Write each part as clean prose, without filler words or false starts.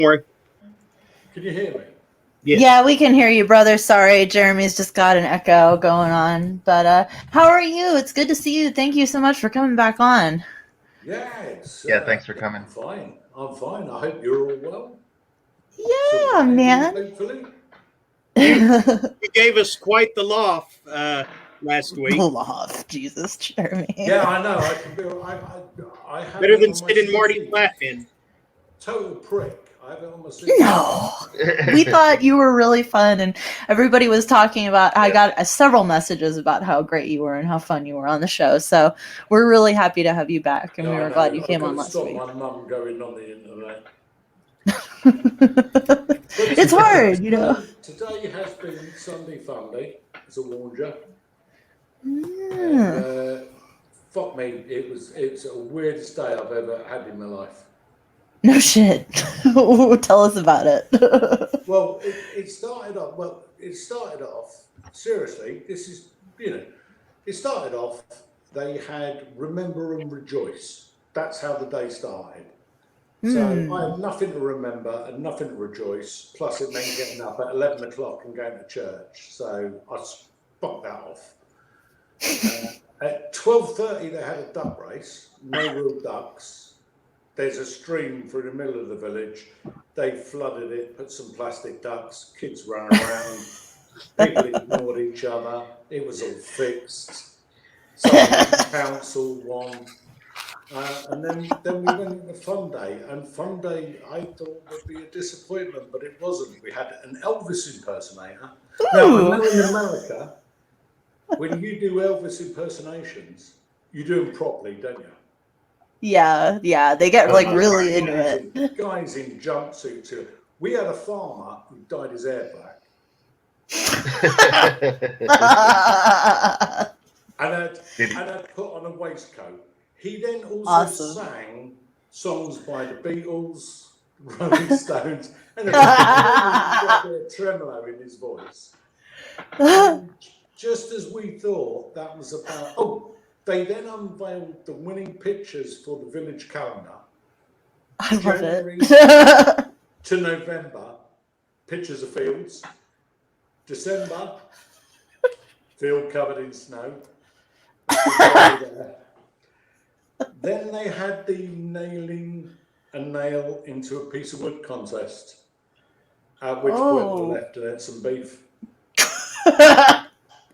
worry. Can you hear me? Yes. Yeah, we can hear you, brother. Sorry, Jeremy's just got an echo going on. But how are you? It's good to see you. Thank you so much for coming back on. Yeah, thanks for coming. I'm fine. I hope you're all well. Yeah, man. Hopefully. You gave us quite the laugh last week. Loft, Jesus, Jeremy. Yeah, I know. I can be. I have Better it than on my Sid and CV. Marty laughing. Total prick. I have it on my CV. No. We thought you were really fun, and everybody was talking about. I got several messages about how great you were and how fun you were on the show. So we're really happy to have you back, and we were glad you came on last week. My mum going on the internet. It's hard, you know. Today has been Sunday Funday, as I warned you. Mm. Fuck me, it's the weirdest day I've ever had in my life. No shit. Tell us about it. Well, it started off. Seriously, this is it started off. They had Remember and Rejoice. That's how the day started. So I had nothing to remember and nothing to rejoice. Plus, it meant getting up at 11 o'clock and going to church. So I spunked that off. At 12:30, they had a duck race. No real ducks. There's a stream through the middle of the village. They flooded it, put some plastic ducks. Kids ran around. People ignored each other. It was all fixed. So the council won. And then we went into Fun Day, and Fun Day I thought would be a disappointment, but it wasn't. We had an Elvis impersonator. Ooh. Now, I know in America, when you do Elvis impersonations, you do them properly, don't you? Yeah, they get really into it. Guys in jumpsuits. We had a farmer who dyed his hair black. and I'd put on a waistcoat. He then also sang songs by the Beatles, Rolling Stones, and there was a bit of tremolo in his voice. And just as we thought that was about... they then unveiled the winning pictures for the village calendar. I love January it. to November, pictures of fields. December, field covered in snow. Then they had the nailing a nail into a piece of wood contest, at which point we left and had some beef.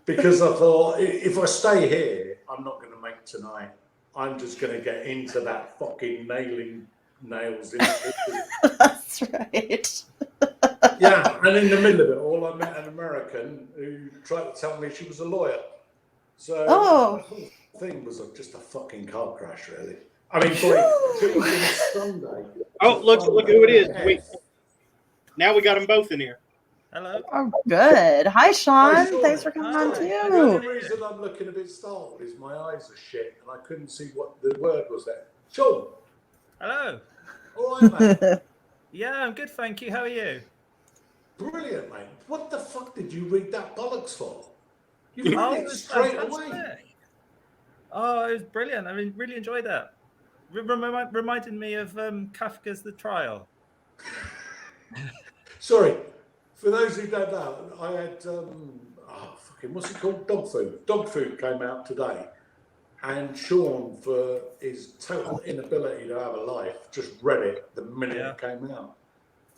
Because I thought, if I stay here, I'm not going to make tonight. I'm just going to get into that fucking nailing nails into That's right. Yeah, and in the middle of it all, I met an American who tried to tell me she was a lawyer. So the whole thing was just a fucking car crash, really. I mean, it was Sunday. Oh, look who it is. Now we got them both in here. Hello. Oh, good. Hi, Sean. Hi, Sean. Thanks for coming on, too. The only reason I'm looking a bit startled is my eyes are shit and I couldn't see what the word was there. Sean. Hello. All right, mate. Yeah, I'm good, thank you. How are you? Brilliant, mate. What the fuck did you read that bollocks for? You read it straight away. Oh, it was brilliant. I mean, really enjoyed that. Reminded me of Kafka's The Trial. Sorry, for those who don't know, I had what's it called? Dog food. Dog food came out today, and Sean, for his total inability to have a life, just read it the minute it came out,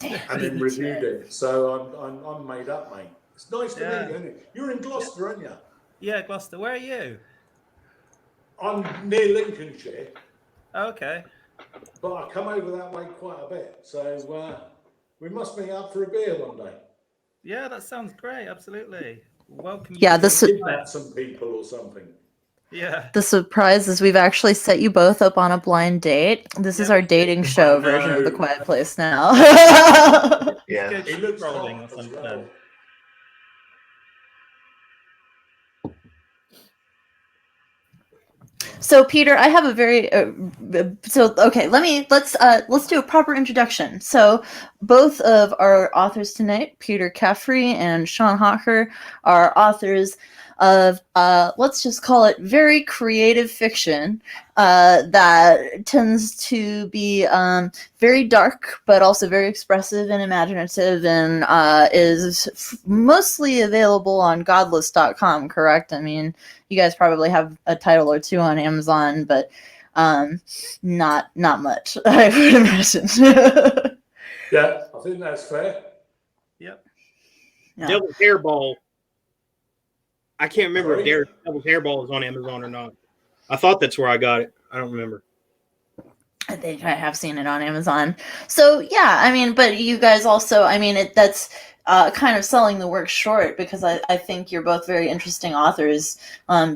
and then reviewed it. So I'm made up, mate. It's nice to meet you, isn't it? You're in Gloucester, aren't you? Yeah, Gloucester. Where are you? I'm near Lincolnshire. Oh, okay. But I come over that way quite a bit, so we must meet up for a beer one day. Yeah, that sounds great. Absolutely. Welcome. Yeah, kidnap some people or something. Yeah. The surprise is we've actually set you both up on a blind date. This is our dating show version of The Quiet Place now. Yeah. He looks rolling or hot as something. well. So Peter, I have a very let's do a proper introduction. So both of our authors tonight, Peter Caffrey and Sean Hawker, are authors of let's just call it very creative fiction that tends to be very dark, but also very expressive and imaginative, and is mostly available on godless.com, correct? I mean, you guys probably have a title or two on Amazon, but not much, I would imagine. Yeah, I think that's fair. Yep. Yeah. Devil's Hairball. I can't remember Sorry? if Devil's Hairball is on Amazon or not. I thought that's where I got it. I don't remember. I think I have seen it on Amazon. So yeah, I mean, but you guys also, I mean, that's kind of selling the work short, because I think you're both very interesting authors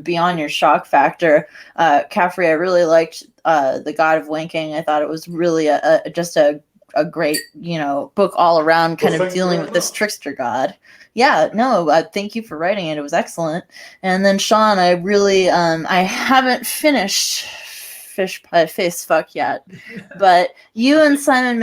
beyond your shock factor. Caffrey, I really liked The God of Wanking. I thought it was really just a great, book all around, kind of dealing with this trickster god. Yeah, no, thank you for writing it. It was excellent. And then Sean, I really, I haven't finished Fish Pie Face Fuck yet, but you and Simon,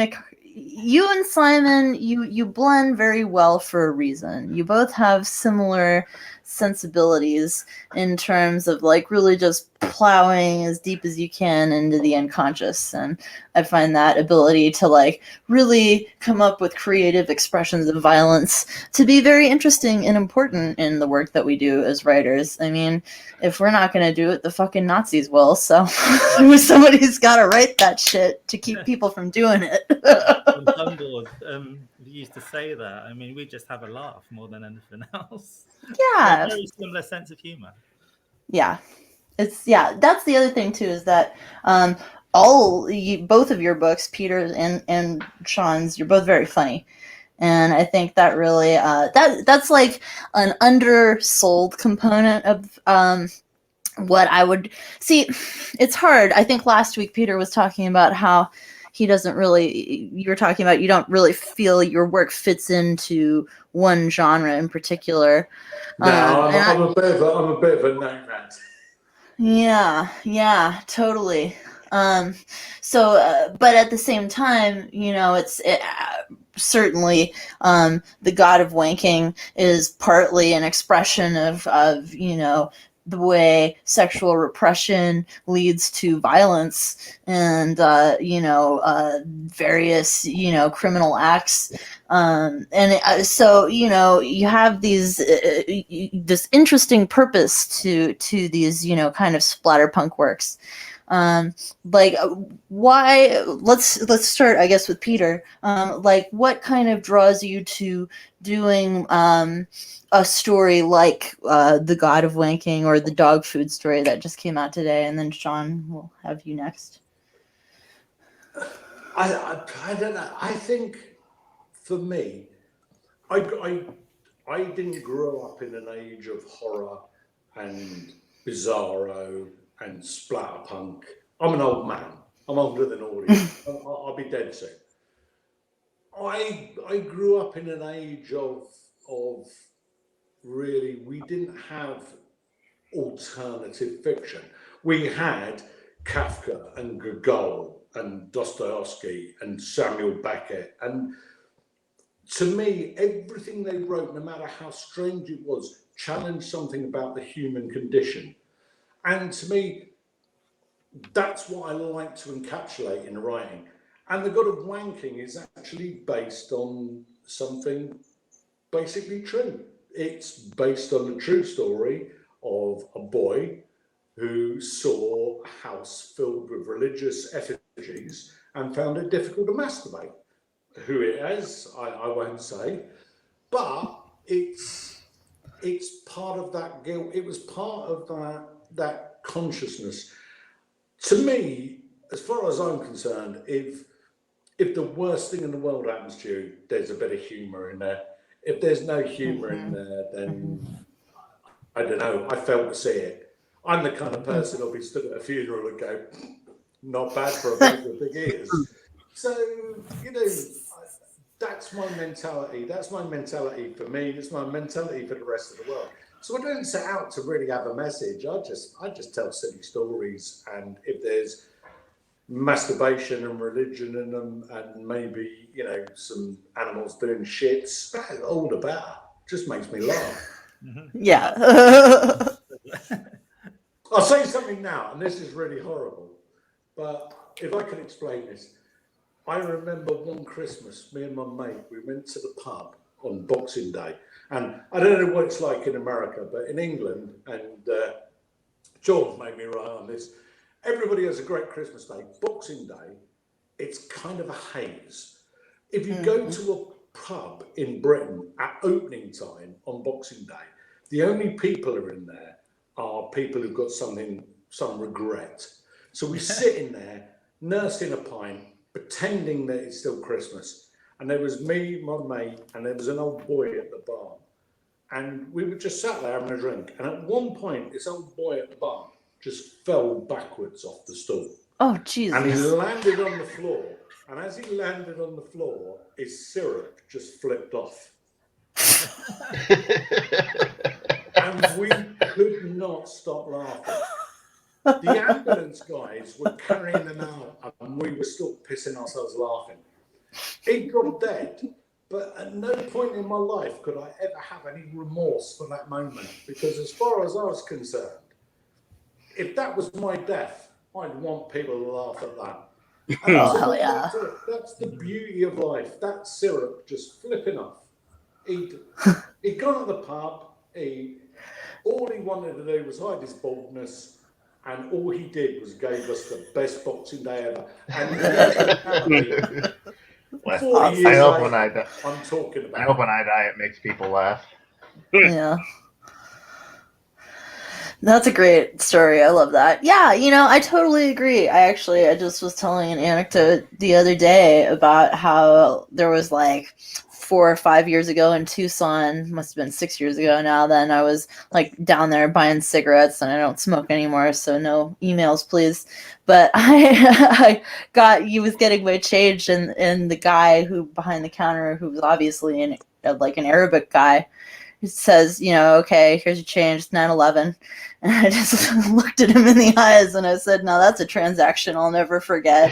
you blend very well for a reason. You both have similar sensibilities in terms of like really just plowing as deep as you can into the unconscious, and I find that ability to like really come up with creative expressions of violence to be very interesting and important in the work that we do as writers. I mean, if we're not going to do it, the fucking Nazis will, so somebody's got to write that shit to keep people from doing it. On Dumbledore, we used to say that. I mean, we just have a laugh more than anything else. Yeah. A very similar sense of humor. Yeah. That's the other thing too, is that both of your books, Peter's and Sean's, you're both very funny. And I think that really that's like an undersold component of what I would see. It's hard. I think last week Peter was talking about how he doesn't really, you were talking about you don't really feel your work fits into one genre in particular. No, I'm a bit of a nomad. Yeah, totally. But at the same time, certainly The God of Wanking is partly an expression of the way sexual repression leads to violence and various criminal acts, so you have this interesting purpose to these kind of splatterpunk works. Why? Let's start, I guess, with Peter. What kind of draws you to doing a story like The God of Wanking or the dog food story that just came out today? And then Sean, we'll have you next. I don't know. I think for me, I didn't grow up in an age of horror and bizarro and splatterpunk. I'm an old man. I'm older than all of you. I'll be dead soon. I grew up in an age of really, we didn't have alternative fiction. We had Kafka and Gogol and Dostoevsky and Samuel Beckett, and to me, everything they wrote, no matter how strange it was, challenged something about the human condition. And to me, that's what I like to encapsulate in writing. And The God of Wanking is actually based on something basically true. It's based on the true story of a boy who saw a house filled with religious effigies and found it difficult to masturbate. Who it is, I won't say, but it's part of that guilt. It was part of that consciousness. To me, as far as I'm concerned, if the worst thing in the world happens to you, there's a bit of humour in there. If there's no humour in there, then I don't know. I fail to see it. I'm the kind of person who'll be stood at a funeral and go, "Not bad for a man with big ears." So that's my mentality. That's my mentality for me. It's my mentality for the rest of the world. So I don't set out to really have a message. I just tell silly stories, and if there's masturbation and religion in them, and maybe some animals doing shits, all the better. Just makes me laugh. Yeah. I'll say something now, and this is really horrible, but if I can explain this, I remember one Christmas, me and my mate, we went to the pub on Boxing Day, and I don't know what it's like in America, but in England, and George made me right on this, everybody has a great Christmas Day. Boxing Day, it's kind of a haze. If you go to a pub in Britain at opening time on Boxing Day, the only people who are in there are people who've got some regret. So we sit in there, nursing a pint, pretending that it's still Christmas. And there was me, my mate, and there was an old boy at the bar. And we were just sat there having a drink. And at one point, this old boy at the bar just fell backwards off the stool. Oh, Jesus. And he landed on the floor. And as he landed on the floor, his syrup just flipped off. And we could not stop laughing. The ambulance guys were carrying him out, and we were still pissing ourselves laughing. He dropped dead, but at no point in my life could I ever have any remorse for that moment, because as far as I was concerned, if that was my death, I'd want people to laugh at that. And Oh, hell yeah. That's the beauty of life. That syrup just flipping off. He'd gone to the pub. All he wanted to do was hide his baldness, and all he did was gave us the best Boxing Day ever. And Well, I hope when I die, I'm talking about. I hope when I die, it makes people laugh. Yeah. That's a great story. I love that. Yeah, I totally agree. I just was telling an anecdote the other day about how there was like 4 or 5 years ago in Tucson, must have been 6 years ago now, then I was like down there buying cigarettes, and I don't smoke anymore, so no emails, please. But I was getting my change, and the guy who behind the counter, who was obviously an Arabic guy, says, okay, here's your change, it's 9/11. And I just looked at him in the eyes and I said, no, that's a transaction I'll never forget.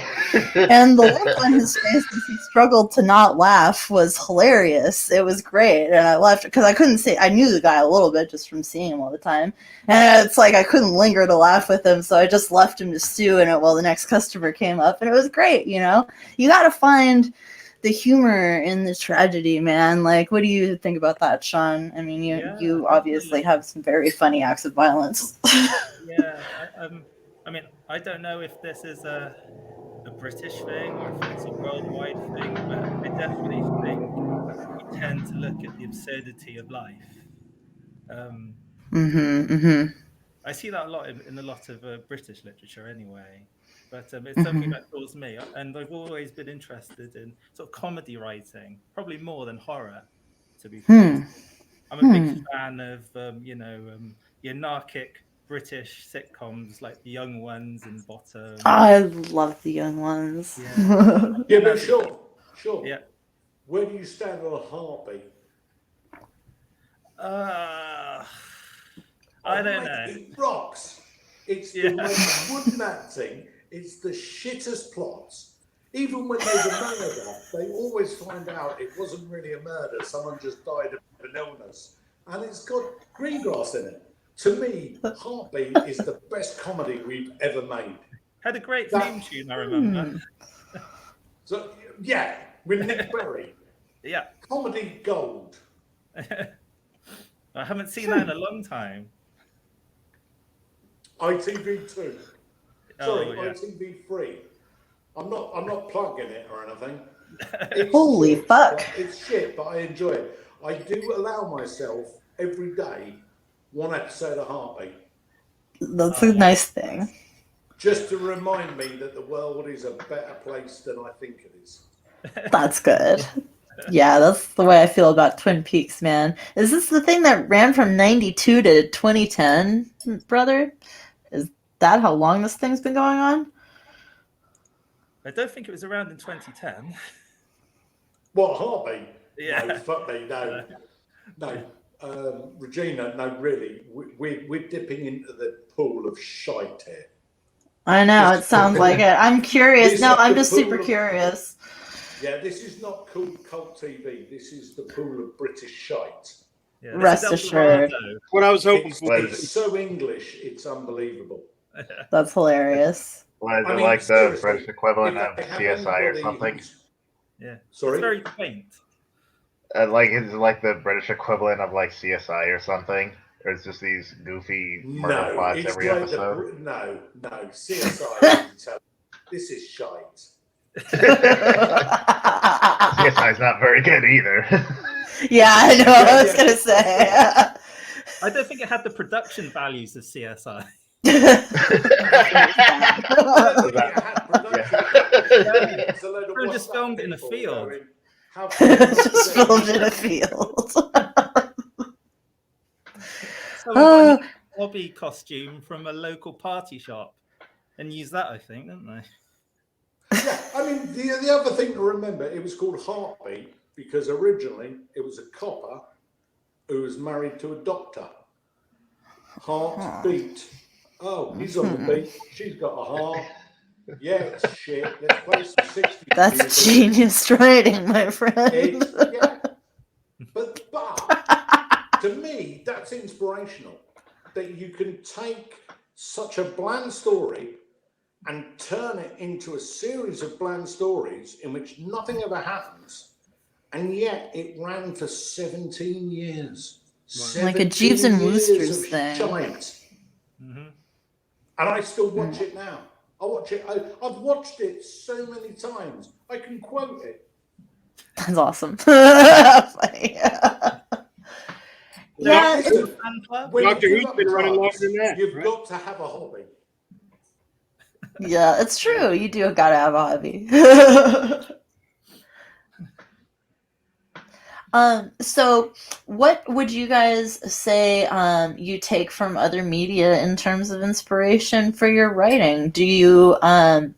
And the look on his face as he struggled to not laugh was hilarious. It was great. And I left because I couldn't say, I knew the guy a little bit just from seeing him all the time. And it's like I couldn't linger to laugh with him. So I just left him to stew in it while the next customer came up. And it was great, You got to find the humor in the tragedy, man. Like, what do you think about that, Sean? I mean, you obviously have some very funny acts of violence. Yeah, I mean, I don't know if this is a British thing or if it's a worldwide thing, but I definitely think we tend to look at the absurdity of life. I see that a lot in a lot of British literature anyway. But it's something that draws me, and I've always been interested in sort of comedy writing, probably more than horror, to be fair. I'm a big fan of, the anarchic British sitcoms like The Young Ones and Bottom. I love The Young Ones. Yeah, but sure. Yeah. Where do you stand on a heartbeat? I don't know. It rocks. It's the most wooden acting. It's the shittest plots. Even when there's a murder, they always find out it wasn't really a murder. Someone just died of an illness. And it's got green grass in it. To me, Heartbeat is the best comedy we've ever made. Had a great theme tune, I remember. So, yeah, with Nick Berry. Yeah. Comedy gold. I haven't seen that in a long time. ITV2. Sorry, yeah. ITV3. I'm not plugging it or anything. Holy fuck. It's shit, but I enjoy it. I do allow myself every day one episode of Heartbeat. That's a nice thing. Just to remind me that the world is a better place than I think it is. That's good. Yeah, that's the way I feel about Twin Peaks, man. Is this the thing that ran from 92 to 2010, brother? Is that how long this thing's been going on? I don't think it was around in 2010. What, Heartbeat? Yeah. No, fuck me, no. No, Regina, no, really. We're dipping into the pool of shite here. I know, it sounds like it. I'm curious. No, I'm just super curious. Yeah, this is not called cult TV. This is the pool of British shite. Yeah, Rest this is assured. Eldorado. What I was hoping for. It's so English, it's unbelievable. That's hilarious. What is I it mean, like the seriously, British equivalent if of they have CSI or anybody something? who's- Yeah, Sorry? it's very quaint. Like is it like the British equivalent of like CSI or something? Or it's just these goofy murder No, plots it's every like episode? no, CSI is intelligent. This is shite. CSI is not very good either. Yeah, I know. I was gonna say. I don't think it had the production values of CSI. I don't think it had production. It's a load of Everyone just WhatsApp filmed in a people field. going, how can Just filmed in a field. Someone got a hobby costume from a local party shop and used that, I think, didn't they? Yeah, I mean, the other thing to remember, it was called Heartbeat because originally it was a copper who was married to a doctor. Heartbeat. Oh, he's on the beat. She's got a heart. Yeah, it's shit. Let's play some 60s That's music. genius writing, my friend. Yeah. But to me, that's inspirational. That you can take such a bland story and turn it into a series of bland stories in which nothing ever happens, and yet it ran for 17 years. Like a Jeeves and 17 years Woosters of thing. shite. And I still watch it now. I watch it. I've watched it so many times. I can quote it. That's awesome. Funny. Yeah. Listen, when Doctor you Who's love been running longer drugs, than that, you've right? got to have a hobby. Yeah, it's true. You do gotta have a hobby. So what would you guys say you take from other media in terms of inspiration for your writing? Do you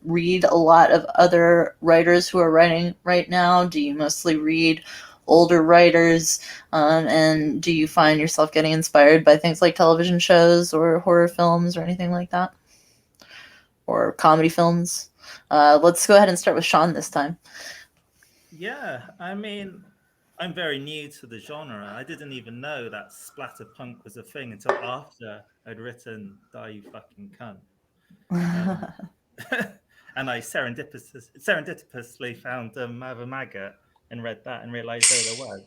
read a lot of other writers who are writing right now? Do you mostly read older writers? And do you find yourself getting inspired by things like television shows or horror films or anything like that? Or comedy films? Let's go ahead and start with Sean this time. Yeah, I mean, I'm very new to the genre. I didn't even know that splatter punk was a thing until after I'd written Die You Fucking Cunt. And I serendipitously found Mother Maggot and read that and realized there was.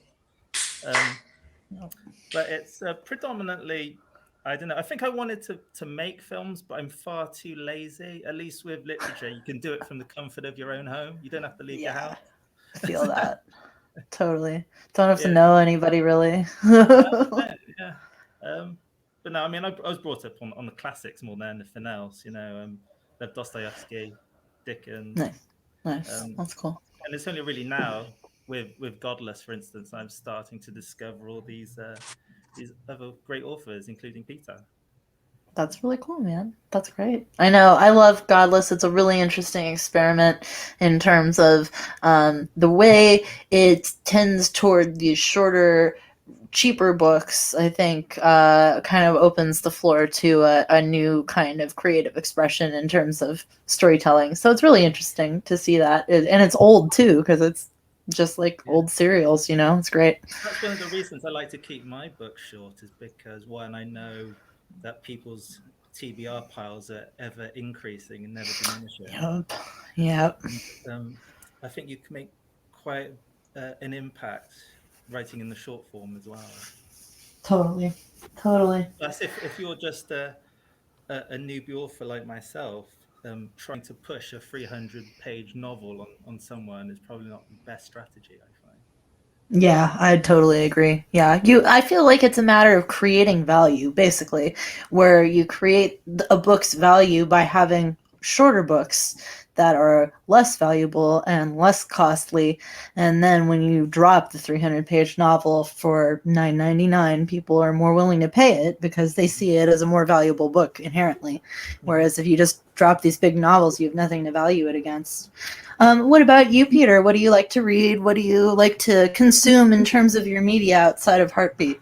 But it's predominantly, I don't know, I think I wanted to make films, but I'm far too lazy. At least with literature, you can do it from the comfort of your own home. You don't have to leave your house. I feel that. Totally. Don't have to know anybody really. Yeah. But no, I mean, I was brought up on the classics more than anything else. You know, Dostoevsky, Dickens. Nice. That's cool. And it's only really now with Godless, for instance, I'm starting to discover all these other great authors, including Peter. That's really cool, man. That's great. I know. I love Godless. It's a really interesting experiment in terms of the way it tends toward these shorter, cheaper books. I think kind of opens the floor to a new kind of creative expression in terms of storytelling. So it's really interesting to see that. And it's old, too, because it's just like old serials, you know? It's great. That's one of the reasons I like to keep my books short, is because, one, I know that people's TBR piles are ever increasing and never diminishing. Yep. I think you can make quite an impact writing in the short form as well. Totally. Plus, if you're just a newbie author like myself, trying to push a 300-page novel on someone is probably not the best strategy, I find. Yeah, I totally agree. Yeah, I feel like it's a matter of creating value, basically, where you create a book's value by having shorter books that are less valuable and less costly, and then when you drop the 300-page novel for $9.99, people are more willing to pay it because they see it as a more valuable book inherently. Whereas if you just drop these big novels, you have nothing to value it against. What about you, Peter? What do you like to read? What do you like to consume in terms of your media outside of Heartbeat?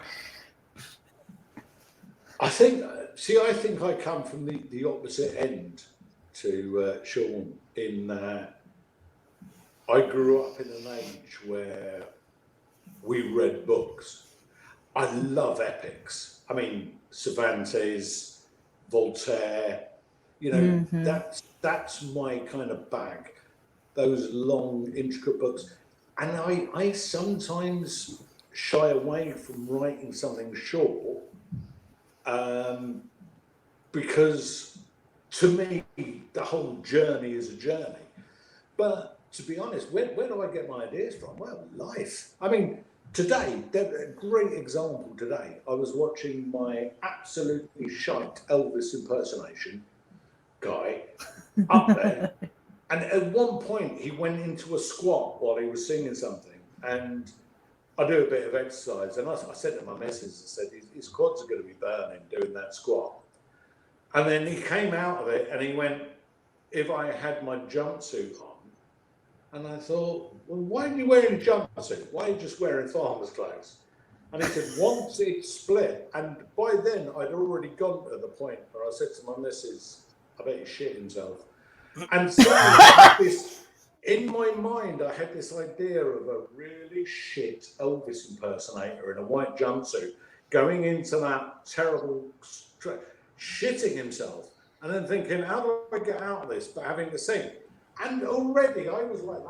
I think I come from the opposite end to Sean in that I grew up in an age where we read books. I love epics. I mean, Cervantes, Voltaire, that's my kind of bag. Those long, intricate books. And I sometimes shy away from writing something short because to me, the whole journey is a journey. But to be honest, where do I get my ideas from? Well, life. I mean, today, a great example today, I was watching my absolutely shite Elvis impersonation guy up there. And at one point, he went into a squat while he was singing something. And I do a bit of exercise. And I said to my missus, I said, his quads are going to be burning doing that squat. And then he came out of it and he went, if I had my jumpsuit on. And I thought, well, why are you wearing a jumpsuit? Why are you just wearing farmer's clothes? And he said, once it split, and by then I'd already gone to the point where I said to my missus, I bet he shit himself. And so in my mind, I had this idea of a really shit Elvis impersonator in a white jumpsuit going into that terrible, shitting himself, and then thinking, how do I get out of this by having to sing? And already I was like,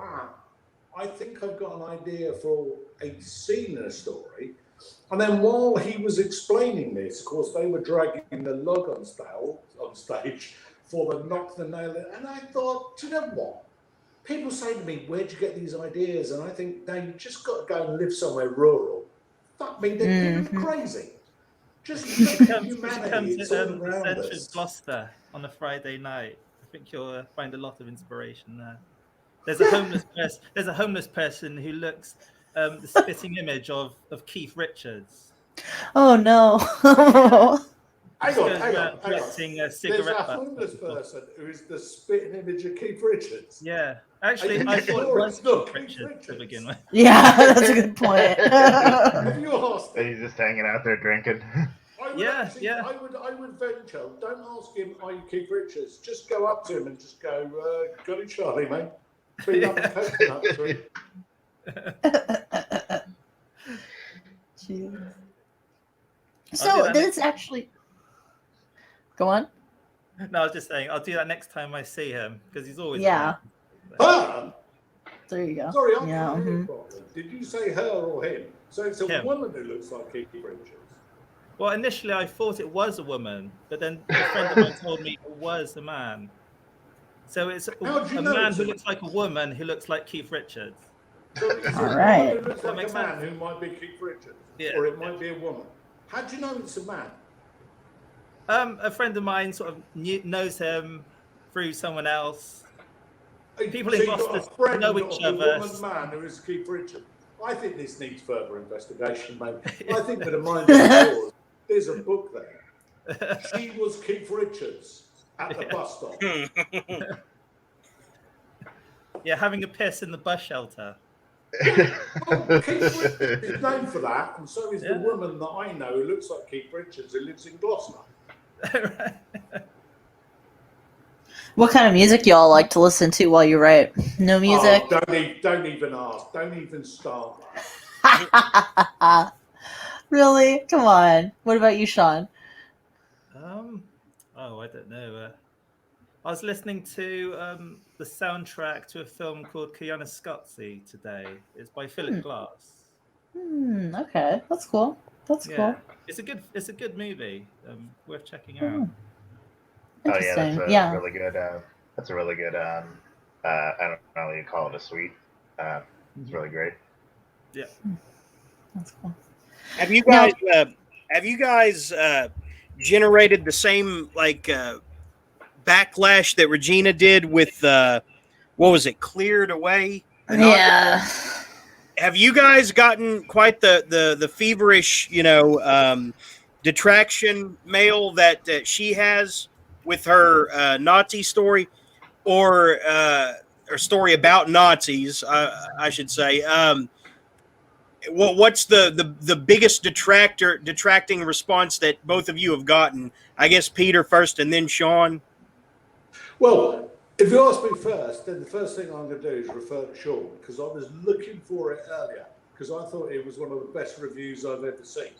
I think I've got an idea for a scene in a story. And then while he was explaining this, of course, they were dragging the log on stage for the knock the nail in. And I thought, do you know what? People say to me, where'd you get these ideas? And I think, no, you just got to go and live somewhere rural. Fuck me, they're crazy. Just look at humanity. It's all around us. Gloucester on a Friday night. I think you'll find a lot of inspiration there. There's a homeless person. There's a homeless person who looks the spitting image of Keith Richards. Oh no! Hang on. Collecting a There's cigarette. a homeless person who is the spitting image of Keith Richards. Yeah, actually, I thought it was Keith Richards to begin with. Yeah, that's a good point. Have you asked him? He's just hanging out there drinking. I would venture. Don't ask him, are you Keith Richards? Just go up to him and just go, got it, Charlie, mate. Feed up a coconut tree. So this actually. Go on. No, I was just saying, I'll do that next time I see him because he's always. Yeah. Her? There you go. Sorry, I can't hear properly. Did you say her or him? So it's a woman who looks like Keith Richards. Well, initially I thought it was a woman, but then a friend of mine told me it was a man. So it's a man who looks like a woman who looks like Keith Richards. So all right. Who looks like a man who might be Keith Richards, or it might be a woman. How do you know it's a man? A friend of mine sort of knows him through someone else. People in Gloucester know each other. A man who is Keith Richards. I think this needs further investigation, mate. I think with a mind of yours, there's a book there. She was Keith Richards at the bus stop. Yeah, having a piss in the bus shelter. Well, Keith Richards is known for that, and so is the woman that I know who looks like Keith Richards who lives in Gloucester. What kind of music y'all like to listen to while you write? No music? Oh, don't even ask. Don't even start. Really? Come on. What about you, Sean? I don't know. I was listening to the soundtrack to a film called Koyaanisqatsi today. It's by Philip Glass. Okay, that's cool. That's cool. It's a good movie. Worth checking out. Oh yeah, that's really good. That's a really good. I don't know what you call it, a suite. It's really great. Yeah, that's cool. Have you guys generated the same backlash that Regina did with what was it, Cleared Away? Yeah. Have you guys gotten quite the feverish, detraction mail that she has with her Nazi story, or story about Nazis, I should say? What's the biggest detracting response that both of you have gotten? I guess Peter first, and then Sean. Well, if you ask me first, then the first thing I'm going to do is refer to Sean, because I was looking for it earlier. because I thought it was one of the best reviews I've ever seen.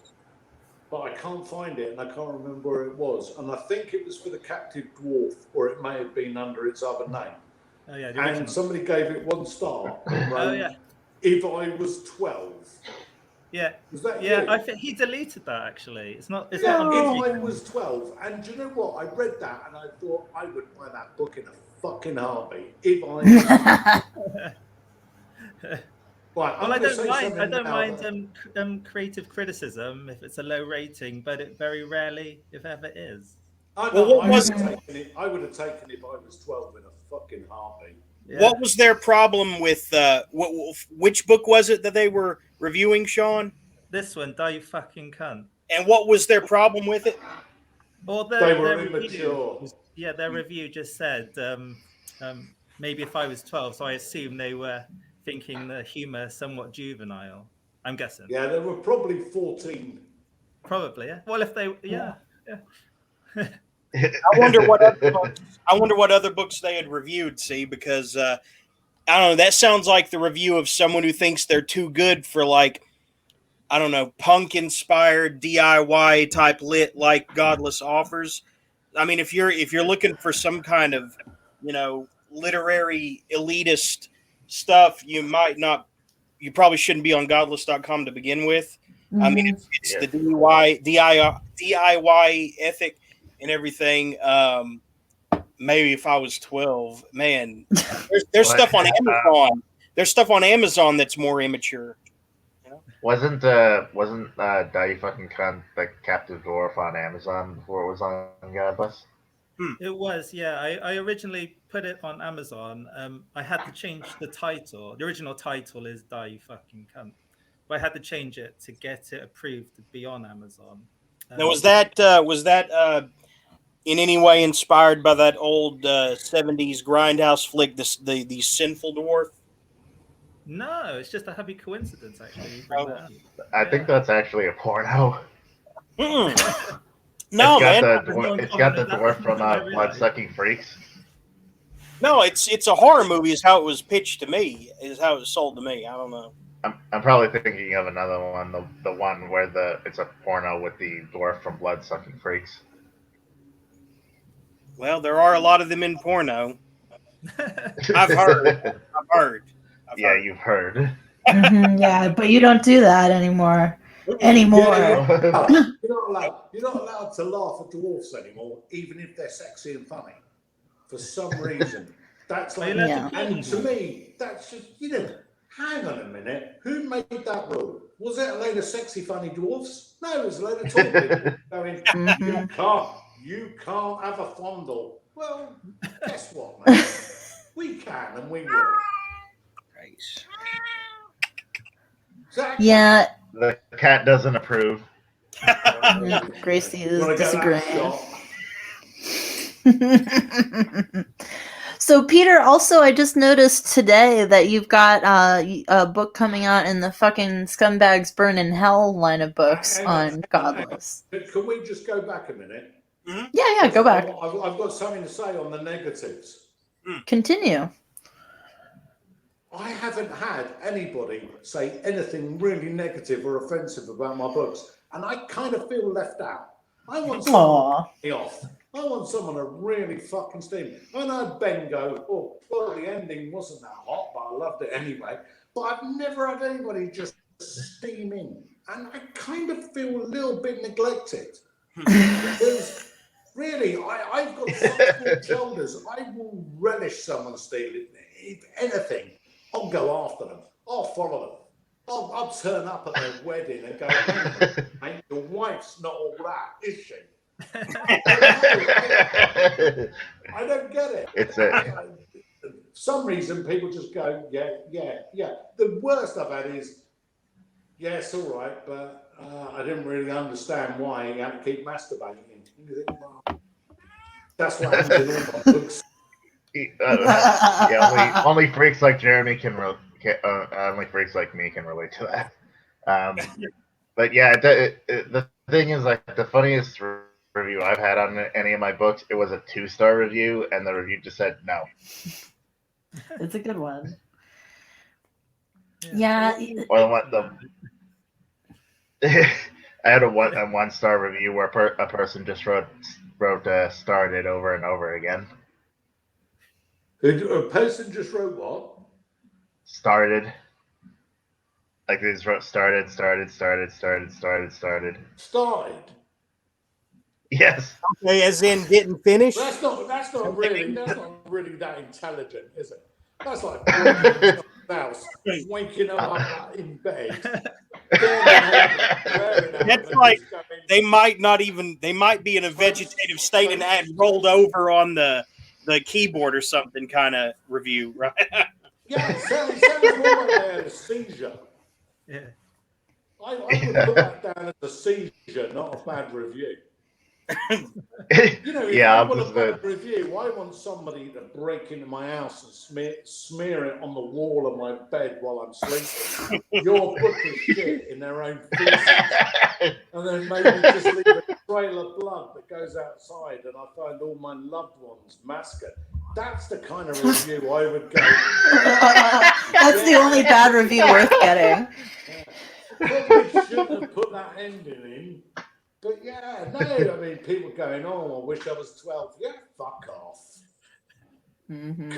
But I can't find it, and I can't remember where it was. And I think it was for the Captive Dwarf, or it may have been under its other name. Oh yeah, and somebody gave it 1 star. Oh yeah. If I was 12. Yeah. Was that yeah, you? I think he deleted that actually. It's not. It's Yeah, not. if I was 12, and do you know what? I read that and I thought I would buy that book in a fucking heartbeat. If I. Right, Well, I don't mind creative criticism if it's a low rating, but it very rarely, if ever, is. I would have taken it if I was 12 in a fucking heartbeat. Yeah. What was their problem with which book was it that they were reviewing, Sean? This one, Die You Fucking Cunt. And what was their problem with it? Well, they were immature. Their review just said maybe if I was 12, so I assume they were thinking the humor somewhat juvenile. I'm guessing. Yeah, they were probably 14. Probably, yeah. Well, if they, yeah. I wonder what other books they had reviewed. See, because I don't know. That sounds like the review of someone who thinks they're too good for, like, I don't know, punk-inspired DIY type lit like Godless offers. I mean, if you're looking for some kind of, literary elitist stuff, you probably shouldn't be on godless.com to begin with. Mm-hmm. I mean, it's the DIY ethic and everything. Maybe if I was 12, man, there's stuff on Amazon. There's stuff on Amazon that's more immature. Wasn't Die You Fucking Cunt the Captive Dwarf on Amazon before it was on Godless? It was, yeah. I originally put it on Amazon. I had to change the title. The original title is Die You Fucking Cunt, but I had to change it to get it approved to be on Amazon. Now, was that in any way inspired by that old 70s grindhouse flick, the Sinful Dwarf? No, it's just a happy coincidence, actually. I think that's actually a porno. No, it's got the dwarf from Blood-Sucking Freaks. No, it's a horror movie. Is how it was pitched to me. Is how it was sold to me. I don't know. I'm probably thinking of another one. The one where it's a porno with the dwarf from Blood-Sucking Freaks. Well, there are a lot of them in porno. I've heard. You've heard. Mm-hmm, yeah, but you don't do that anymore. Yeah. You're not allowed to laugh at dwarfs anymore, even if they're sexy and funny. For some reason, that's like, and to me, that's just hang on a minute. Who made that rule? Was it a load of sexy, funny dwarfs? No, it was a load of tall people going, you can't have a fondle. Well, guess what, mate? We can and we will. Right. Exactly. Yeah. The cat doesn't approve. Gracie is disagreeing. So, Peter, also, I just noticed today that you've got a book coming out in the fucking Scumbags Burn in Hell line of books on Godless. Can we just go back a minute? Mm-hmm. Yeah, go back. I've got something to say on the negatives. Continue. I haven't had anybody say anything really negative or offensive about my books, and I kind of feel left out. I want someone to get me off. I want someone to really fucking steam. I know Ben go, well, the ending wasn't that hot, but I loved it anyway. But I've never had anybody just steam in, and I kind of feel a little bit neglected. Because really, I've got such good shoulders. I will relish someone stealing. If anything, I'll go after them. I'll follow them. I'll turn up at their wedding and go, hey, mate, your wife's not all that, is she? I don't get it. For some reason, people just go, yeah. The worst I've had is, yeah, it's all right, but I didn't really understand why you have to keep masturbating. That's what happens in all my books. Only freaks like Jeremy only freaks like me can relate to that. But yeah, the thing is, like, the funniest review I've had on any of my books, it was a 2-star review, and the review just said no. It's a good one. Yeah. Or I had a one-star review where a person just wrote started over and over again. A person just wrote what? Started. Like they just wrote started. Started. Yes. Okay, as in didn't finish. That's not really that intelligent, is it? That's like breaking into a house, waking up in bed. That's like they might be in a vegetative state and had rolled over on the keyboard or something kind of review, right? Yeah, it sounds more like they had a seizure. Yeah. I would put that down as a seizure, not a bad review. You know, if I want a bad review, I want somebody to break into my house and smear it on the wall of my bed while I'm sleeping. Your book is shit in their own feces. And then maybe just leave a trail of blood that goes outside and I find all my loved ones massacred. That's the kind of review I would go. That's the only bad review worth getting. Probably shouldn't have put that ending in. But yeah, no, I mean, people going, oh, I wish I was 12. Yeah, fuck off. Mm-hmm.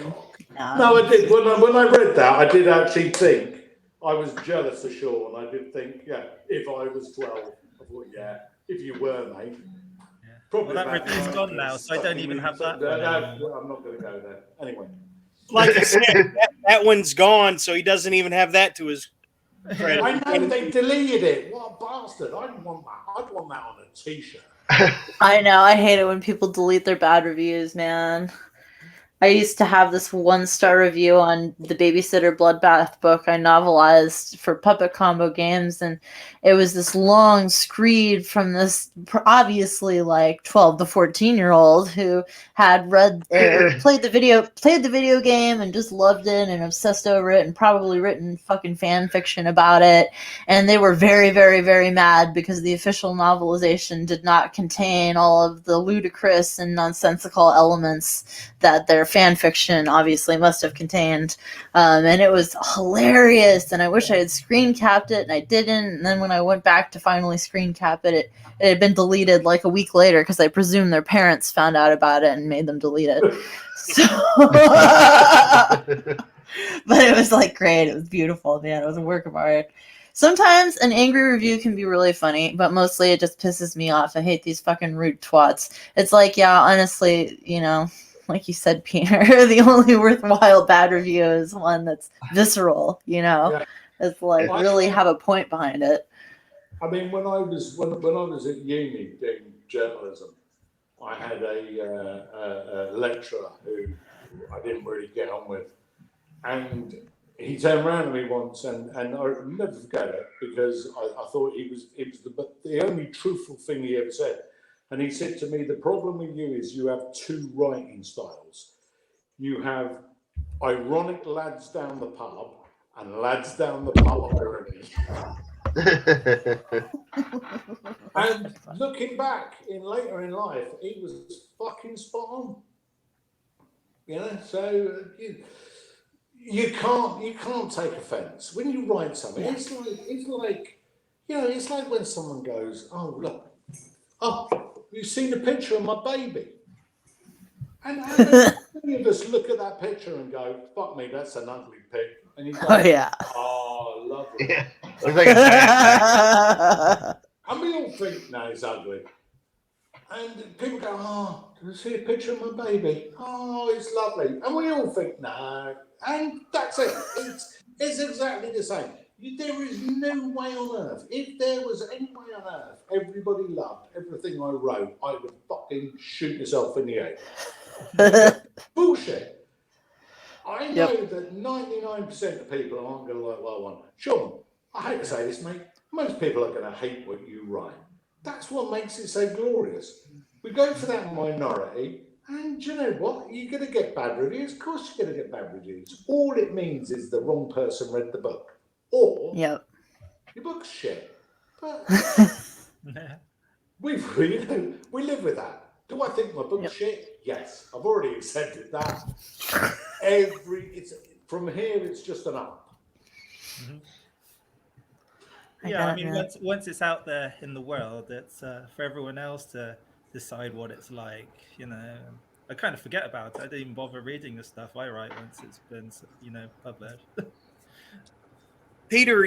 No, I did. When I read that, I did actually think I was jealous of Sean. I did think, yeah, if I was 12, I thought, yeah, if you were, mate. Yeah. Probably well, that review's gone now, so I don't even have that. No, I'm not going to go there. Anyway. Like I said, that one's gone, so he doesn't even have that to his credit. I know they deleted it. What a bastard! I'd want that. I'd want that on a T-shirt. I know. I hate it when people delete their bad reviews, man. I used to have this 1-star review on the Babysitter Bloodbath book I novelized for Puppet Combo Games, and it was this long screed from this obviously like 12 to 14-year-old who had played the video game and just loved it and obsessed over it and probably written fucking fan fiction about it. And they were very, very, very mad because the official novelization did not contain all of the ludicrous and nonsensical elements that their fan fiction obviously must have contained, and it was hilarious, and I wish I had screen capped it and I didn't. And then when I went back to finally screen cap it, it had been deleted like a week later because I presume their parents found out about it and made them delete it. So but it was like great, it was beautiful, man, it was a work of art. Sometimes an angry review can be really funny, but mostly it just pisses me off. I hate these fucking rude twats. It's like, yeah, honestly, you know, like you said, Peter, the only worthwhile bad review is one that's visceral, you know? Yeah. It's like really have a point behind it. I mean, when I was at uni doing journalism, I had a lecturer who I didn't really get on with. And he turned around to me once, and I'll never forget it, because I thought it was the only truthful thing he ever said. And he said to me, the problem with you is you have two writing styles. You have ironic lads down the pub and lads down the pub. And looking back later in life, he was fucking spot on. You know, so you can't take offence when you write something. Yeah. It's like you know, it's like when someone goes, oh look, you've seen a picture of my baby. And many of us look at that picture and go, fuck me, that's an ugly pic. And you go, oh, yeah. Oh, lovely. Yeah. Looks like a and we all think, no, it's ugly. And people go, oh, can I see a picture of my baby? Oh, it's lovely. And we all think, no. And that's it. It's exactly the same. There is no way on earth. If there was any way on earth, everybody loved everything I wrote, I would fucking shoot myself in the head. Bullshit. I know that 99% of people aren't going to like what I want. Sean, I hate to say this, mate. Most people are going to hate what you write. That's what makes it so glorious. We go for that minority, and you know what? You're going to get bad reviews. Of course you're going to get bad reviews. All it means is the wrong person read the book. Or your book's shit. But we live with that. Do I think my book's shit? Yes. I've already accepted that. From here it's just an up. Yeah, I mean, once it's out there in the world, it's for everyone else to decide what it's like. I kind of forget about it. I didn't even bother reading the stuff I write once it's been, published. Peter,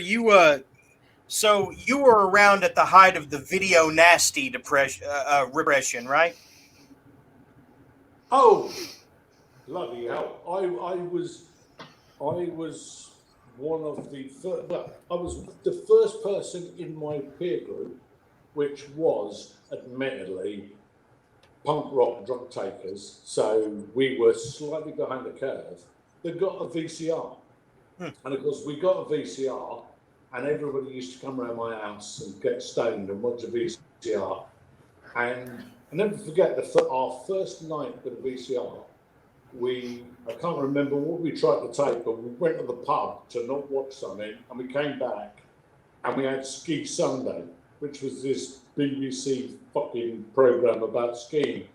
so you were around at the height of the video nasty repression, right? Oh, bloody hell! I was one of the first. Well, I was the first person in my peer group, which was admittedly punk rock drug takers. So we were slightly behind the curve. They got a VCR, and of course we got a VCR, and everybody used to come around my house and get stoned and watch a VCR. And I never forget our first night with a VCR. I can't remember what we tried to take, but we went to the pub to not watch something, and we came back and we had Ski Sunday, which was this BBC fucking programme about skiing.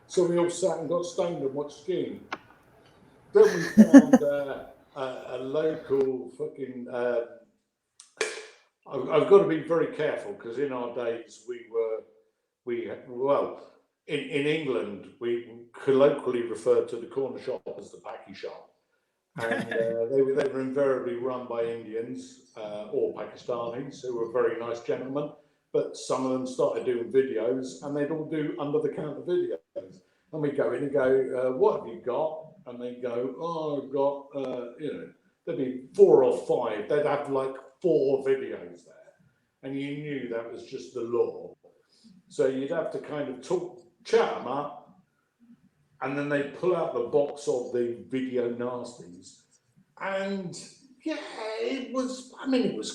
So we all sat and got stoned and watched skiing. Then we found a local fucking. I've got to be very careful because in our days in England, we colloquially referred to the corner shop as the packy shop. And they were invariably run by Indians or Pakistanis who were very nice gentlemen. But some of them started doing videos and they'd all do under-the-counter videos. And we go in and go, what have you got? And they go, oh, I've got, there'd be 4 or 5. They'd have like 4 videos there. And you knew that was just the law. So you'd have to kind of chat them up, and then they pull out the box of the video nasties. And yeah, it was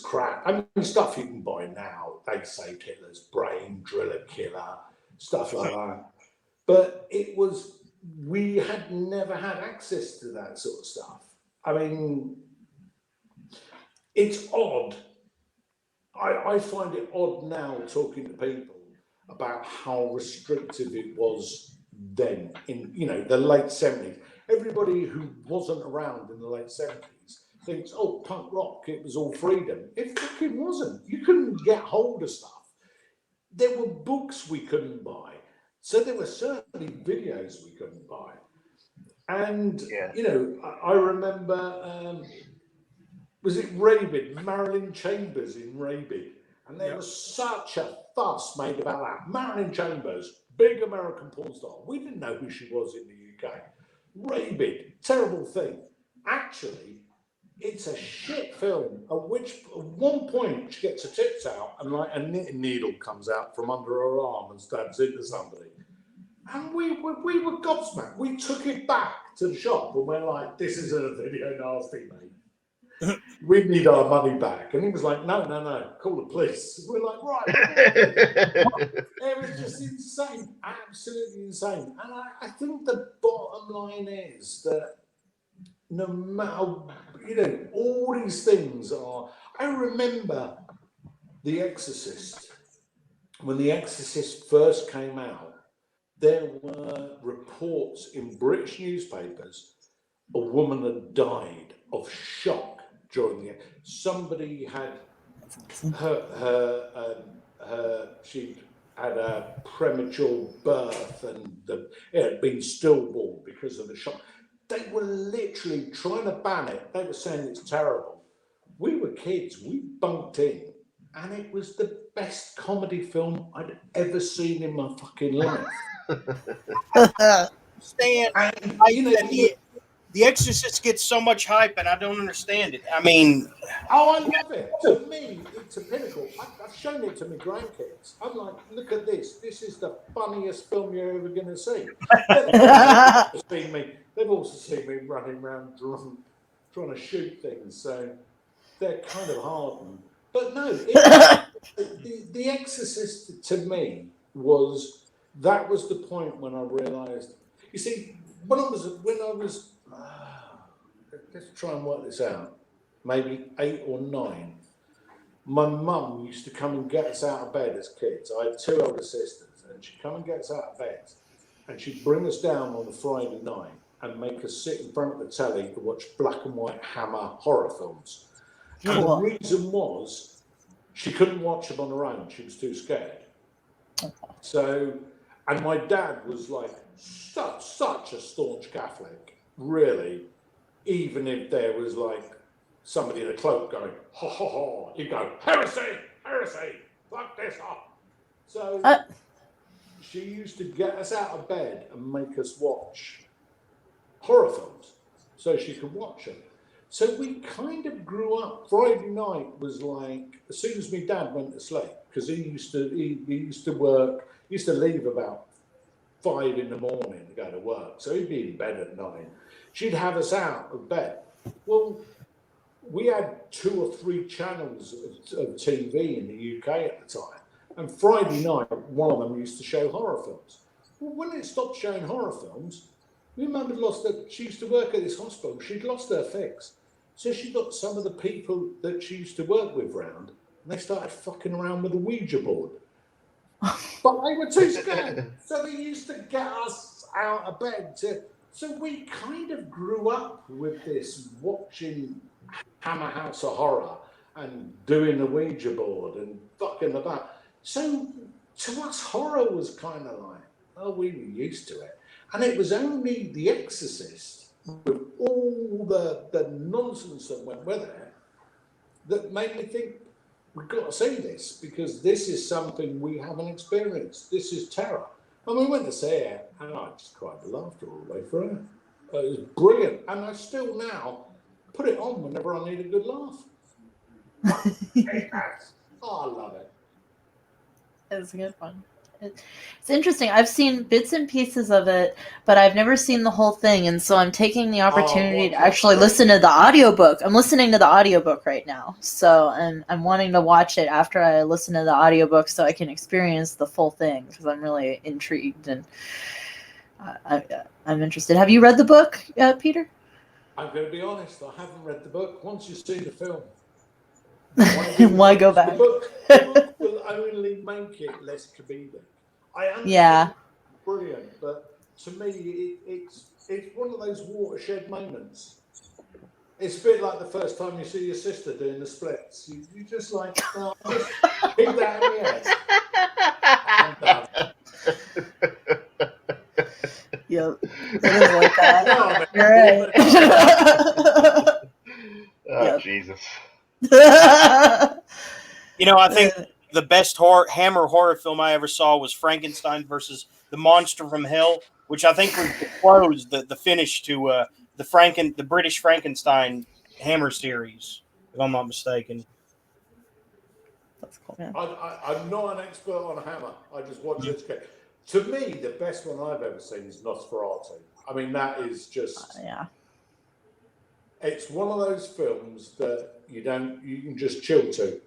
crap. I mean, stuff you can buy now. They saved Hitler's brain, driller killer, stuff like that. But we had never had access to that sort of stuff. I mean, it's odd. I find it odd now talking to people about how restrictive it was then in the late 70s. Everybody who wasn't around in the late 70s thinks, oh, punk rock, it was all freedom. It fucking wasn't. You couldn't get hold of stuff. There were books we couldn't buy. So there were certainly videos we couldn't buy. And, I remember, was it Rabid? Marilyn Chambers in Rabid. And there was such a fuss made about that. Marilyn Chambers, big American porn star. We didn't know who she was in the UK. Rabid, terrible thing. Actually, it's a shit film. At one point she gets her tits out and like a knitting needle comes out from under her arm and stabs into somebody. And we were gobsmacked. We took it back to the shop and we're like, this isn't a video nasty, mate. We need our money back. And he was like, no, call the police. We're like, right. It was just insane, absolutely insane. And I think the bottom line is that no matter, all these things are. I remember The Exorcist. When The Exorcist first came out, there were reports in British newspapers a woman had died of shock during somebody had she had a premature birth and it had been stillborn because of the shock. They were literally trying to ban it. They were saying it's terrible. We were kids. We bunked in, and it was the best comedy film I'd ever seen in my fucking life. The Exorcist gets so much hype, and I don't understand it. I mean, I love it. To me, it's a pinnacle. I've shown it to my grandkids. I'm like, look at this. This is the funniest film you're ever going to see. They've also seen me running around drunk, trying to shoot things. So they're kind of hardened. But no, the Exorcist to me was the point when I realised. You see, when I was let's try and work this out, maybe 8 or 9, my mum used to come and get us out of bed as kids. I had 2 older sisters, and she'd come and get us out of bed, and she'd bring us down on a Friday night and make us sit in front of the telly to watch black and white Hammer horror films. And Cool. the reason was she couldn't watch them on her own. She was too scared. So, and my dad was like such a staunch Catholic, really. Even if there was like somebody in a cloak going, ha ha ha, he'd go, heresy, heresy, fuck this up. So she used to get us out of bed and make us watch horror films so she could watch them. So we kind of grew up. Friday night was like, as soon as my dad went to sleep, because he used to work, he used to leave about 5 in the morning to go to work. So he'd be in bed at 9. She'd have us out of bed. Well, we had 2 or 3 channels of TV in the UK at the time. And Friday night, one of them used to show horror films. Well, when it stopped showing horror films, my mum had lost her, she used to work at this hospital, she'd lost her fix. So she got some of the people that she used to work with round, and they started fucking around with the Ouija board. But they were too scared. So they used to get us out of bed. So we kind of grew up with this watching Hammer House of Horror and doing the Ouija board and fucking about. So to us, horror was kind of like, oh, we were used to it. And it was only The Exorcist, with all the nonsense that went with it, that made me think, we've got to see this, because this is something we haven't experienced. This is terror. And we went to see it, and I just cried with laughter all the way through it. It was brilliant. And I still now put it on whenever I need a good laugh. Oh, I love it. It's a good one. It's interesting. I've seen bits and pieces of it, but I've never seen the whole thing, and so I'm taking the opportunity to actually listen to the audiobook. I'm listening to the audiobook right now, so I'm wanting to watch it after I listen to the audiobook so I can experience the full thing, because I'm really intrigued and I'm interested. Have you read the book, Peter? I'm going to be honest, I haven't read the book. Once you see the film, why go back? The book will only make it less comedic. I understand it's brilliant, but to me, it's one of those watershed moments. It's a bit like the first time you see your sister doing the splits. You just like, oh, just keep that in your head. Yep, it is like that. No, You're right. Oh, Yep. Jesus. You know, I think the best Hammer horror film I ever saw was Frankenstein versus the Monster from Hell, which I think was the finish to the British Frankenstein Hammer series, if I'm not mistaken. That's cool, man. I'm not an expert on Hammer. I just watch it. To me, the best one I've ever seen is Nosferatu. I mean, that is just it's one of those films that you can just chill to.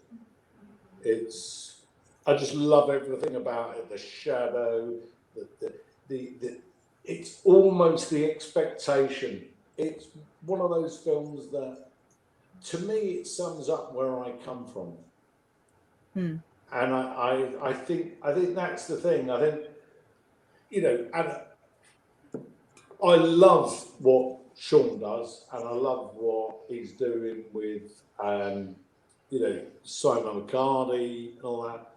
I just love everything about it. The shadow, it's almost the expectation. It's one of those films that, to me, it sums up where I come from. And I think that's the thing. I think, and I love what Sean does, and I love what he's doing with, Simon McHardy and all that.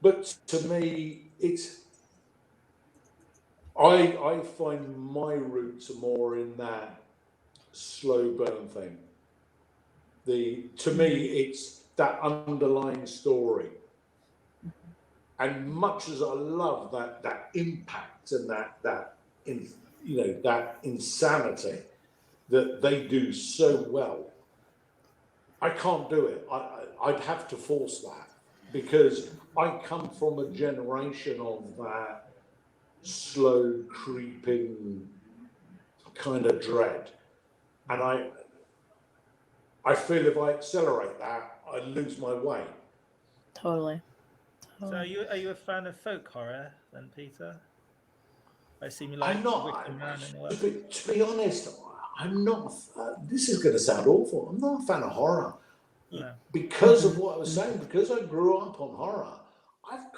But to me, I find my roots are more in that slow burn thing. To me, it's that underlying story. And much as I love that impact and that insanity that they do so well, I can't do it. I'd have to force that, because I come from a generation of that slow creeping kind of dread, and I feel if I accelerate that, I lose my way. Totally. So are you a fan of folk horror then, Peter? I assume you like I'm not. Wicker Man and all that. To be honest, I'm not. This is going to sound awful. I'm not a fan of horror. No. Because of what I was saying. Because I grew up on horror, I've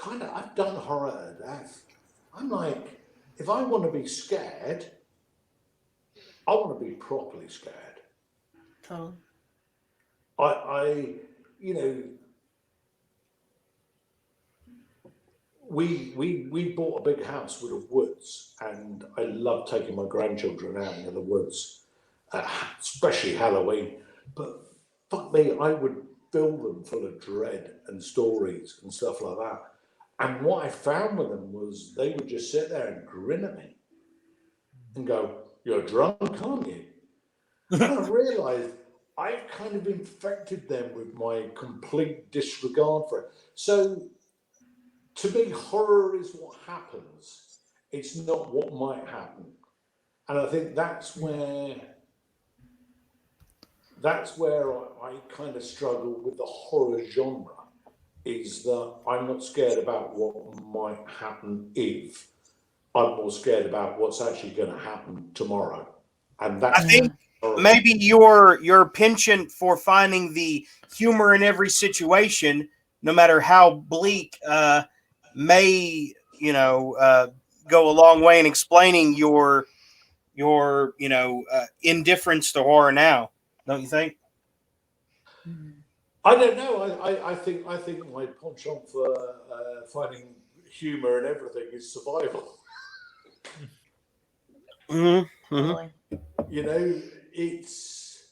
done horror to death. I'm like, if I want to be scared, I want to be properly scared. Totally. you know, we bought a big house with the woods, and I love taking my grandchildren out into the woods, especially Halloween. But fuck me, I would fill them full of dread and stories and stuff like that. And what I found with them was they would just sit there and grin at me and go, "You're drunk, aren't you?" And I realised I've kind of infected them with my complete disregard for it. So to me, horror is what happens. It's not what might happen. And I think that's where I kind of struggle with the horror genre, is that I'm not scared about what might happen if. I'm more scared about what's actually going to happen tomorrow. And that's, I think maybe your penchant for finding the humor in every situation, no matter how bleak, may go a long way in explaining your indifference to horror now. Don't you think? I don't know. I think my penchant for finding humor in everything is survival. Mm-hmm. Mm-hmm. You know, it's.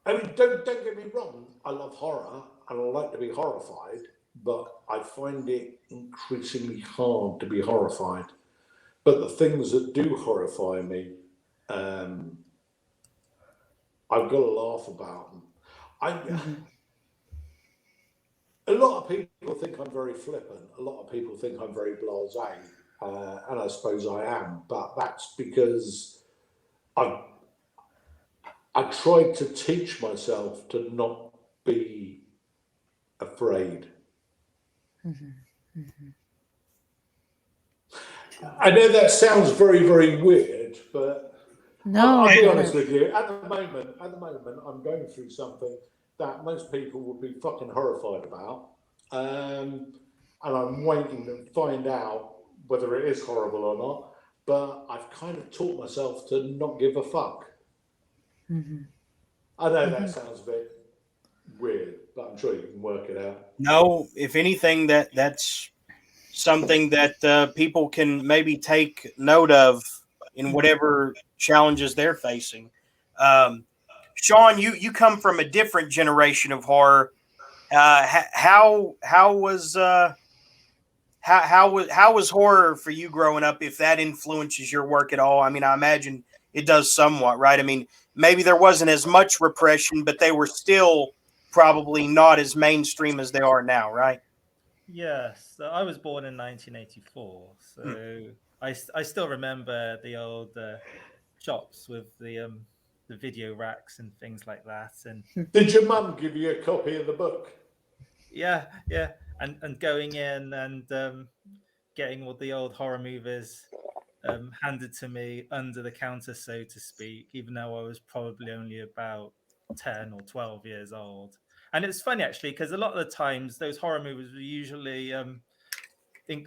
I mean, don't get me wrong. I love horror and I like to be horrified, but I find it increasingly hard to be horrified. But the things that do horrify me, I've got to laugh about them. A lot of people think I'm very flippant. A lot of people think I'm very blasé, and I suppose I am. But that's because I tried to teach myself to not be afraid. I know that sounds very, very weird, but No, I'll be honest with you. At the moment, I'm going through something that most people would be fucking horrified about, and I'm waiting to find out whether it is horrible or not. But I've kind of taught myself to not give a fuck. I know that sounds a bit weird, but I'm sure you can work it out. No, if anything, that's something that people can maybe take note of in whatever challenges they're facing. Sean, you come from a different generation of horror. How was horror for you growing up? If that influences your work at all, I mean, I imagine it does somewhat, right? I mean, maybe there wasn't as much repression, but they were still probably not as mainstream as they are now, right? Yes, so I was born in 1984, so I still remember the old shops with the video racks and things like that. And did your mum give you a copy of the book? Yeah, and going in and getting all the old horror movies handed to me under the counter, so to speak, even though I was probably only about 10 or 12 years old. And it's funny, actually, because a lot of the times those horror movies were usually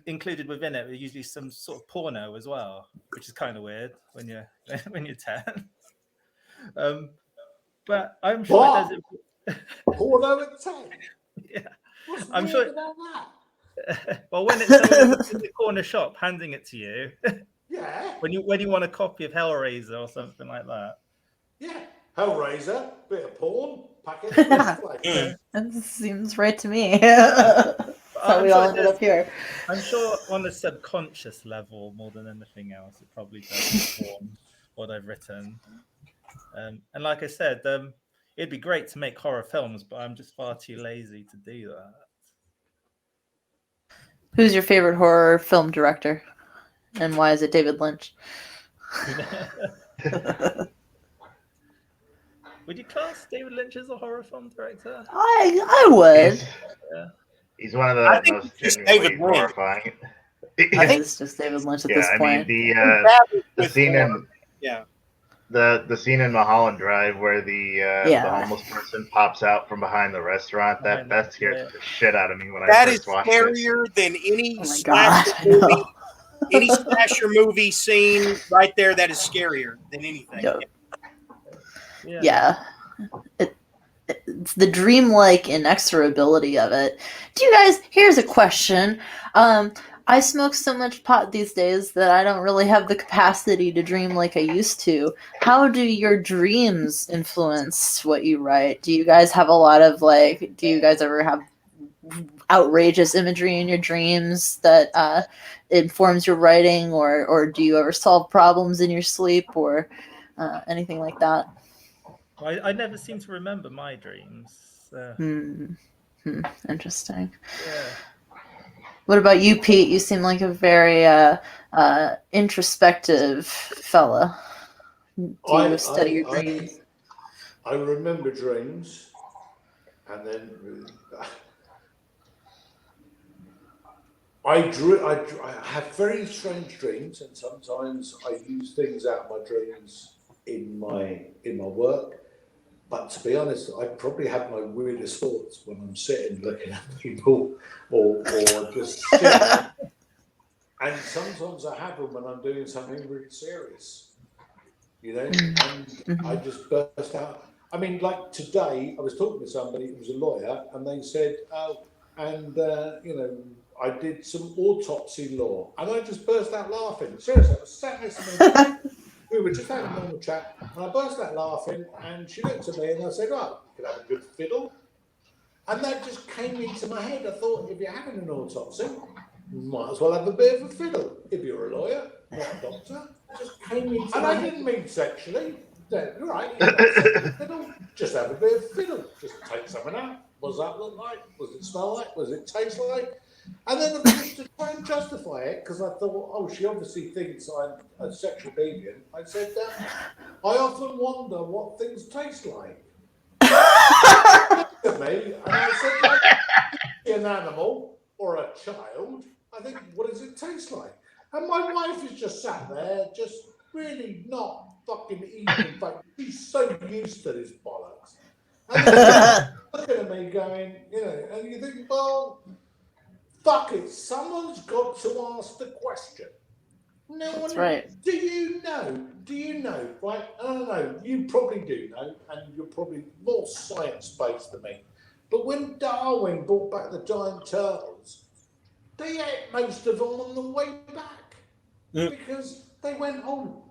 included within it, were usually some sort of porno as well, which is kind of weird when you're 10. But I'm sure what? it does. Porno at 10? Yeah. What's I'm weird sure about that? Well, when it's someone in the corner shop handing it to you, Yeah. when you want a copy of Hellraiser or something like that. Yeah. Hellraiser, bit of porn, packet. That seems right to me. So we all ended up here. I'm sure on a subconscious level, more than anything else, it probably does inform what I've written. And like I said, it'd be great to make horror films, but I'm just far too lazy to do that. Who's your favorite horror film director? And why is it David Lynch? Would you class David Lynch as a horror film director? I would. He's one of the most genuinely horrifying. I think it's just David Lynch at this point. The scene in the scene in Mulholland Drive where the homeless person pops out from behind the restaurant, that scared the shit out of me when I first watched it. That is scarier than any slasher movie. Any slasher movie scene right there, that is scarier than anything. Yeah. it's the dreamlike inexorability of it. Do you guys? Here's a question. I smoke so much pot these days that I don't really have the capacity to dream like I used to. How do your dreams influence what you write? Do you guys have a lot of like? Do you guys ever have outrageous imagery in your dreams that informs your writing, or do you ever solve problems in your sleep, or anything like that? I never seem to remember my dreams. Interesting. Yeah. What about you, Pete? You seem like a very introspective fella. Do you study your dreams? I remember dreams, and then I have very strange dreams, and sometimes I use things out of my dreams in my work. But to be honest, I probably have my weirdest thoughts when I'm sitting looking at people or just sitting there. And sometimes I have them when I'm doing something really serious, and I just burst out. I mean, like today, I was talking to somebody who was a lawyer, and they said, I did some autopsy law, and I just burst out laughing. Seriously, I was sat next to me. We were just having a normal chat, and I burst out laughing, and she looked at me, and I said, "Oh, you could have a good fiddle." And that just came into my head. I thought, if you're having an autopsy, you might as well have a bit of a fiddle. If you're a lawyer, not a doctor. It just came into my head. And I didn't mean sexually. You're right, you know, fiddle. Just have a bit of fiddle. Just take something out. What does that look like? What does it smell like? What does it taste like? And then, of course, to try and justify it, because I thought, oh, she obviously thinks I'm a sexual deviant, I said, I often wonder what things taste like. Looked at me, and I said, like, an animal or a child, I think, what does it taste like? And my wife is just sat there, just really not fucking eating. In fact, she's so used to this bollocks. And then looking at me going, and you think, well, fuck it, someone's got to ask the question. No one. That's right. Do you know? Right? I don't know. You probably do know, and you're probably more science-based than me. But when Darwin brought back the giant turtles, they ate most of them on the way back. Because they went, oh,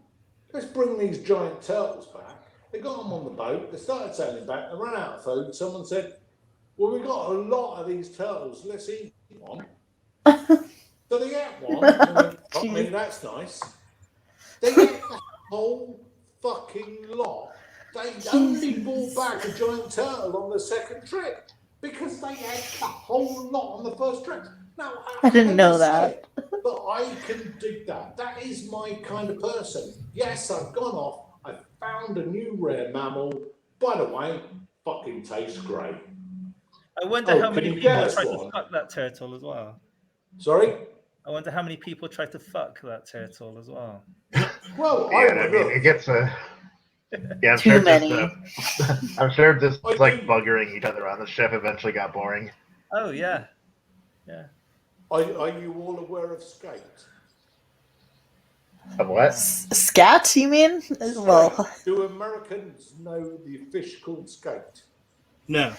let's bring these giant turtles back. They got them on the boat, they started sailing back, they ran out of food. Someone said, well, we've got a lot of these turtles, let's eat one. So they ate one, and went, I mean, that's nice. They ate the whole fucking lot. They only brought back a giant turtle on the second trip because they ate the whole lot on the first trip. Now, I didn't know that. But I can dig that. That is my kind of person. Yes, I've gone off. I found a new rare mammal. By the way, fucking tastes great. I wonder how many people tried to fuck that turtle as well. Sorry? I wonder how many people tried to fuck that turtle as well. Well, it gets a. Yeah, I'm Too sure many. I'm sure just like buggering each other on the ship eventually got boring. Oh yeah, yeah. Are you all aware of skate? Of what? Scat, you mean? Skate. Well, do Americans know the fish called skate? No,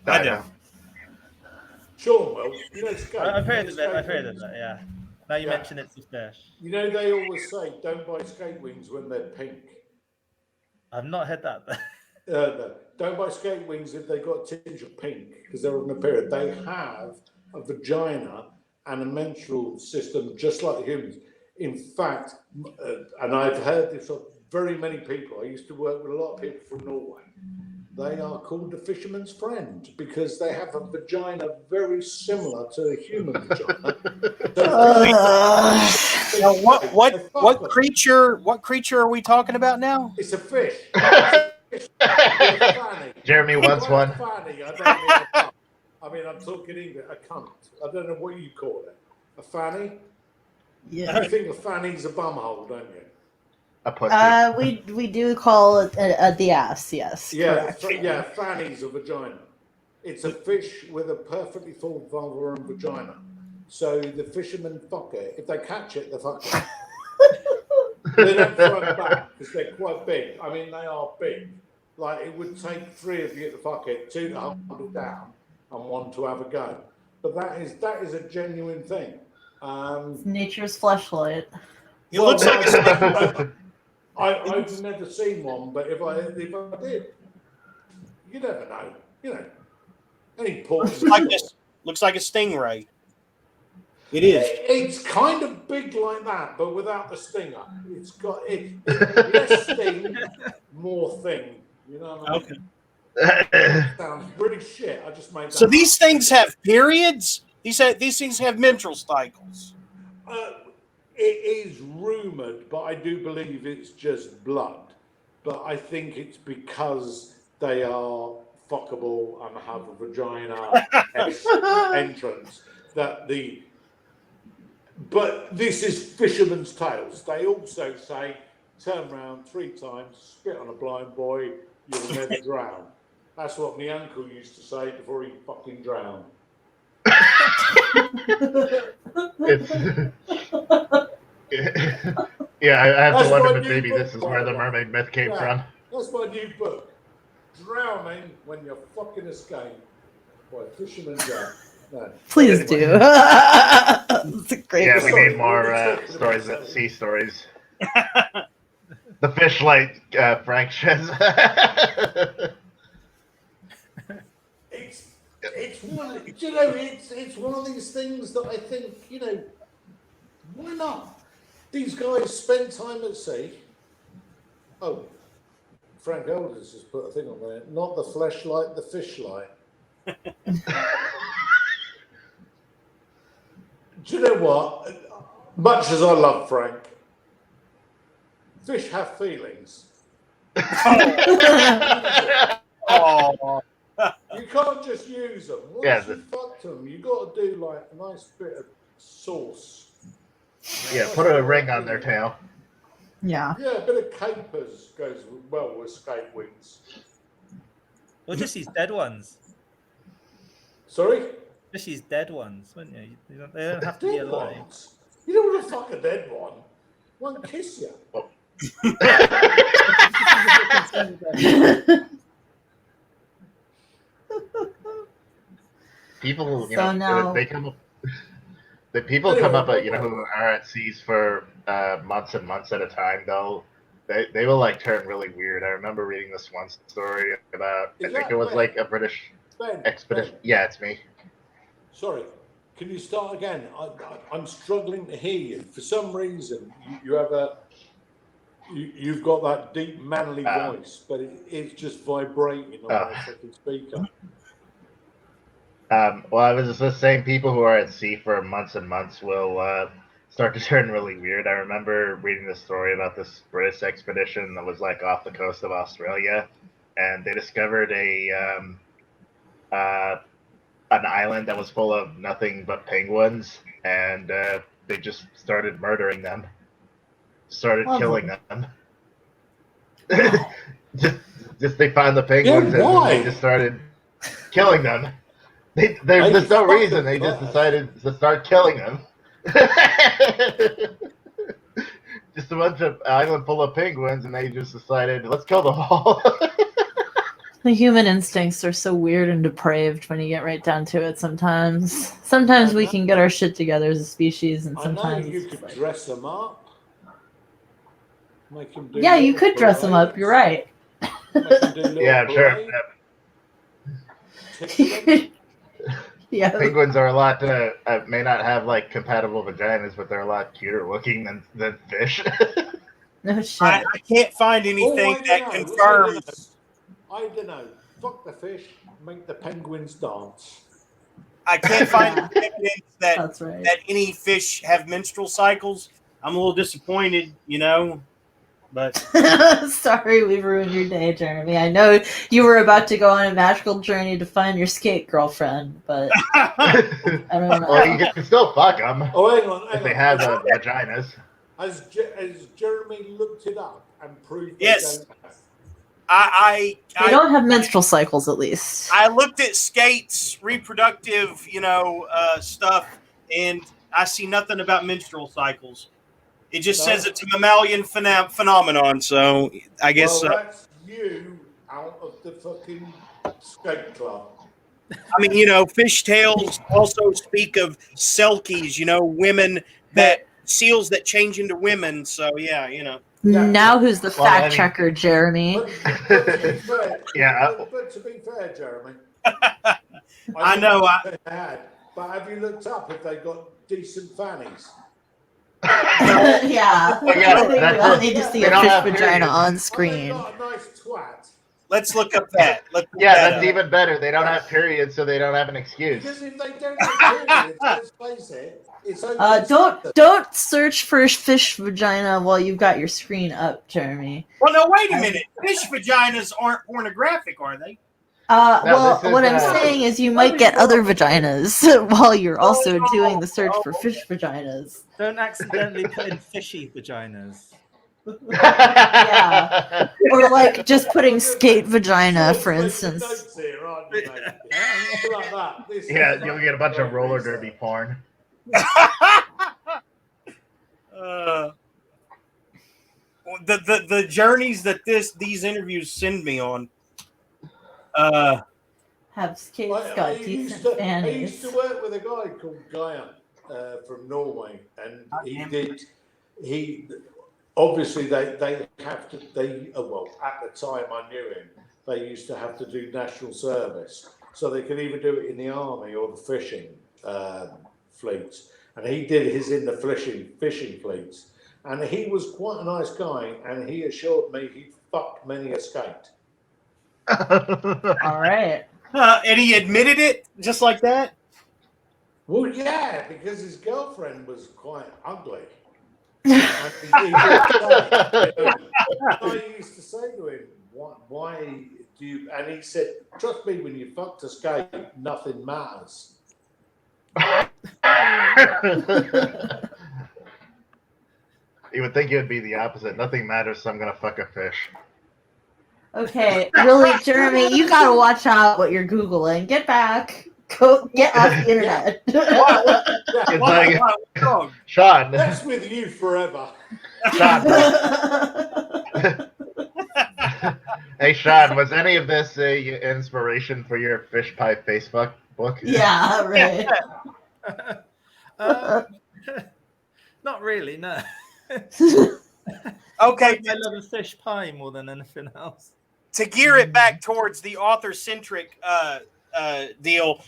I don't. Sean, well, you know skate. I've heard of it. Yeah. Now you mention it's a fish. You know they always say don't buy skate wings when they're pink. I've not heard that. No. Don't buy skate wings if they've got a tinge of pink because they're on a period. They have a vagina and a menstrual system just like humans. In fact, and I've heard this of very many people. I used to work with a lot of people from Norway. They are called the fisherman's friend because they have a vagina very similar to a human vagina. Now, what creature are we talking about now? It's a fish. It's a fanny. Jeremy wants one. Fanny. I mean, I'm talking English. A cunt. I don't know what you call it. A fanny. Yeah. You think a fanny's a bumhole, don't you? A pussy. We do call it the ass. Yes. Yeah. Correct. Fanny's a vagina. It's a fish with a perfectly formed vulva and vagina. So the fishermen fuck it. If they catch it, they fuck it. They don't throw it back because they're quite big. I mean, they are big. Like it would take 3 of you to fuck it, 2 to hold it down, and 1 to have a go. But that is a genuine thing. Nature's fleshlight. It looks like a I've never seen one, but if I did, you never know. You know, any port. looks like a stingray. It is. It's kind of big like that, but without the stinger. It's got less sting, more thing. You know what I mean? Okay. Sounds pretty shit. I just made that. So these things have periods. These things have menstrual cycles. It is rumored, but I do believe it's just blood. But I think it's because they are fuckable and have a vagina entrance But this is fisherman's tales. They also say, turn around 3 times, spit on a blind boy, you'll never drown. That's what my uncle used to say before he fucking drowned. Yeah, I have to wonder if maybe this is where the mermaid myth came from. That's my new book. Drowning when you're fucking escape by Fisherman Jack. No. Please do. It's a great Yeah, we story. need more stories, sea stories. The fish light, Frank says. It's one, you know, it's one of these things that I think, you know, why not? These guys spend time at sea. Oh, Frank Elders has put a thing on there. Not the fleshlight, the fish light. Do you know what? Much as I love Frank, fish have feelings. Oh. You can't just use them. Once you fucked them, you got to do like a nice bit of sauce. Yeah, put a ring on their tail. Yeah. Yeah, a bit of capers goes well with skate wings. Or just use dead ones. Sorry? Just use dead ones, wouldn't you? They don't have to be Dead alive. ones? You don't want to fuck a dead one. One kiss you. People, you So know, now- they come up. The people come up, you know, who are at seas for months and months at a time. They will like turn really weird. I remember reading this one story about. I think it was like a British expedition. Ben. Yeah, it's me. Sorry, can you start again? I'm struggling to hear you. For some reason, you've got that deep manly voice, but it's just vibrating on the fucking speaker. Well, I was just saying, people who are at sea for months and months will start to turn really weird. I remember reading this story about this British expedition that was like off the coast of Australia, and they discovered an island that was full of nothing but penguins, and they just started murdering them, killing them. just they found the penguins and they just started killing them. There's no reason. They just decided to start killing them. Just a bunch of island full of penguins, and they just decided, let's kill them all. The human instincts are so weird and depraved when you get right down to it sometimes. Sometimes we can get our shit together as a species, and sometimes I know you could dress them up. Make them do you could dress them up. You're right. Yeah, sure. Yeah. Penguins are a lot. May not have like compatible vaginas, but they're a lot cuter looking than fish. No shit. I can't find anything that confirms. I don't know. Fuck the fish. Make the penguins dance. I can't find evidence that That's right. that any fish have menstrual cycles. I'm a little disappointed, you know, but Sorry, we've ruined your day, Jeremy. I know you were about to go on a magical journey to find your skate girlfriend, but I don't know. Well, you can still fuck them Oh, hang on. if they have vaginas. Has Jeremy looked it up and proved Yes. they don't have? They don't have menstrual cycles, at least. I looked at Skate's reproductive, stuff, and I see nothing about menstrual cycles. It just says it's a mammalian phenomenon, so I guess. Well, that's you out of the fucking skate club. I mean, fish tales also speak of selkies, women seals that change into women. So, yeah. Now who's the Well, fact checker, Jeremy? But to be fair, Yeah. But to be fair, Jeremy, I know. they had. But have you looked up if they got decent fannies? Yeah. Well, yeah, I think we that's all it. need to see They a don't fish have vagina periods. on Are they screen. not a nice twat? Let's look up that. Yeah, that's even better. They don't have periods, so they don't have an excuse. Because if they don't have periods, let's face it, it's okay. Don't search for fish vagina while you've got your screen up, Jeremy. Well, no, wait a minute. Fish vaginas aren't pornographic, are they? Well, this is, what I'm saying is you might get other vaginas while you're also doing the search for fish vaginas. Don't accidentally put in fishy vaginas. Yeah. Or like just putting skate vagina, for instance. Yeah, you'll get a bunch of roller derby porn. The journeys that these interviews send me on. Have skates got decent I fannies. used to work with a guy called Guyan from Norway, and he obviously they have to well, at the time I knew him, they used to have to do national service, so they could either do it in the army or the fishing fleets, and he did his in the fishing fleets, and he was quite a nice guy, and he assured me he fucked many a skate. All right. And he admitted it just like that? Well, yeah, because his girlfriend was quite ugly. I used to say to him, why do you... And he said, trust me, when you fuck to skate, nothing matters. You would think it would be the opposite. Nothing matters, so I'm going to fuck a fish. Okay, really, Jeremy, you gotta watch out what you're Googling. Get back. Go get off the internet. It's like, Sean. That's with you forever. Sean. Hey, Sean, was any of this a inspiration for your fish pie Facebook book? Yeah, right. Not really, no. Okay. I love a fish pie more than anything else. To gear it back towards the author-centric deal,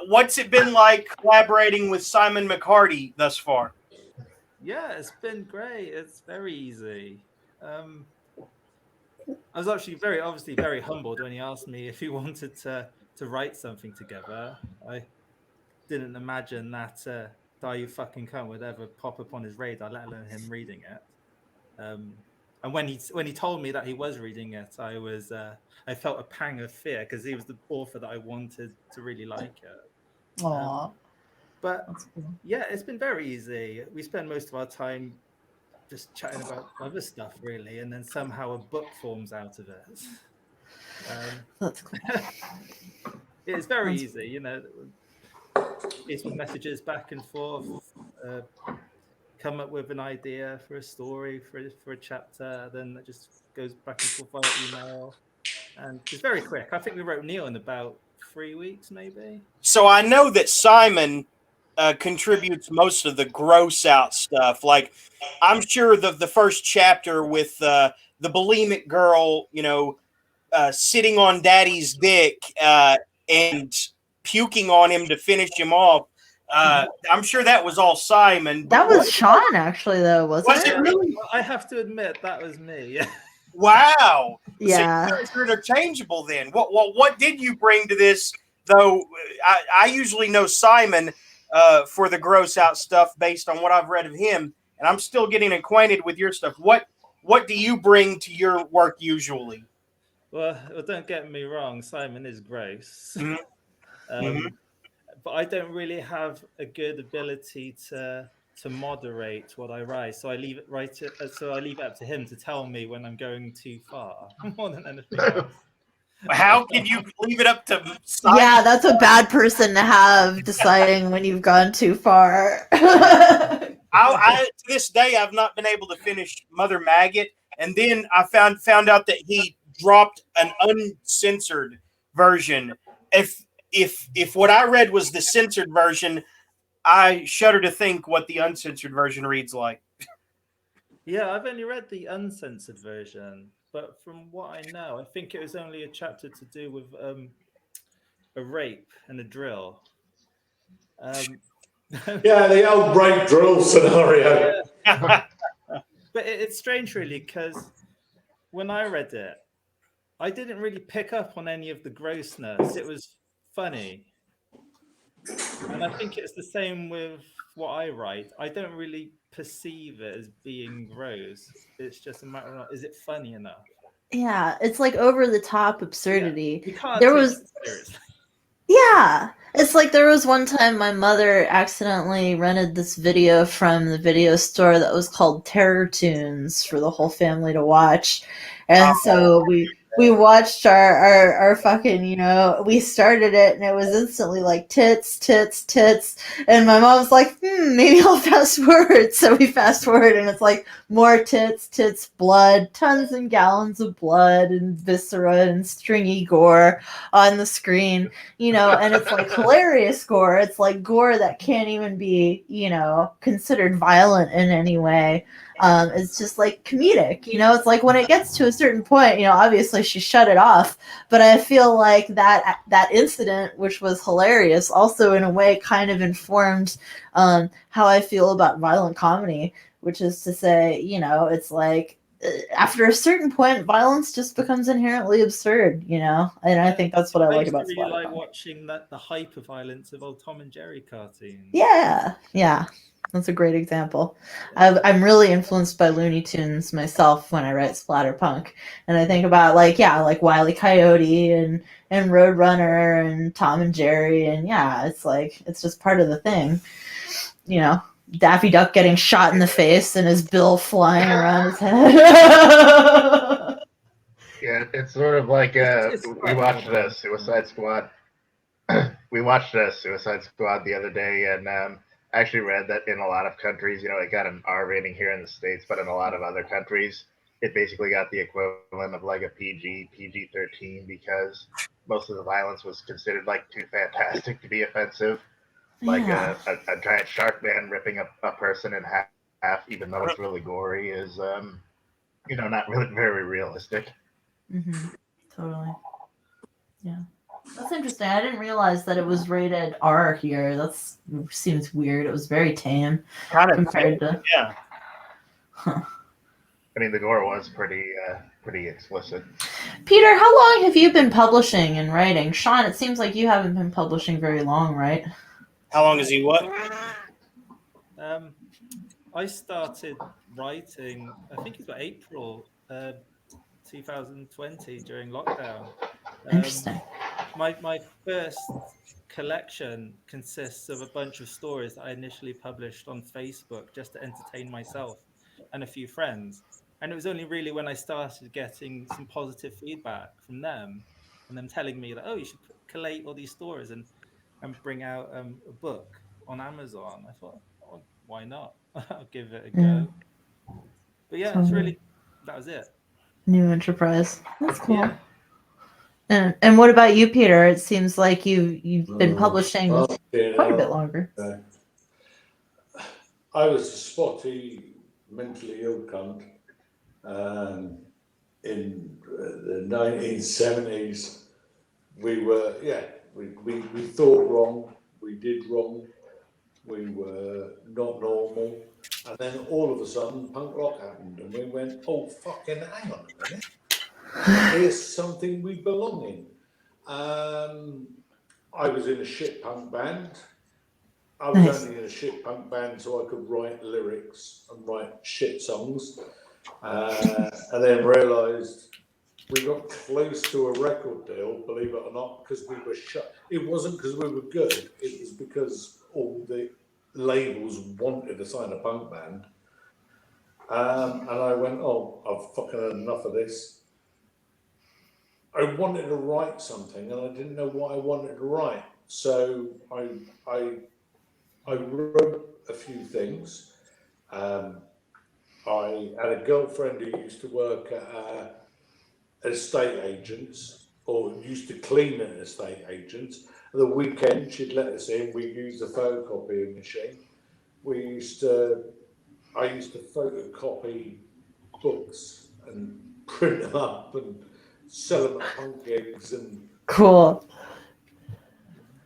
what's it been like collaborating with Simon McHardy thus far? Yeah, it's been great. It's very easy. I was actually very humbled when he asked me if he wanted to write something together. I didn't imagine that Die You Fucking Cunt would ever pop up on his radar, let alone him reading it. And when he told me that he was reading it, I felt a pang of fear because he was the author that I wanted to really like it. Aww. But yeah, it's been very easy. We spend most of our time just chatting about other stuff, really, and then somehow a book forms out of it. That's cool. It's very easy, It's messages back and forth. Come up with an idea for a story for a chapter, then it just goes back and forth via email, and it's very quick. I think we wrote Neil in about 3 weeks, maybe. So I know that Simon contributes most of the gross out stuff. Like, I'm sure the first chapter with the bulimic girl, sitting on Daddy's dick and puking on him to finish him off. I'm sure that was all Simon. That was Sean, actually, though, wasn't Was it? it really? I have to admit that was me. Wow. Yeah. So you're interchangeable then. What did you bring to this? Though I usually know Simon for the gross out stuff based on what I've read of him, and I'm still getting acquainted with your stuff. What do you bring to your work usually? Well, don't get me wrong, Simon is gross. Mm-hmm. But I don't really have a good ability to moderate what I write, so I leave it up to him to tell me when I'm going too far more than anything else. How can you leave it up to Simon? Yeah, that's a bad person to have deciding when you've gone too far. I to this day I've not been able to finish Mother Maggot, and then I found out that he dropped an uncensored version. If what I read was the censored version, I shudder to think what the uncensored version reads like. Yeah, I've only read the uncensored version, but from what I know, I think it was only a chapter to do with a rape and a drill. Yeah, the old rape drill scenario. Yeah. But it's strange, really, because when I read it, I didn't really pick up on any of the grossness. It was funny. And I think it's the same with what I write. I don't really perceive it as being gross. It's just a matter of, is it funny enough? Yeah, it's like over the top absurdity. You can't There take was, it seriously. yeah, it's like there was one time my mother accidentally rented this video from the video store that was called Terror Tunes for the whole family to watch. And so we watched our fucking, we started it and it was instantly like tits, tits, tits. And my mom's like, maybe I'll fast forward. So we fast forward and it's like more tits, tits, blood, tons and gallons of blood and viscera and stringy gore on the screen, and it's like hilarious gore. It's like gore that can't even be, considered violent in any way. It's just like comedic, it's like when it gets to a certain point, obviously she shut it off, but I feel like that incident, which was hilarious, also in a way kind of informed how I feel about violent comedy, which is to say, it's like after a certain point, violence just becomes inherently absurd, and I think that's what I like used about to really like Splatterpunk. watching the hyper violence of old Tom and Jerry cartoons. Yeah, that's a great example. I'm really influenced by Looney Tunes myself when I write Splatterpunk, and I think about like Wile E. Coyote and Roadrunner and Tom and Jerry, and it's like it's just part of the thing, Daffy Duck getting shot in the face and his bill flying around his head. Yeah, it's sort of like we watched Suicide Squad. We watched Suicide Squad the other day, and I actually read that in a lot of countries, it got an R rating here in the States, but in a lot of other countries, it basically got the equivalent of like a PG-13 because most of the violence was considered like too fantastic to be offensive. Like Yeah. a giant shark man ripping a person in half, even though it's really gory, is not really very realistic. Totally. Yeah. That's interesting. I didn't realize that it was rated R here. That seems weird. It was very tame compared to. Yeah. Huh. I mean, the gore was pretty explicit. Peter, how long have you been publishing and writing? Sean, it seems like you haven't been publishing very long, right? How long is he? What? I started writing, I think it was April 2020 during lockdown. Interesting. My first collection consists of a bunch of stories that I initially published on Facebook just to entertain myself and a few friends. And it was only really when I started getting some positive feedback from them and them telling me that, oh, you should collate all these stories and bring out a book on Amazon. I thought, oh, why not? I'll give it a go. But yeah, it's really, that was it. New enterprise. That's cool. Yeah. And what about you, Peter? It seems like you've been publishing quite a bit longer. I was a spotty, mentally ill cunt in the 1970s. We were, we thought wrong, we did wrong, we were not normal, and then all of a sudden punk rock happened, and we went, oh, fucking hang on a minute, here's something we belong in. I was in a shit punk band. I was only in a shit punk band so I could write lyrics and write shit songs, and then realised we got close to a record deal, believe it or not, because we were shut. It wasn't because we were good, it was because all the labels wanted to sign a punk band. And I went, oh, I've fucking had enough of this. I wanted to write something and I didn't know what I wanted to write. So I wrote a few things. I had a girlfriend who used to work at estate agents, or used to clean an estate agent. The weekend she'd let us in. We used a photocopying machine. I used to photocopy books and print them up and sell them at punk gigs, and Cool.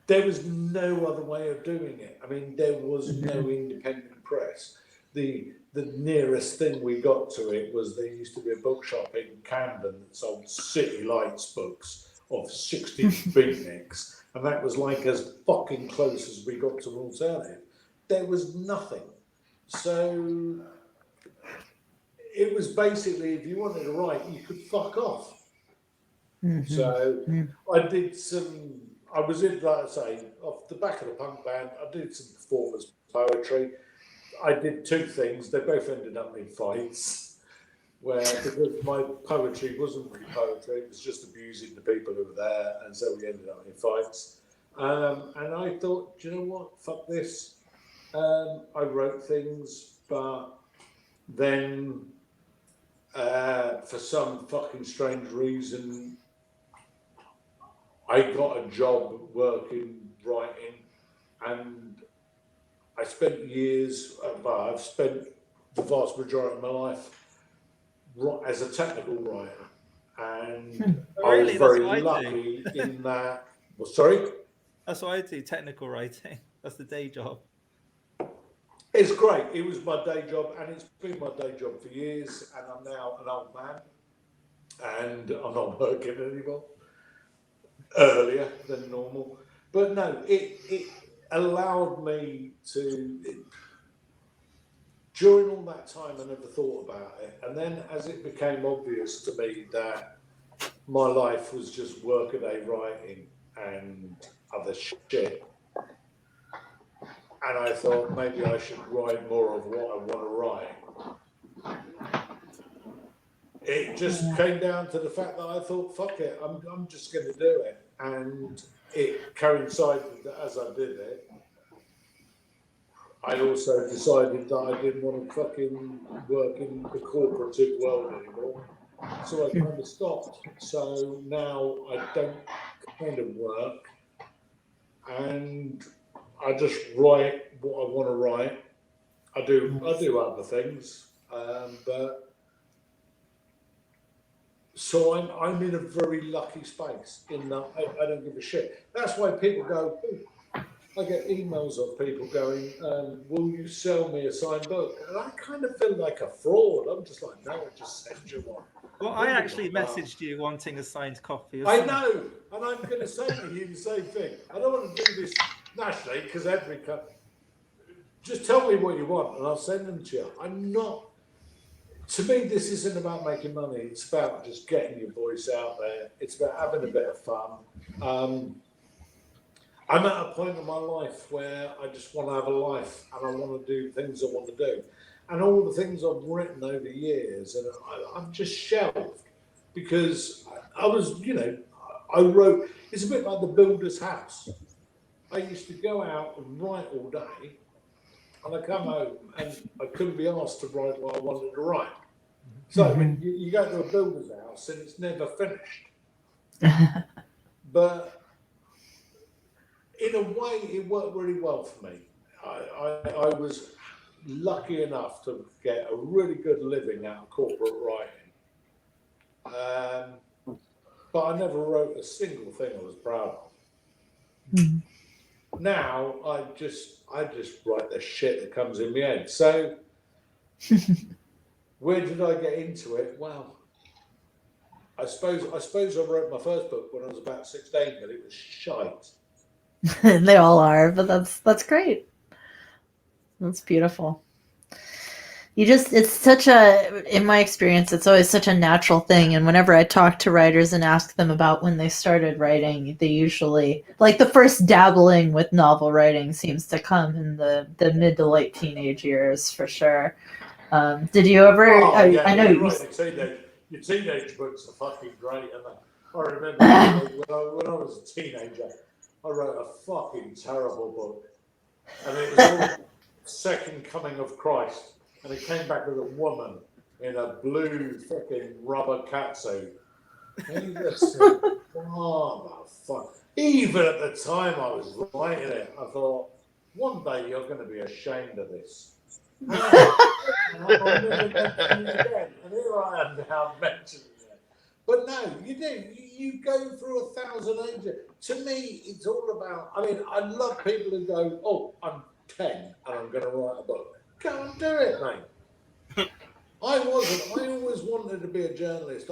there was no other way of doing it. I mean, there was no independent press. The nearest thing we got to it was there used to be a bookshop in Camden that sold City Lights books of 60 beatniks, and that was like as fucking close as we got to an alternative. There was nothing. So it was basically, if you wanted to write, you could fuck off. So I was in, like I say, off the back of the punk band, I did some performance poetry. I did two things. They both ended up in fights, because my poetry wasn't really poetry, it was just abusing the people who were there, and so we ended up in fights. And I thought, do you know what? Fuck this. I wrote things, but then for some fucking strange reason, I got a job working writing, and I spent years, I've spent the vast majority of my life as a technical writer, and I was very lucky in that. Well, sorry? That's what I do, technical writing. That's the day job. It's great. It was my day job, and it's been my day job for years, and I'm now an old man, and I'm not working anymore. Earlier than normal. But no, it allowed me to, during all that time I never thought about it, and then as it became obvious to me that my life was just workaday writing and other shit, and I thought maybe I should write more of what I want to write. It just came down to the fact that I thought, fuck it, I'm just going to do it. And it coincided that as I did it, I also decided that I didn't want to fucking work in the corporative world anymore. So I kind of stopped. So now I don't kind of work, and I just write what I want to write. I do other things, but so I'm in a very lucky space in that I don't give a shit. That's why people go, I get emails of people going, will you sell me a signed book? And I kind of feel like a fraud. I'm just like, no, I just send you one. Well, I actually messaged you wanting a signed copy. I know, and I'm going to say to you the same thing. I don't want to do this nationally because just tell me what you want and I'll send them to you. To me, this isn't about making money. It's about just getting your voice out there. It's about having a bit of fun. I'm at a point in my life where I just want to have a life and I want to do things I want to do. And all the things I've written over years, and I've just shelved because I wrote, it's a bit like the builder's house. I used to go out and write all day, and I come home and I couldn't be asked to write what I wanted to write. So you go to a builder's house and it's never finished. But in a way, it worked really well for me. I was lucky enough to get a really good living out of corporate writing. But I never wrote a single thing I was proud of. Now I just write the shit that comes in my head. So where did I get into it? Well, I suppose I wrote my first book when I was about 16, but it was shite. They all are, but that's great. That's beautiful. It's such in my experience, it's always such a natural thing. And whenever I talk to writers and ask them about when they started writing, they usually, like, the first dabbling with novel writing seems to come in the mid to late teenage years, for sure. Did you ever? I know you. Right. Your teenage books are fucking great, aren't they? I remember when I was a teenager, I wrote a fucking terrible book, and it was all Second Coming of Christ. And it came back with a woman in a blue fucking rubber catsuit He just said, oh, my fuck. Even at the time I was writing it, I thought, one day you're going to be ashamed of this. I'll never mention it again. And here I am now mentioning it. But no, you do. You go through 1,000 ages. To me, it's all about, I mean, I love people who go, oh, I'm 10 and I'm going to write a book. Go and do it, mate. I wasn't. I always wanted to be a journalist.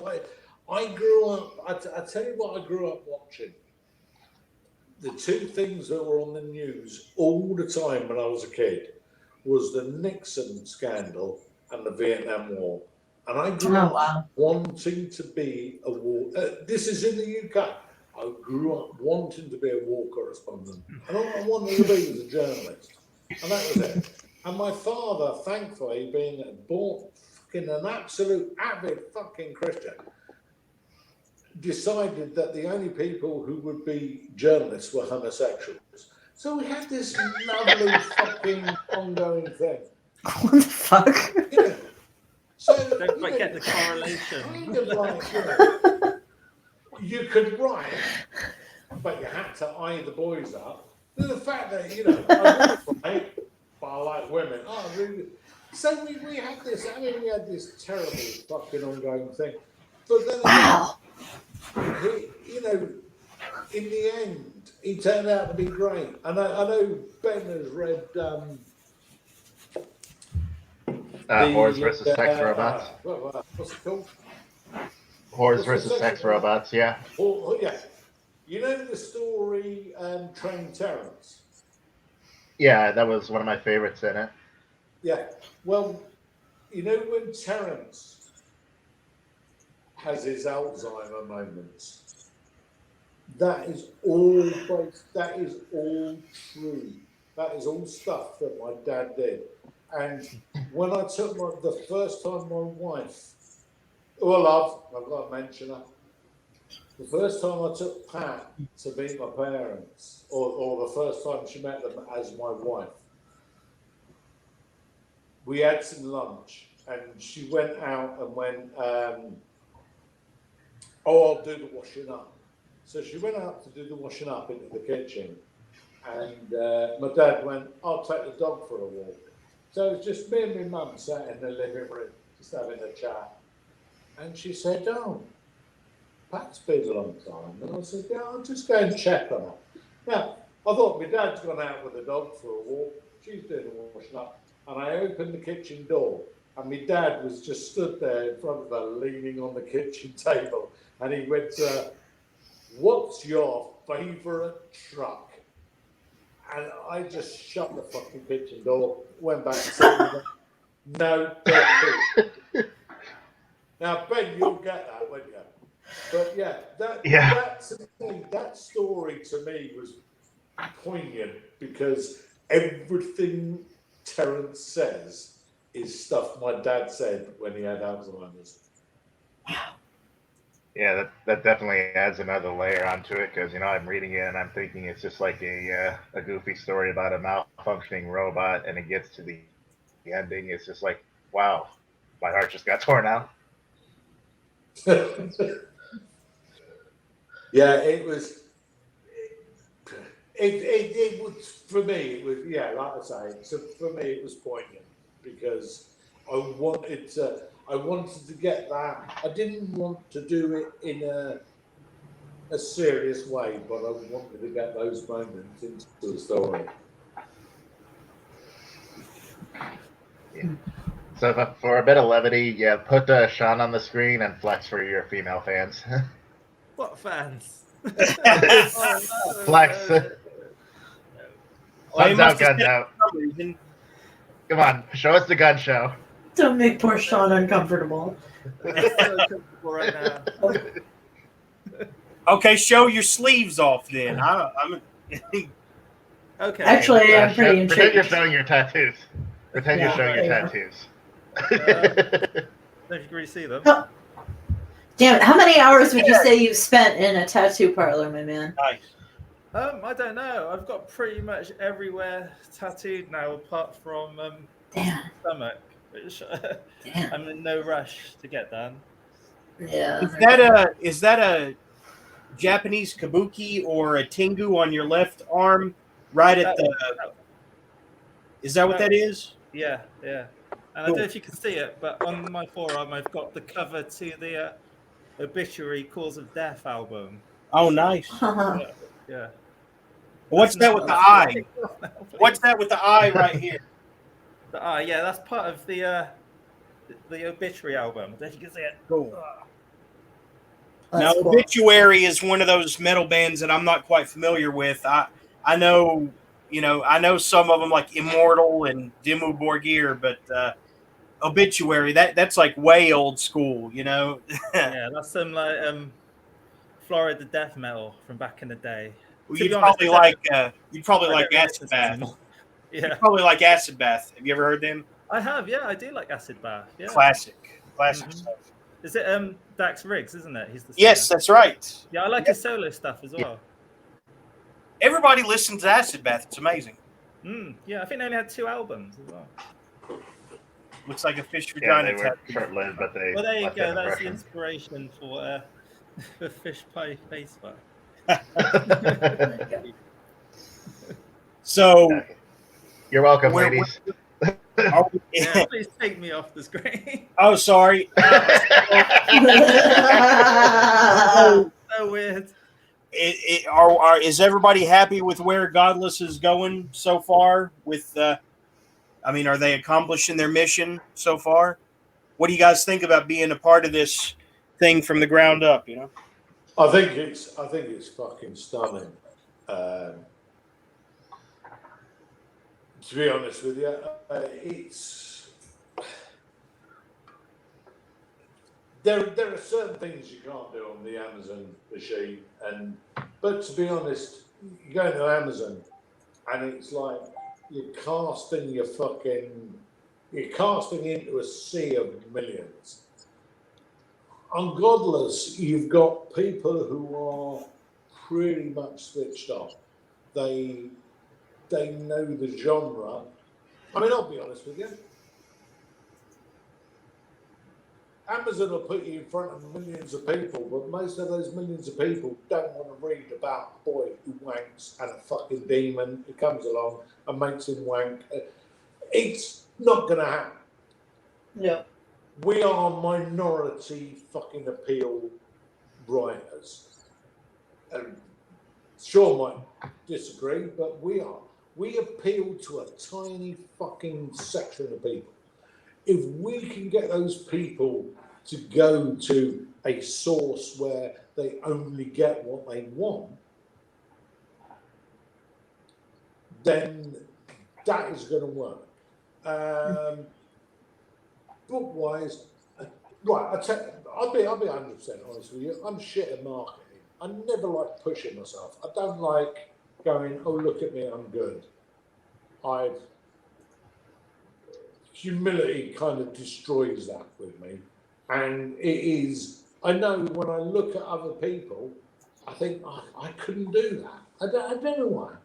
I grew up, I tell you what I grew up watching. The two things that were on the news all the time when I was a kid was the Nixon scandal and the Vietnam War. And I grew up wanting to be a war. This is in the UK. I grew up wanting to be a war correspondent. And all I wanted to be was a journalist. And that was it. And my father, thankfully, being born fucking an absolute avid fucking Christian, decided that the only people who would be journalists were homosexuals. So we had this lovely fucking ongoing thing. What the fuck? Yeah. So Don't quite get the correlation. Kind of like, you could write, but you had to eye the boys up. And the fact that, I wouldn't write, but I like women. Oh, really? So we had this, we had this terrible fucking ongoing thing. But then, in the end, he turned out to be great. And I know Ben has read Whores versus Sex Robots. What's it called? Whores versus Sex Robots, yeah. Oh, yeah. You know the story Train Terrence? Yeah, that was one of my favorites in it. Yeah. Well, when Terrence has his Alzheimer moments, that is all based, that is all true. That is all stuff that my dad did. And when I took the first time my wife, I've got to mention her. The first time I took Pat to meet my parents, or the first time she met them as my wife, we had some lunch and she went out and went, I'll do the washing up. So she went out to do the washing up into the kitchen, and my dad went, I'll take the dog for a walk. So it's just me and my mum sat in the living room, just having a chat. And she said, oh, Pat's been a long time. And I said, yeah, I'll just go and check on her. Now, I thought my dad's gone out with the dog for a walk. She's doing the washing up. And I opened the kitchen door, and my dad was just stood there in front of her, leaning on the kitchen table. And he went to her, what's your favourite truck? And I just shut the fucking kitchen door, went back and said, no, don't. Now, Ben, you'll get that, won't you? But yeah, that story to me was poignant because everything Terrence says is stuff my dad said when he had Alzheimer's. Yeah, that definitely adds another layer onto it because I'm reading it and I'm thinking it's just like a goofy story about a malfunctioning robot, and it gets to the ending. It's just like, wow, my heart just got torn out. Yeah, it was. It was for me. It was like I say. So for me, it was poignant because I wanted to get that. I didn't want to do it in a serious way, but I wanted to get those moments into the story. Yeah. So for a bit of levity, put Sean on the screen and flex for your female fans. What fans? Flex. Guns out, guns out. Come on, show us the gun show. Don't make poor Sean uncomfortable. It's so comfortable right now. Okay, show your sleeves off then. Okay. Actually, I'm pretty intrigued. Pretend you're showing your tattoos. Pretend you're showing your tattoos. Don't you really see them? Oh. Damn it, how many hours would you say you've spent in a tattoo parlor, my man? Nice. I don't know. I've got pretty much everywhere tattooed now, apart from Damn. stomach, which Damn. I'm in no rush to get done. Yeah. Is that a Japanese kabuki or a tengu on your left arm? Right at the. Is that what that is? Yeah. And I don't know if you can see it, but on my forearm, I've got the cover to the Obituary Cause of Death album. Oh, nice. Yeah. What's that with the eye? What's that with the eye right here? The eye, yeah, that's part of the Obituary album. I don't know if you can see it. Cool. That's Now, cool. Obituary is one of those metal bands that I'm not quite familiar with. I know, I know some of them like Immortal and Dimmu Borgir, but Obituary that's like way old school, Yeah, that's some like Florida death metal from back in the day. Well, To you'd be honest, probably like I don't Acid listen to Bath. them anymore. Yeah, You'd probably like Acid Bath. Have you ever heard them? I have. Yeah, I do like Acid Bath. Yeah, Classic Mhm. stuff. Is it Dax Riggs? Isn't it? He's the singer. Yes, that's right. Yeah, I like his solo stuff as well. Everybody listens to Acid Bath. It's amazing. Yeah, I think they only had 2 albums as well. Looks like a fish Yeah, vagina. they were short-lived, but they. Well, there you left go. an That's the impression. inspiration for Fish Pie Facebook. So You're welcome, Where- ladies. Yeah, please take me off the screen. Oh, sorry. So weird. Is everybody happy with where Godless is going so far? Are they accomplishing their mission so far? What do you guys think about being a part of this thing from the ground up? I think it's fucking stunning. To be honest with you, there are certain things you can't do on the Amazon machine, but to be honest, you go to Amazon and it's like you're casting into a sea of millions. On Godless, you've got people who are pretty much switched off. They know the genre. I'll be honest with you. Amazon will put you in front of millions of people, but most of those millions of people don't want to read about a boy who wanks and a fucking demon who comes along and makes him wank. It's not going to happen. Yeah. We are minority fucking appeal writers. And Sean might disagree, but we are. We appeal to a tiny fucking section of people. If we can get those people to go to a source where they only get what they want, then that is going to work. Book-wise, right, I'll be 100% honest with you. I'm shit at marketing. I never like pushing myself. I don't like going, oh, look at me, I'm good. Humility kind of destroys that with me. And it is, I know when I look at other people, I think, I couldn't do that. I don't know why.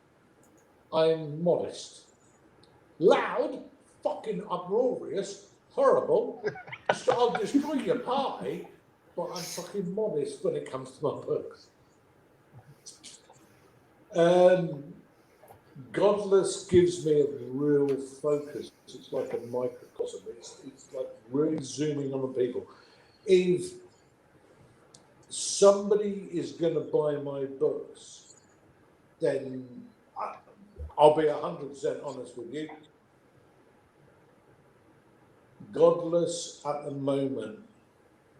I'm modest. Loud, fucking uproarious, horrible. I'll destroy your pie, but I'm fucking modest when it comes to my books. Godless gives me a real focus. It's like a microcosm. It's like really zooming on the people. If somebody is going to buy my books, then I'll be 100% honest with you. Godless at the moment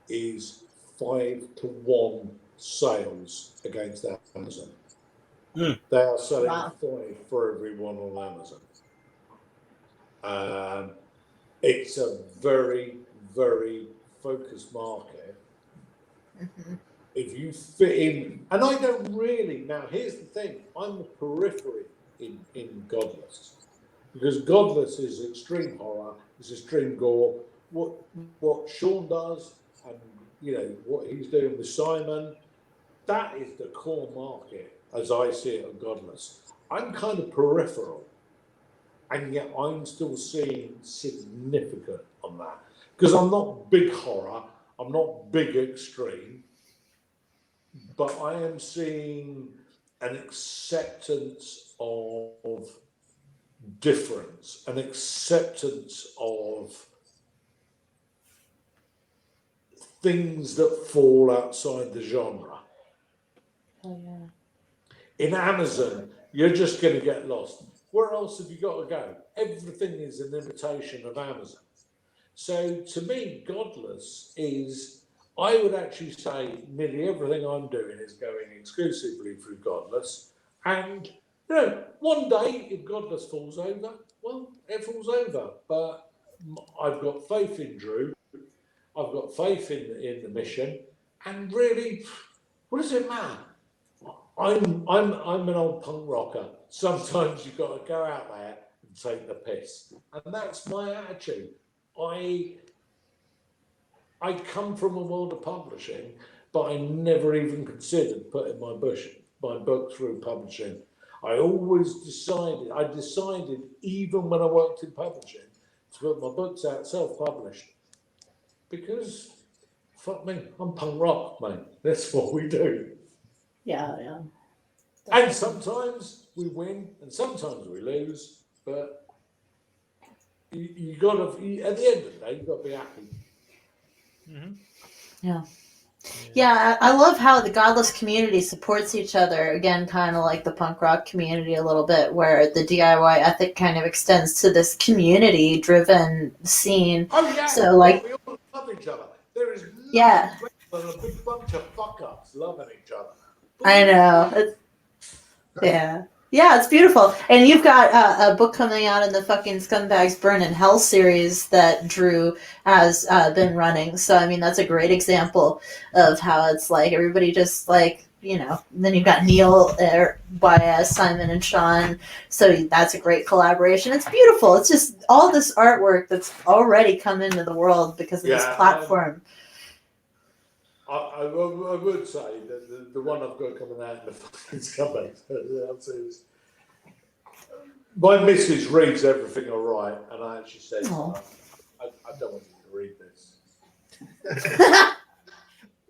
is 5-to-1 sales against Amazon. They are selling 5 for every one on Amazon. It's a very, very focused market. Mm-hmm. If you fit in, and I don't really, now here's the thing, I'm the periphery in Godless. Because Godless is extreme horror, it's extreme gore. What Sean does, and what he's doing with Simon, that is the core market as I see it of Godless. I'm kind of peripheral, and yet I'm still seeing significant on that. Because I'm not big horror, I'm not big extreme, but I am seeing an acceptance of difference, an acceptance of things that fall outside the genre. Oh, yeah. In Amazon, you're just going to get lost. Where else have you got to go? Everything is an imitation of Amazon. So to me, Godless is, I would actually say nearly everything I'm doing is going exclusively through Godless. And, one day, if Godless falls over, well, it falls over. But I've got faith in Drew. I've got faith in the mission. And really, what does it matter? I'm an old punk rocker. Sometimes you've got to go out there and take the piss. And that's my attitude. I come from a world of publishing, but I never even considered putting my book through publishing. I decided even when I worked in publishing to put my books out self-published. Because, fuck me, I'm punk rock, mate. That's what we do. Yeah. And sometimes we win and sometimes we lose, but you got to, at the end of the day, you've got to be happy. Mm-hmm. Yeah, I love how the Godless community supports each other. Again, kind of like the punk rock community a little bit, where the DIY ethic kind of extends to this community-driven scene. Oh, yeah. So, like, we all love each other. There is yeah, nothing but a big bunch of fuck-ups loving each other. I know. Yeah, it's beautiful. And you've got a book coming out in the fucking Scumbags Burn in Hell series that Drew has been running. So, I mean, that's a great example of how it's like everybody just like, then you've got Neil there by Simon and Sean. So that's a great collaboration. It's beautiful. It's just all this artwork that's already come into the world because of this platform. I would say that the one I've got coming out in the fucking Scumbags. My missus reads everything I write, and I actually said, I don't want you to read this.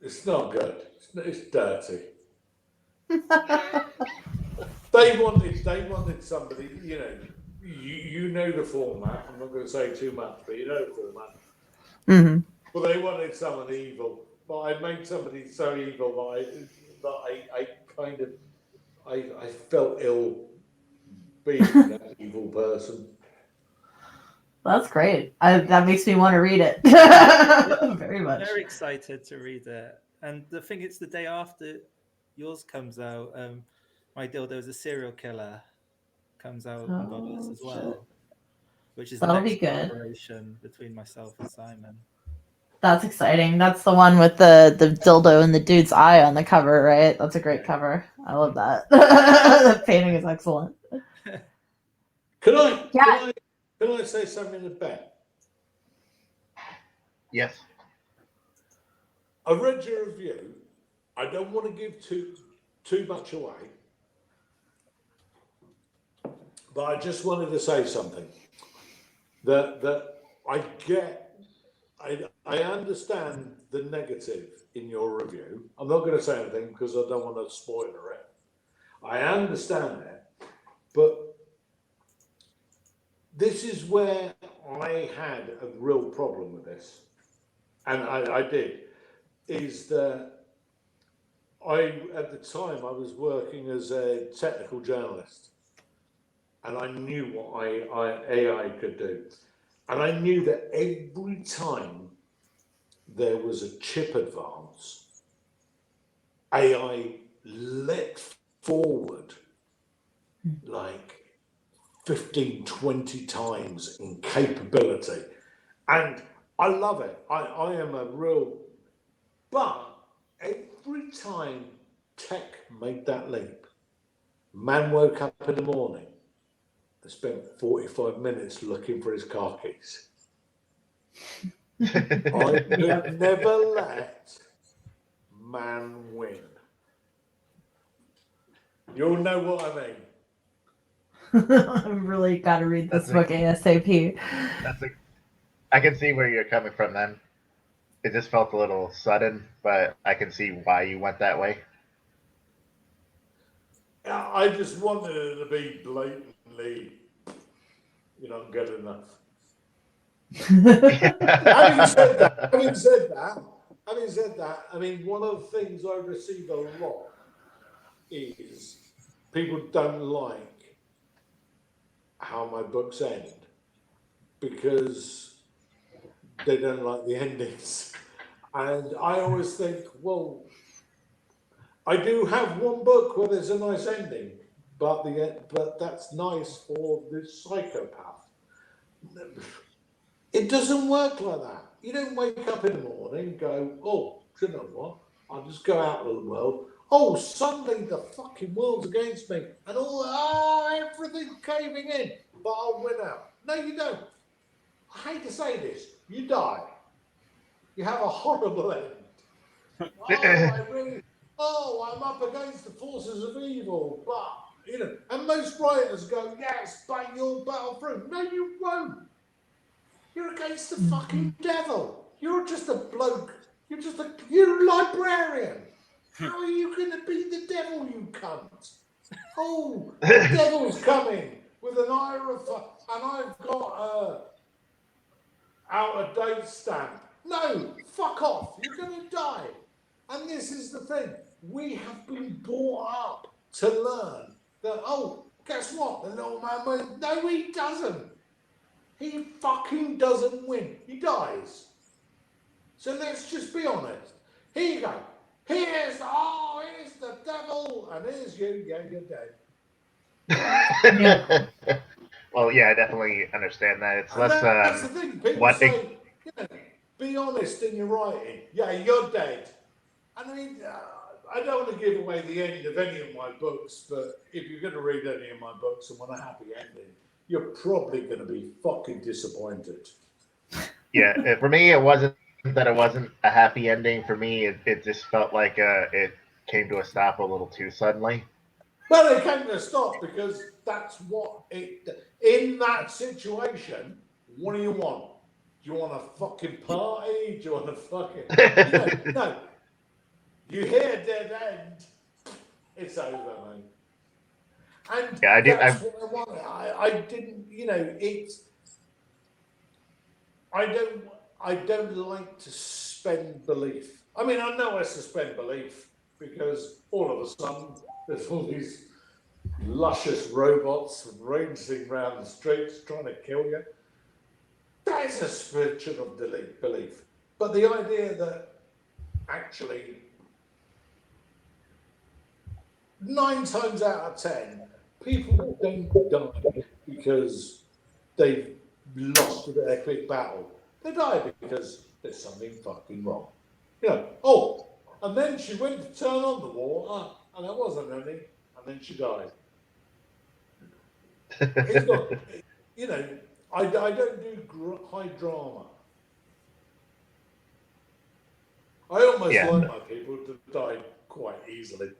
It's not good. It's dirty. They wanted somebody, you know the format. I'm not going to say too much, but you know the format. Mm-hmm. Well, they wanted someone evil, but I made somebody so evil that I felt ill being that evil person. That's great. That makes me want to read it. Very much. Very excited to read it. And the thing, it's the day after yours comes out. My Dildo's a Serial Killer comes out on Godless as well, which is the That'll next be good. collaboration between myself and Simon. That's exciting. That's the one with the dildo and the dude's eye on the cover, right? That's a great cover. I love that. The painting is excellent. Can I say something to Ben? Yes. I read your review. I don't want to give too much away, but I just wanted to say something that I get. I understand the negative in your review. I'm not going to say anything because I don't want to spoiler it. I understand that, but this is where I had a real problem with this, and I did, is that at the time I was working as a technical journalist, and I knew what AI could do. And I knew that every time there was a chip advance, AI leapt forward like 15, 20 times in capability. And I love it. I am a real, but every time tech made that leap, man woke up in the morning, spent 45 minutes looking for his car keys. I could never let man win. You'll know what I mean. I've really got to read this book ASAP. I can see where you're coming from then. it just felt a little sudden, but I can see why you went that way. I just wanted it to be blatantly, you're not good enough. Having said that, I mean, one of the things I receive a lot is people don't like how my books end because they don't like the endings. And I always think, well, I do have one book where there's a nice ending, but that's nice for the psychopath. It doesn't work like that. You don't wake up in the morning and go, oh, you know what? I'll just go out into the world. Oh, suddenly the fucking world's against me and everything's caving in, but I'll win out. No, you don't. I hate to say this. You die. You have a horrible end. I'm up against the forces of evil, but, you know, and most writers go, yes, but you'll battle through. No, you won't. You're against the fucking devil. You're just a bloke. You're a librarian. How are you going to beat the devil, you cunt? Oh, the devil's coming with an eye of and I've got a out-of-date stamp. No, fuck off. You're going to die. And this is the thing. We have been brought up to learn that, oh, guess what? The little man went, no, he doesn't. He fucking doesn't win. He dies. So let's just be honest. Here you go. Here's the devil, and here's you. Yeah, you're dead. Well, yeah, I definitely understand that. It's less. That's the thing. People say, be honest in your writing. Yeah, you're dead. And I mean, I don't want to give away the end of any of my books, but if you're going to read any of my books and want a happy ending, you're probably going to be fucking disappointed. Yeah, for me, it wasn't that it wasn't a happy ending. For me, it just felt like it came to a stop a little too suddenly. Well, it came to a stop because that's what in that situation, what do you want? Do you want a fucking party? Do you want a fucking... No. You hear dead end, it's over, mate. And yeah, that's what I wanted. I didn't, it's... I don't like to suspend belief. I mean, I know I suspend belief because all of a sudden there's all these luscious robots ranging around the streets trying to kill you. That is a suspension of belief. But the idea that actually 9 times out of 10, people don't die because they've lost an epic battle. They die because there's something fucking wrong. And then she went to turn on the water, and there wasn't any, and then she died. It's not, I don't do high drama. I almost like my people to die quite easily.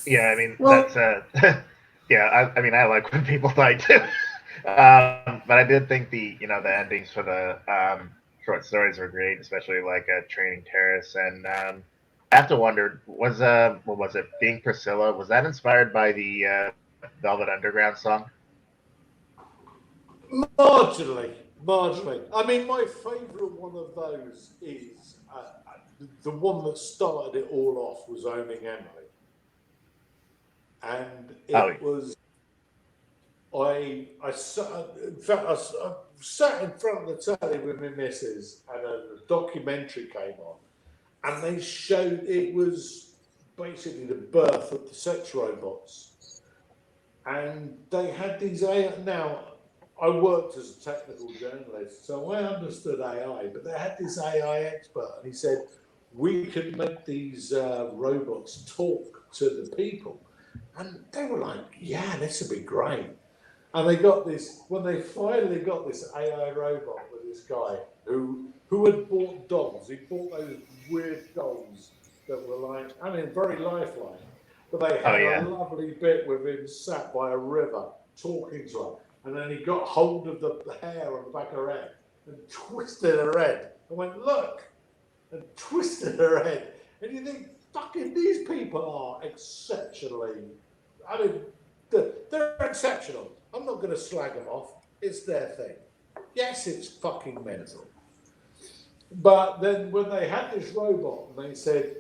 Yeah, I mean, that's I mean, I like when people die too. But I did think the endings for the short stories were great, especially like Training Terrace, and I have to wonder, was it Being Priscilla? Was that inspired by the Velvet Underground song? Marginally. I mean, my favourite one of those is the one that started it all off was Owning Emily, and it was. I sat in front of the telly with my missus, and a documentary came on, and they showed it was basically the birth of the sex robots, and they had these AI. Now, I worked as a technical journalist, so I understood AI, but they had this AI expert, and he said, we could make these robots talk to the people. And they were like, yeah, this would be great. And they got this, when they finally got this AI robot with this guy who had bought dolls. He bought those weird dolls that were like, I mean, very lifelike. But they had a lovely bit with him sat by a river talking to her. And then he got hold of the hair on the back of her head and twisted her head and went, look, and twisted her head. And you think, fucking, these people are exceptionally, I mean, they're exceptional. I'm not going to slag them off. It's their thing. Yes, it's fucking mental. But then when they had this robot, and they said,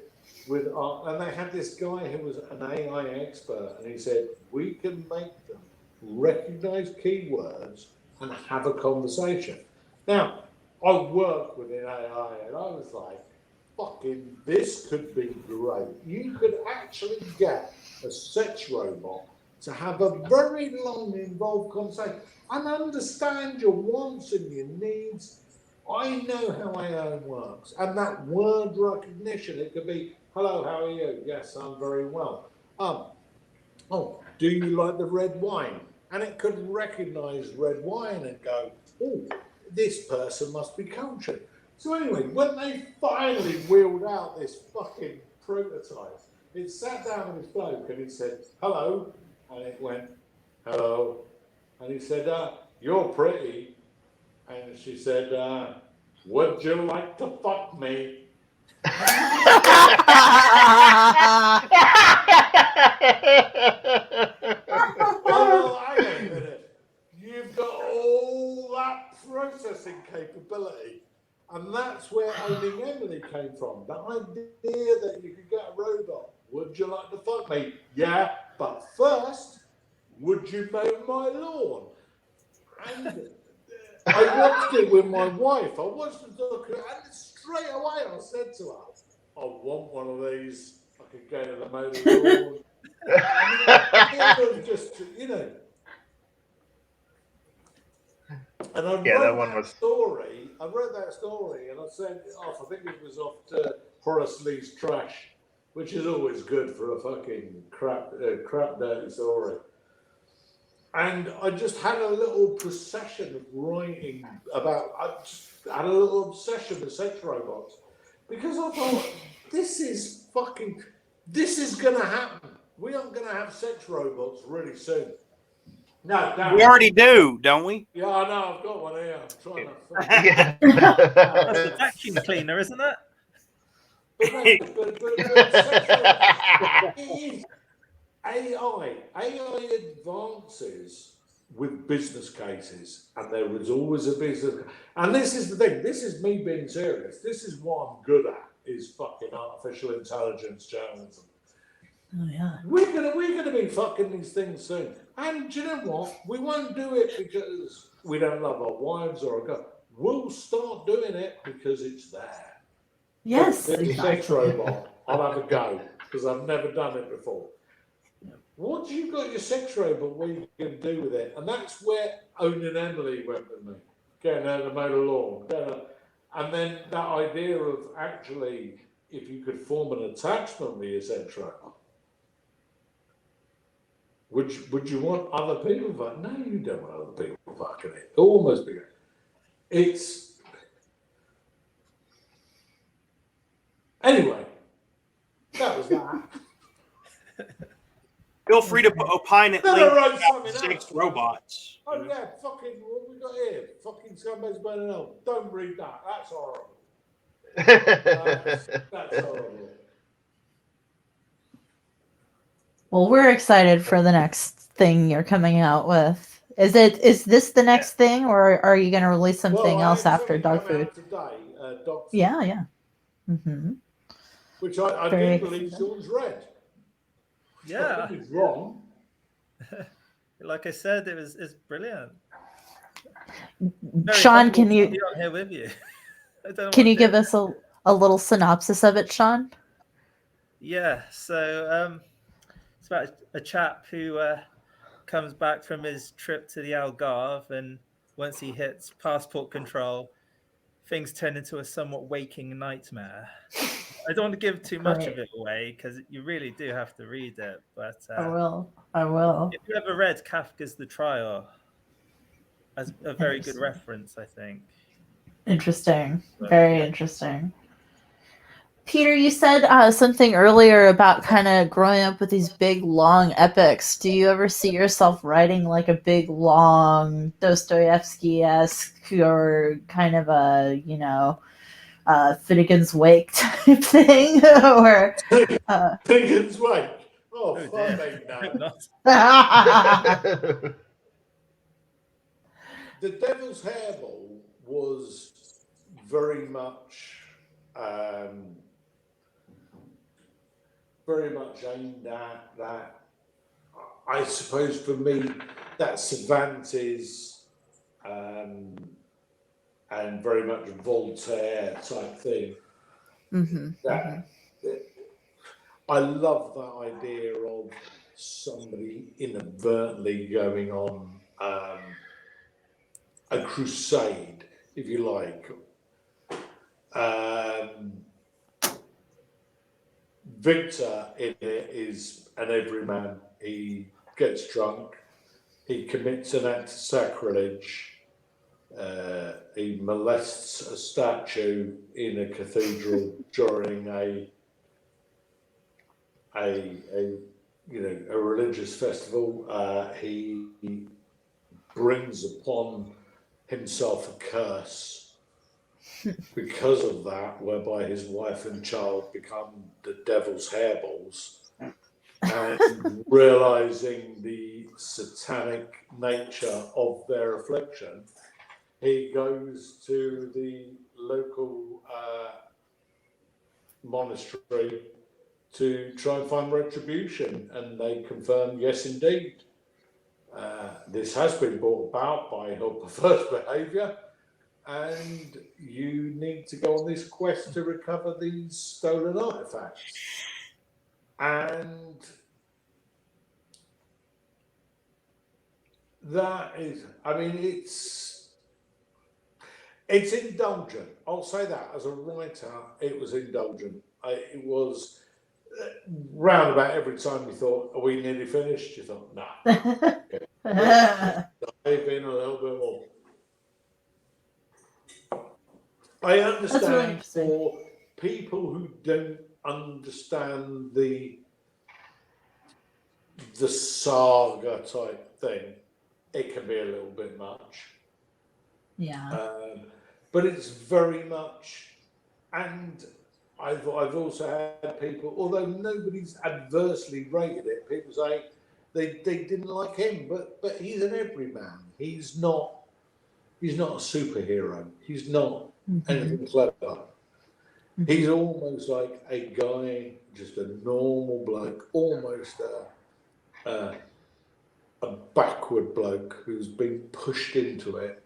and they had this guy who was an AI expert, and he said, we can make them recognize keywords and have a conversation. Now, I work within AI, and I was like, fucking, this could be great. You could actually get a sex robot to have a very long, involved conversation and understand your wants and your needs. I know how AI works, and that word recognition, it could be, hello, how are you? Yes, I'm very well. Oh, do you like the red wine? And it could recognize red wine and go, oh, this person must be cultured. So anyway, when they finally wheeled out this fucking prototype, it sat down with this bloke and he said, hello, and it went, hello, and he said, you're pretty. And she said, would you like to fuck me? Oh, hang on a minute. You've got all that processing capability. And that's where Owning Emily came from. The idea that you could get a robot. Would you like to fuck me? Yeah, but first, would you mow my lawn? And I watched it with my wife. I watched the documentary, and straight away I said to her, I want one of these. I could go to the motor lawn. It was just, you know. And I wrote that story. I wrote that story, and I sent it off. I think it was off to Horace Lee's Trash, which is always good for a fucking crap dirty story. And I just had a little procession of writing about. I just had a little obsession with sex robots because I thought this is going to happen. We are going to have sex robots really soon. No, we already do, don't we? Yeah, I know. I've got one here. I'm trying to. That's the vacuum cleaner, isn't it? AI advances with business cases, and there is always a business. And this is the thing. This is me being serious. This is what I'm good at. Is fucking artificial intelligence journalism. Oh yeah. We're gonna be fucking these things soon. And do you know what? We won't do it because we don't love our wives or our girl. We'll start doing it because it's there. Yes. It's a sex robot. I'll have a go because I've never done it before. Once you've got your sex robot, what you can do with it? And that's where Owning Emily went with me. Getting out of the motor lawn. And then that idea of actually, if you could form an attachment with your sex robot, would you want other people fucking? No, you don't want other people fucking it. Almost bigger. It's anyway. That was that. Feel free to opine at length about sex robots. Oh yeah, fucking what we got here? Fucking scumbags burning up. Don't read that. That's horrible. That's horrible. Well, we're excited for the next thing you're coming out with. Is this the next thing, or are you going to release something else after Dog Food? Today, Dog Food. Yeah. Mm-hmm. Which I do believe Sean's read. Yeah. I think he's wrong. Like I said, it's brilliant. Sean, can you be on here with you? Can you give us a little synopsis of it, Sean? Yeah. So it's about a chap who comes back from his trip to the Algarve, and once he hits passport control, things turn into a somewhat waking nightmare. I don't want to give too much of it away because you really do have to read it. But I will. If you ever read Kafka's The Trial, as a very good reference, I think. Interesting. Very interesting. Peter, you said something earlier about kind of growing up with these big, long epics. Do you ever see yourself writing like a big, long Dostoevsky-esque or kind of a, Finnegan's Wake type thing, or Finnegan's Wake. Oh, Oh, fuck dear. no. Not. The Devil's Hairball was very much aimed at that. I suppose for me, that Cervantes and very much Voltaire type thing. That I love that idea of somebody inadvertently going on a crusade, if you like. Victor in it is an everyman. He gets drunk. He commits an act of sacrilege. He molests a statue in a cathedral during a religious festival. He brings upon himself a curse because of that, whereby his wife and child become the devil's hairballs. And realizing the satanic nature of their affliction, he goes to the local monastery to try and find retribution, and they confirm, yes, indeed, this has been brought about by your perverse behaviour, and you need to go on this quest to recover these stolen artefacts. And that is, it's indulgent. I'll say that. As a writer, it was indulgent. It was round about every time you thought, are we nearly finished? You thought, nah. Dive in a little bit more. I understand for people who don't understand the saga type thing, it can be a little bit much. Yeah. But it's very much, and I've also had people, although nobody's adversely rated it, people say they didn't like him, but he's an everyman. He's not a superhero. He's not anything clever. He's almost like a guy, just a normal bloke, almost a backward bloke who's been pushed into it,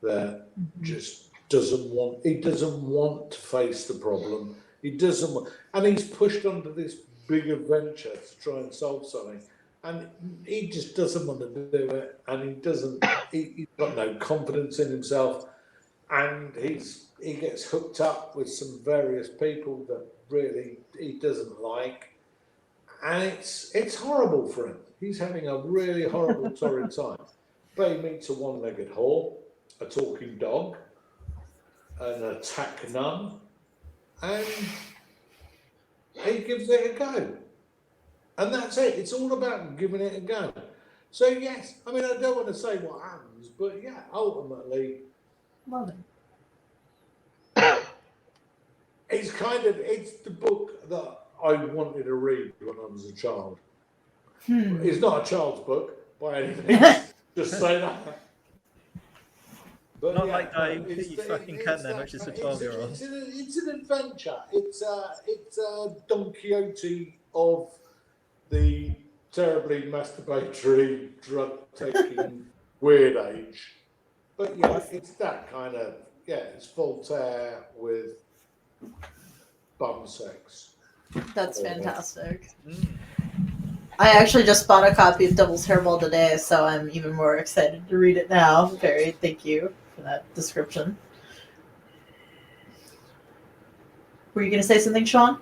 that just doesn't want to face the problem. He doesn't want, and he's pushed onto this big adventure to try and solve something, and he just doesn't want to do it, and he's got no confidence in himself, and he gets hooked up with some various people that really he doesn't like, and it's horrible for him. He's having a really horrible, torrid time. But he meets a one-legged whore, a talking dog, an attack nun, and he gives it a go. And that's it. It's all about giving it a go. So, yes, I don't want to say what happens, but yeah, ultimately, Love it. It's the book that I wanted to read when I was a child. It's not a child's book by any means. Just say that. But Not yeah, like you fucking can then, which is for 12-year-olds. It's an adventure. It's a Don Quixote of the terribly masturbatory, drug-taking weird age. But yeah, it's that kind of, it's Voltaire with bum sex. That's fantastic. I actually just bought a copy of Devil's Hairball today, so I'm even more excited to read it now. Thank you for that description. Were you going to say something, Sean?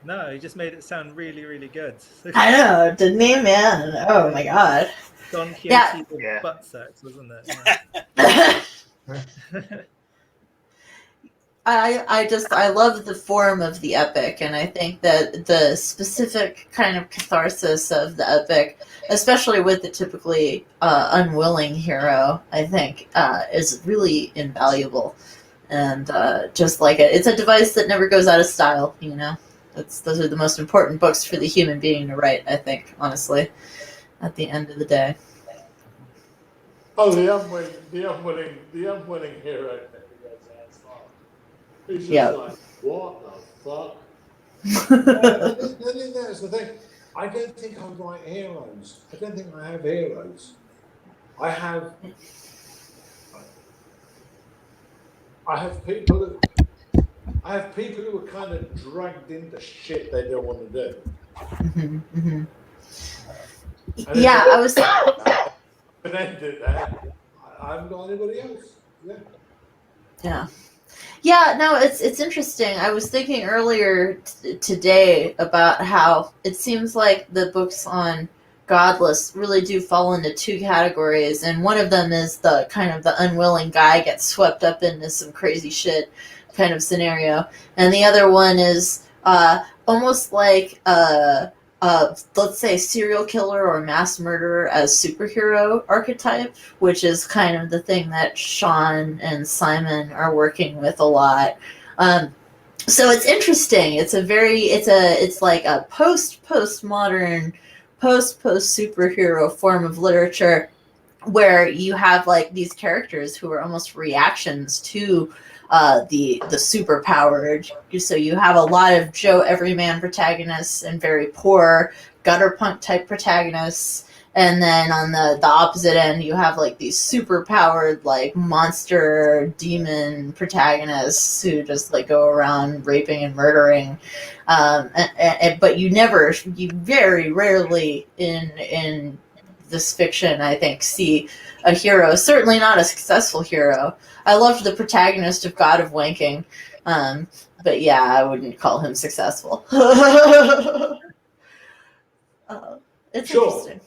No, you just made it sound really, really good. I know, didn't he, man? Oh my god. Don Quixote with butt sex, wasn't it? Yeah. I love the form of the epic, and I think that the specific kind of catharsis of the epic, especially with the typically unwilling hero, I think is really invaluable. and just like it. It's a device that never goes out of style, you know. Those are the most important books for the human being to write, I think, honestly, at the end of the day. Oh, the unwilling hero never goes out of style. He's just like, what the fuck? I think that's the thing. I don't think I write heroes. I don't think I have heroes. I have people who are kind of dragged into shit they don't want to do. Yeah, I was. But end it there. I haven't got anybody else. Yeah. Yeah, no, it's interesting. I was thinking earlier today about how it seems like the books on Godless really do fall into two categories, and one of them is the kind of the unwilling guy gets swept up into some crazy shit kind of scenario, and the other one is almost like let's say serial killer or mass murderer as superhero archetype, which is kind of the thing that Sean and Simon are working with a lot. So it's interesting. It's like a postmodern, post superhero form of literature where you have like these characters who are almost reactions to the super powered. So you have a lot of Joe Everyman protagonists and very poor gutter punk type protagonists. And then on the opposite end, you have like these super powered, like monster demon protagonists who just like go around raping and murdering. But you very rarely in this fiction, I think, see a hero, certainly not a successful hero. I loved the protagonist of God of Wanking, but yeah, I wouldn't call him successful. It's interesting.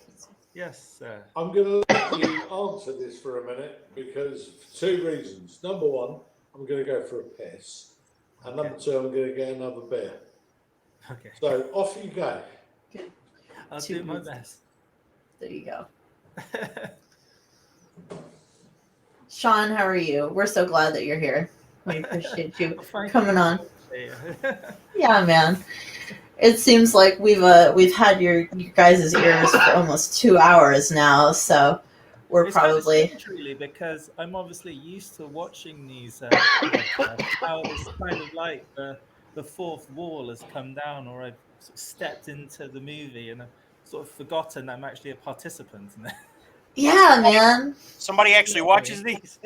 Yes, sir. I'm going to let you answer this for a minute because for two reasons. Number one, I'm going to go for a piss. And number two, I'm going to get another beer. Okay. So off you go. I'll do my best. There you go. Sean, how are you? We're so glad that you're here. We appreciate you coming on. Yeah, man. It seems like we've had your guys' ears for almost 2 hours now, so we're it's probably kind of strange, really, because I'm obviously used to watching these podcasts. How it's kind of like the fourth wall has come down, or I've sort of stepped into the movie and I've sort of forgotten that I'm actually a participant in it. Yeah, man. Somebody actually watches these.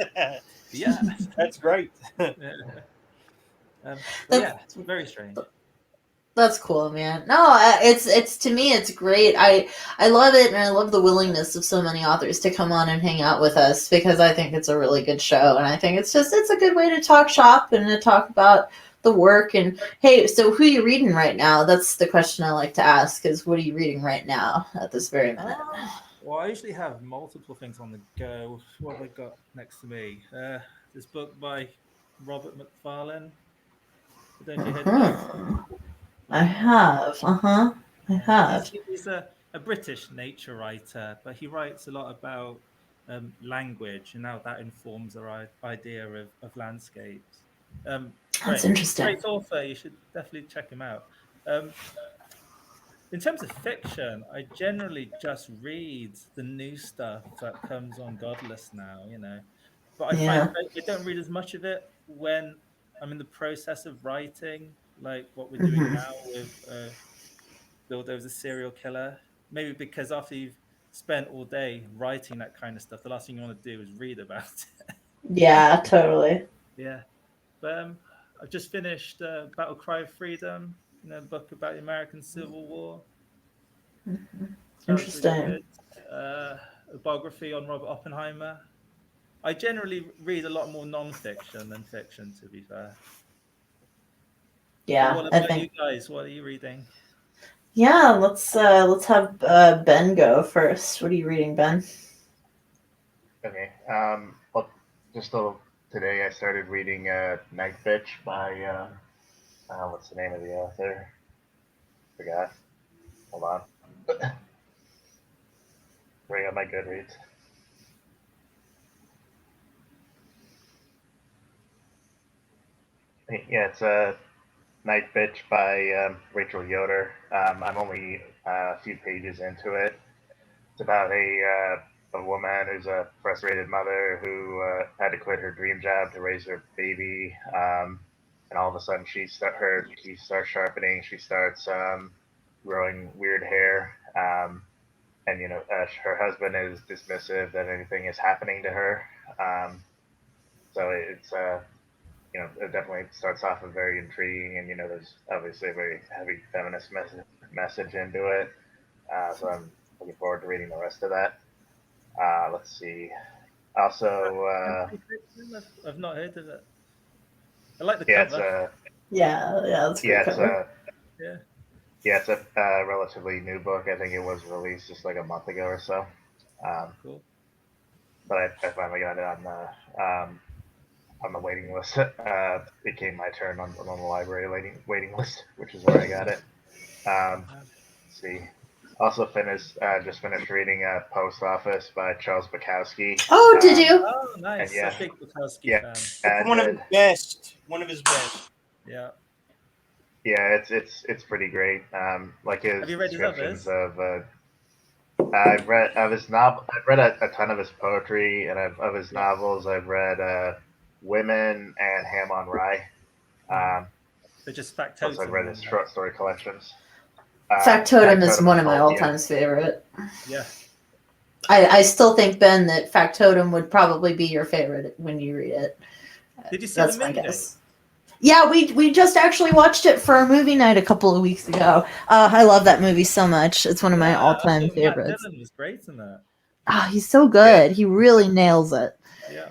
Yeah, That's great. Yeah, it's very strange. That's cool, man. No, it's to me, it's great. I love it, and I love the willingness of so many authors to come on and hang out with us because I think it's a really good show, and I think it's a good way to talk shop and to talk about the work. And hey, so who are you reading right now? That's the question I like to ask: is what are you reading right now at this very minute? Well, I usually have multiple things on the go. What have I got next to me? This book by Robert McFarlane. I don't know if you heard of it. I have. I have. He's a British nature writer, but he writes a lot about language and how that informs our idea of landscapes. That's interesting. Great author. You should definitely check him out. In terms of fiction, I generally just read the new stuff that comes on Godless now, But I find I don't read as much of it when I'm in the process of writing, like what we're doing now with Bill There Was a Serial Killer. Maybe because after you've spent all day writing that kind of stuff, the last thing you want to do is read about it. Yeah, totally. Yeah. But I've just finished Battle Cry of Freedom, the book about the American Civil War. Interesting. Really a biography on Robert Oppenheimer. I generally read a lot more non-fiction than fiction, to be fair. Yeah, But what about you guys? What are you reading? Yeah, let's have Ben go first. What are you reading, Ben? Okay. Well, just today I started reading Night Bitch by what's the name of the author? Forgot. Hold on. Bring up my Goodreads. Yeah, it's a Night Bitch by Rachel Yoder. I'm only a few pages into it. It's about a woman who's a frustrated mother who had to quit her dream job to raise her baby, and all of a sudden her teeth start sharpening. She starts growing weird hair, and her husband is dismissive that anything is happening to her. So it's it definitely starts off as very intriguing, and there's obviously a very heavy feminist message into it. So I'm looking forward to reading the rest of that. Let's see. Also, I've not heard of it. I like the yeah, cover. Yeah, that's a yeah, great cover. it's a relatively new book. I think it was released just like a month ago or so. Cool. But I finally got it on the waiting list. It came my turn on the library waiting list, which is where I got it. Let's see. Also just finished reading Post Office by Charles Bukowski. Oh, did you? Oh, nice. Yeah. I'm a big Bukowski fan. It's one of his best. One of his best. Yeah. Yeah, it's pretty great. Like his Have you read his descriptions others? of I've read of his novel. I've read a ton of his poetry, and of his novels. I've read Women and Ham on Rye. They're just Plus, I've factotum. read his short story collections. Factotum is one of my yeah. all-time favorite. Yeah. I still think, Ben, that Factotum would probably be your favorite when you read it. Did you see That's the my movie? guess. Yeah, we just actually watched it for a movie night a couple of weeks ago. I love that movie so much. It's one of my all-time I thought favorites. Matt Dillon was great in that. He's so good. He really nails it. Yeah.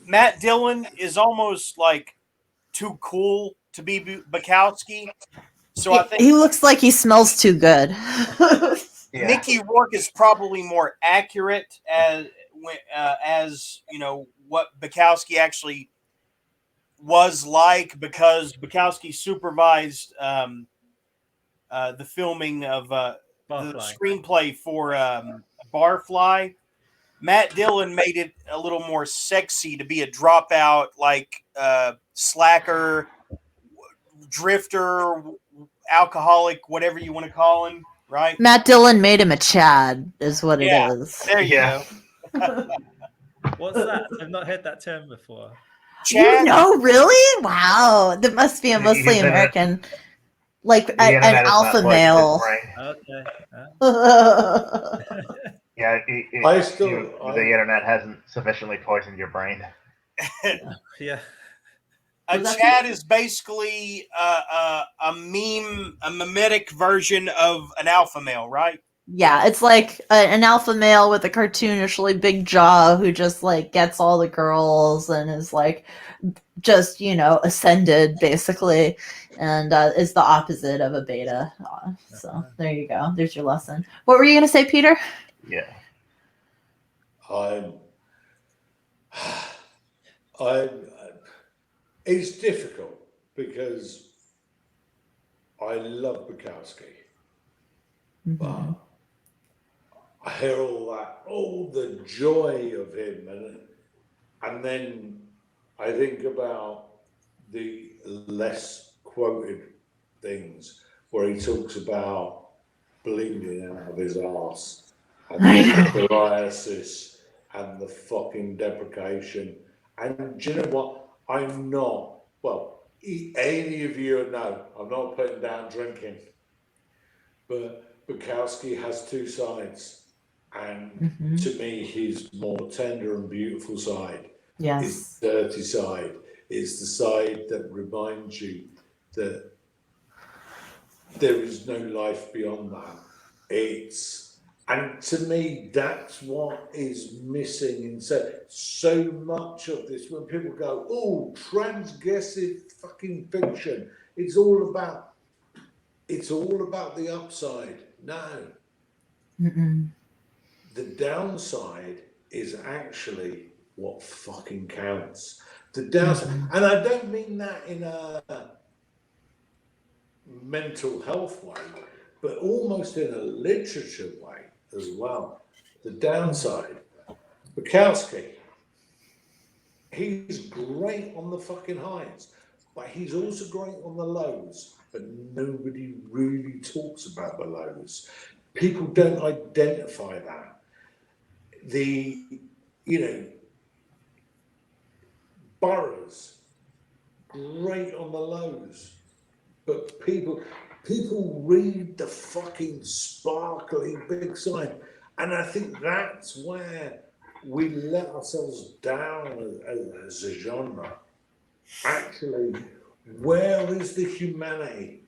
Matt Dillon is almost like too cool to be Bukowski. So I think he looks like he smells too good. Yeah. Mickey Rourke is probably more accurate as what Bukowski actually was like, because Bukowski supervised the filming of the Barfly. screenplay for Barfly. Matt Dillon made it a little more sexy to be a dropout, like slacker, drifter, alcoholic, whatever you want to call him, right? Matt Dillon made him a Chad, is what it is. There you Yeah. go. What's that? I've not heard that term before. Chad, You know, really? Wow. That must be a mostly American, like The an internet is not alpha poisoned his male. brain. Okay. Yeah, the internet hasn't sufficiently poisoned your brain. Yeah. a Was that Chad is basically a mimetic version of an alpha male, right? Yeah, it's like an alpha male with a cartoonishly big jaw who just like gets all the girls and is like just ascended basically, and is the opposite of a beta. So there you go. There's your lesson. What were you gonna say, Peter? Yeah. It's difficult because I love Bukowski, but I hear all the joy of him, and then I think about the less quoted things where he talks about bleeding out of his arse and the psoriasis and the fucking deprecation. And do you know what? I'm not, any of you know, I'm not putting down drinking, but Bukowski has two sides. And to me, his more tender and beautiful side is the dirty side. It's the side that reminds you that there is no life beyond that. And to me, that's what is missing in so much of this. When people go, "Oh, transgressive fucking fiction," it's all about the upside. No, the downside is actually what fucking counts. The downside, and I don't mean that in a mental health way, but almost in a literature way as well. The downside, Bukowski, he's great on the fucking highs, but he's also great on the lows. But nobody really talks about the lows. People don't identify that. Burroughs, great on the lows, but people read the fucking sparkly big sign, and I think that's where we let ourselves down as a genre. Actually, where is the humanity?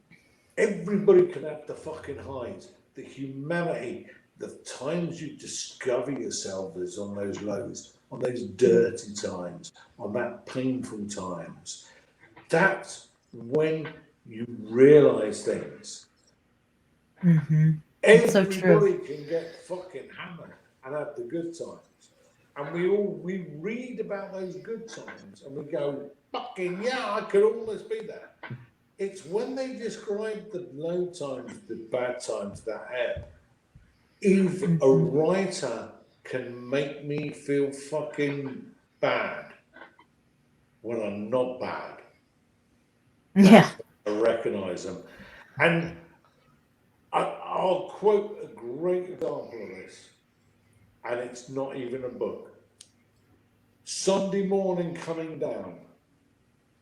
Everybody can have the fucking highs. The humanity, the times you discover yourself is on those lows, on those dirty times, on that painful times. That's when you realize things. Mm-hmm. It's so true. Everybody can get fucking hammered and have the good times. And we read about those good times and we go, fucking yeah, I could almost be there. It's when they describe the low times, the bad times, that ebb. If a writer can make me feel fucking bad when I'm not bad, Yeah, I recognize them. And I'll quote a great example of this, and it's not even a book. Sunday Morning Coming Down,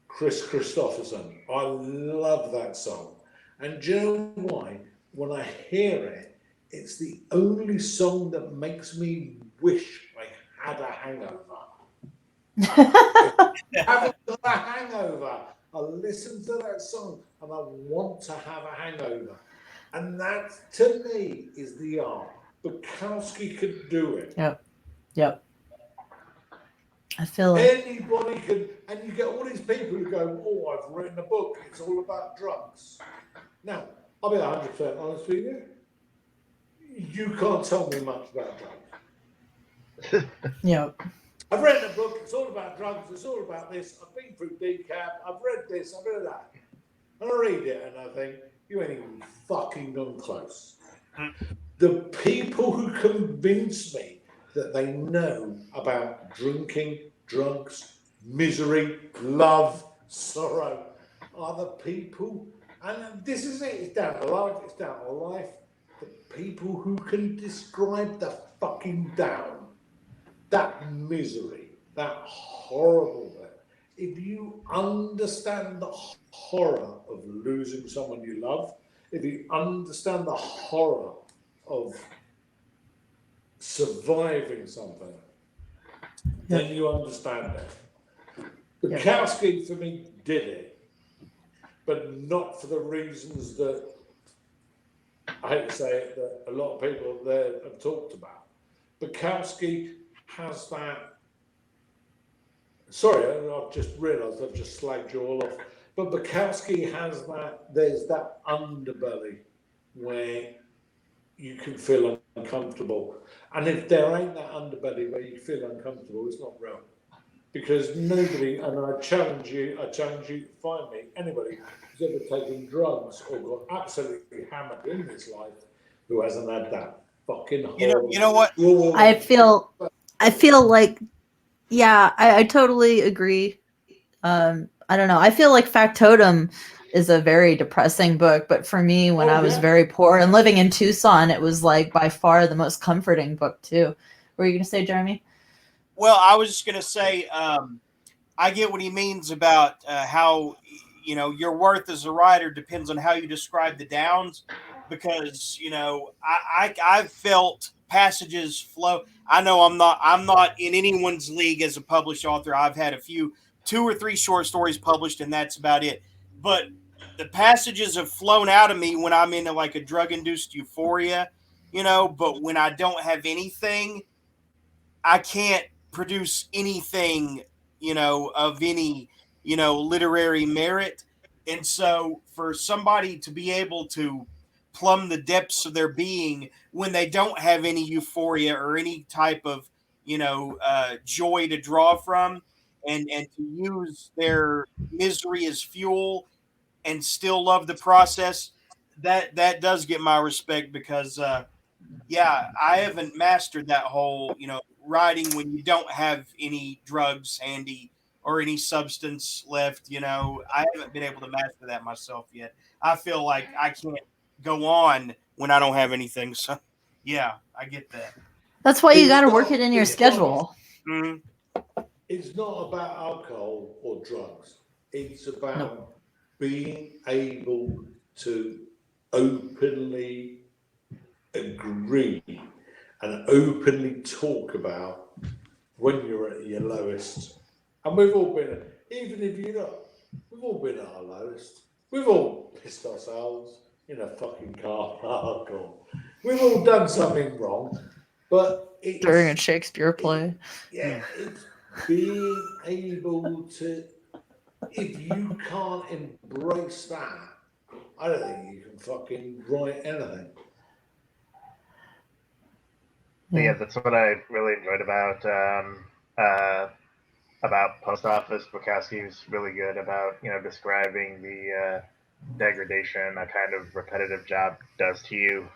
Chris Christopherson. I love that song. And do you know why? When I hear it, it's the only song that makes me wish I had a hangover. I haven't got a hangover. I listen to that song and I want to have a hangover. And that, to me, is the art. Bukowski could do it. Yep. I feel like anybody could, and you get all these people who go, "Oh, I've written a book. It's all about drugs." Now, I'll be 100% honest with you. You can't tell me much about drugs. Yep. I've written a book. It's all about drugs. It's all about this. I've been through decaf. I've read this. I've read that. And I read it, and I think you ain't even fucking gone close. The people who convince me that they know about drinking, drugs, misery, love, sorrow are the people, and this is it, it's down to life, it's down to life, the people who can describe the fucking down, that misery, that horrible thing. If you understand the horror of losing someone you love, if you understand the horror of surviving something, then you understand it. Bukowski, for me, did it, but not for the reasons that, I hate to say it, that a lot of people there have talked about. Bukowski has that, sorry, I've just realised I've just slagged you all off, but Bukowski has that, there's that underbelly where you can feel uncomfortable. And if there ain't that underbelly where you feel uncomfortable, it's not real. Because nobody, and I challenge you to find me, anybody who's ever taken drugs or got absolutely hammered in this life who hasn't had that fucking horrible. You know what? I feel like, yeah, I totally agree. I don't know. I feel like Factotum is a very depressing book, but for me, when I was very poor and living in Tucson, it was like by far the most comforting book too. What were you going to say, Jeremy? Well, I was just going to say, I get what he means about how, you know, your worth as a writer depends on how you describe the downs, because, you know, I've felt passages flow. I know I'm not in anyone's league as a published author. I've had a few, 2 or 3 short stories published, and that's about it. But the passages have flown out of me when I'm in like a drug-induced euphoria, you know, but when I don't have anything, I can't produce anything, you know, of any, you know, literary merit. And so for somebody to be able to plumb the depths of their being when they don't have any euphoria or any type of, you know, joy to draw from, and to use their misery as fuel and still love the process, that does get my respect, because yeah, I haven't mastered that whole, you know, writing when you don't have any drugs handy, or any substance left. I haven't been able to master that myself yet. I feel like I can't go on when I don't have anything. So, yeah, I get that. That's why you It's got to not- work it in your it's not- schedule. Mhm. It's not about alcohol or drugs. It's about Nope. being able to openly agree and openly talk about when you're at your lowest. And we've all been, even if you're not, we've all been at our lowest. We've all pissed ourselves in a fucking car park, or we've all done something wrong. But it's, During a Shakespeare play. it's being able to, if you can't embrace that, I don't think you can fucking write anything. Yeah, that's what I really enjoyed about Post Office. Bukowski was really good about describing the degradation a kind of repetitive job does to you.